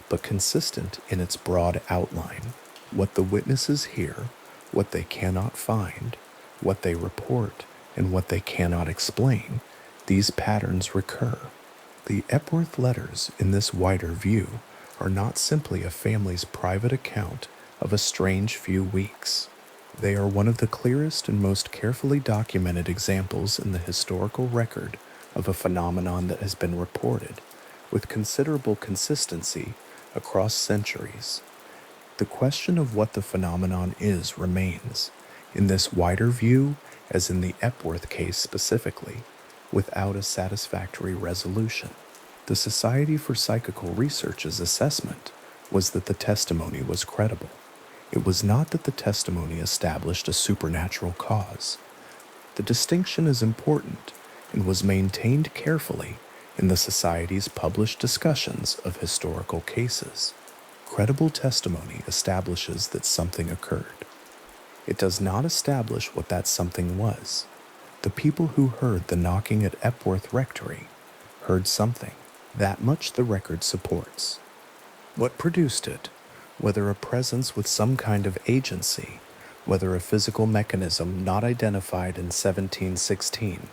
but consistent in its broad outline. What the witnesses hear, what they cannot find, what they report, and what they cannot explain, these patterns recur. The Epworth letters in this wider view are not simply a family's private account of a strange few weeks. They are one of the clearest and most carefully documented examples in the historical record of a phenomenon that has been reported, with considerable consistency, across centuries. The question of what the phenomenon is remains, in this wider view as in the Epworth case specifically, without a satisfactory resolution. The Society for Psychical Research's assessment was that the testimony was credible. It was not that the testimony established a supernatural cause. The distinction is important and was maintained carefully in the Society's published discussions of historical cases. Credible testimony establishes that something occurred. It does not establish what that something was. The people who heard the knocking at Epworth Rectory heard something. That much the record supports. What produced it, whether a presence with some kind of agency, whether a physical mechanism not identified in 1716,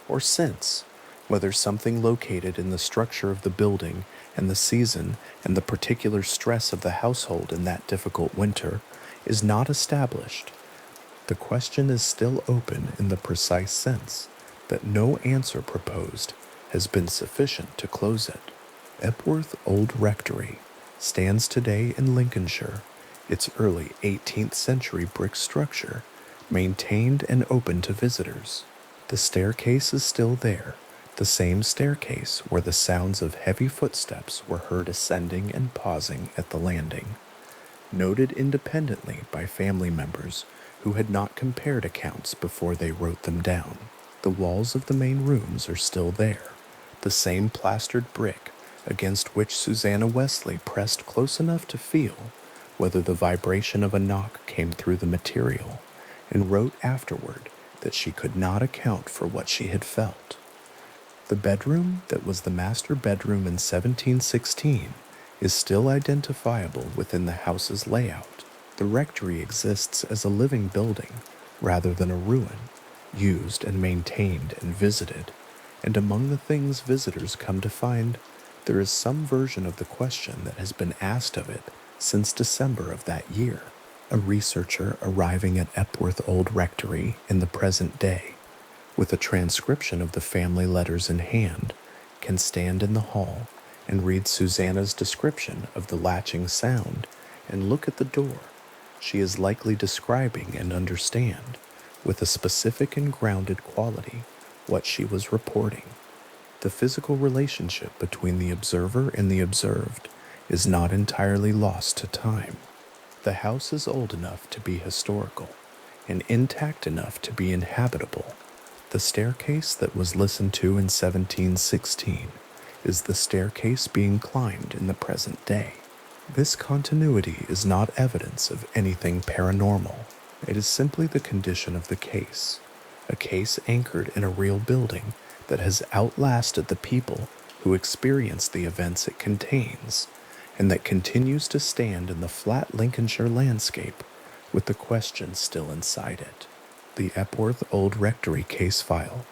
or since, whether something located in the structure of the building and the season and the particular stress of the household in that difficult winter, is not established. The question is still open in the precise sense that no answer proposed has been sufficient to close it. Epworth Old Rectory stands today in Lincolnshire, its early 18th century brick structure, maintained and open to visitors. The staircase is still there, the same staircase where the sounds of heavy footsteps were heard ascending and pausing at the landing, noted independently by family members who had not compared accounts before they wrote them down. The walls of the main rooms are still there, the same plastered brick against which Susanna Wesley pressed close enough to feel whether the vibration of a knock came through the material, and wrote afterward that she could not account for what she had felt. The bedroom that was the master bedroom in 1716 is still identifiable within the house's layout. The rectory exists as a living building rather than a ruin, used and maintained and visited, and among the things visitors come to find, there is some version of the question that has been asked of it since December of that year. A researcher arriving at Epworth Old Rectory in the present day with a transcription of the family letters in hand, can stand in the hall and read Susanna's description of the latching sound and look at the door she is likely describing and understand, with a specific and grounded quality, what she was reporting. The physical relationship between the observer and the observed is not entirely lost to time. The house is old enough to be historical and intact enough to be inhabitable. The staircase that was listened to in 1716 is the staircase being climbed in the present day. This continuity is not evidence of anything paranormal. It is simply the condition of the case, a case anchored in a real building that has outlasted the people who experienced the events it contains, and that continues to stand in the flat Lincolnshire landscape with the question still inside it. The Epworth Old Rectory case file,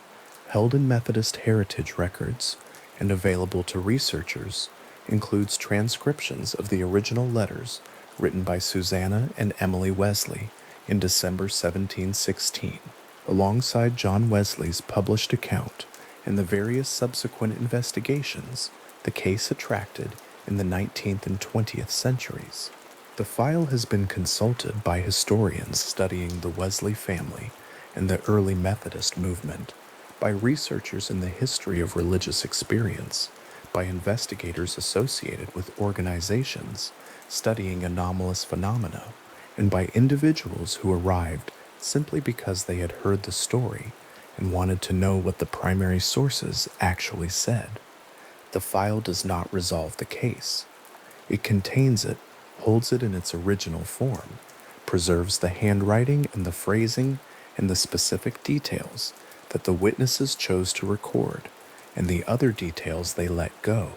held in Methodist Heritage Records and available to researchers, includes transcriptions of the original letters written by Susanna and Emily Wesley in December 1716, alongside John Wesley's published account and the various subsequent investigations the case attracted in the 19th and 20th centuries. The file has been consulted by historians studying the Wesley family and the early Methodist movement, by researchers in the history of religious experience, by investigators associated with organizations studying anomalous phenomena, and by individuals who arrived simply because they had heard the story and wanted to know what the primary sources actually said. The file does not resolve the case. It contains it, holds it in its original form, preserves the handwriting and the phrasing and the specific details that the witnesses chose to record, and the other details they let go,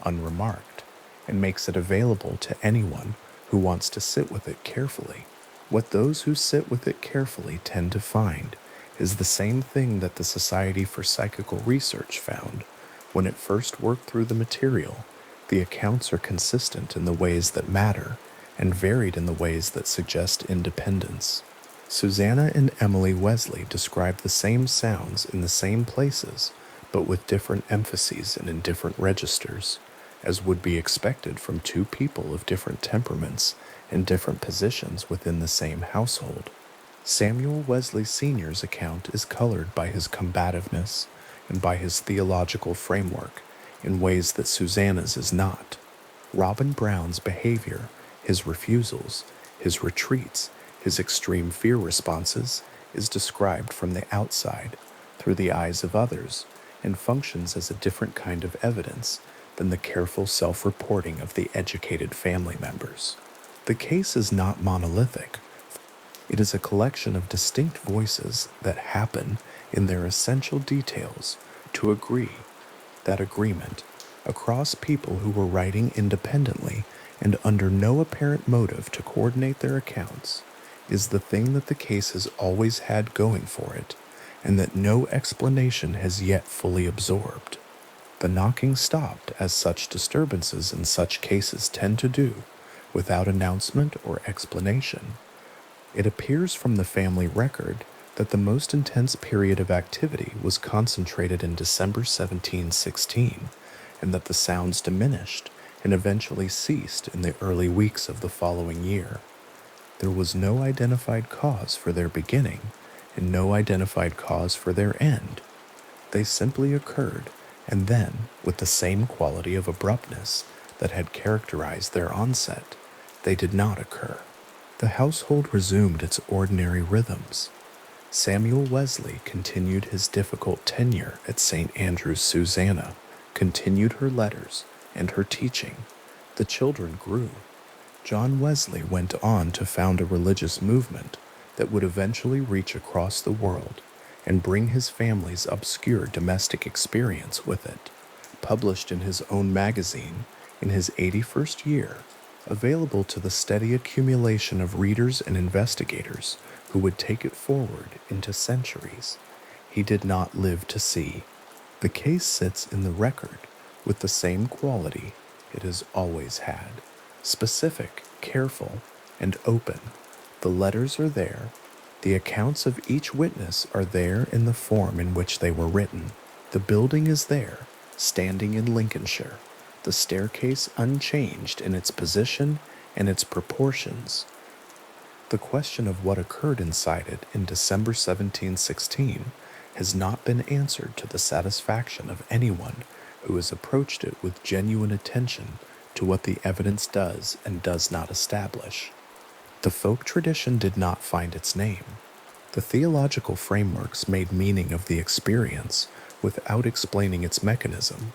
unremarked, and makes it available to anyone who wants to sit with it carefully. What those who sit with it carefully tend to find is the same thing that the Society for Psychical Research found when it first worked through the material. The accounts are consistent in the ways that matter and varied in the ways that suggest independence. Susanna and Emily Wesley describe the same sounds in the same places, but with different emphases and in different registers, as would be expected from two people of different temperaments and different positions within the same household. Samuel Wesley Sr.'s account is colored by his combativeness and by his theological framework in ways that Susanna's is not. Robin Brown's behavior, his refusals, his retreats, his extreme fear responses, is described from the outside, through the eyes of others, and functions as a different kind of evidence than the careful self-reporting of the educated family members. The case is not monolithic. It is a collection of distinct voices that happen in their essential details to agree. That agreement, across people who were writing independently and under no apparent motive to coordinate their accounts, is the thing that the case has always had going for it, and that no explanation has yet fully absorbed. The knocking stopped, as such disturbances in such cases tend to do, without announcement or explanation. It appears from the family record that the most intense period of activity was concentrated in December 1716, and that the sounds diminished and eventually ceased in the early weeks of the following year. There was no identified cause for their beginning and no identified cause for their end. They simply occurred, and then, with the same quality of abruptness that had characterized their onset, they did not occur. The household resumed its ordinary rhythms. Samuel Wesley continued his difficult tenure at St. Andrew's. Susanna continued her letters and her teaching. The children grew. John Wesley went on to found a religious movement that would eventually reach across the world and bring his family's obscure domestic experience with it, published in his own magazine in his 81st year, available to the steady accumulation of readers and investigators who would take it forward into centuries. He did not live to see. The case sits in the record with the same quality it has always had. Specific, careful, and open. The letters are there, The accounts of each witness are there in the form in which they were written. The building is there, standing in Lincolnshire, the staircase unchanged in its position and its proportions. The question of what occurred inside it in December 1716 has not been answered to the satisfaction of anyone who has approached it with genuine attention to what the evidence does and does not establish. The folk tradition did not find its name. The theological frameworks made meaning of the experience without explaining its mechanism.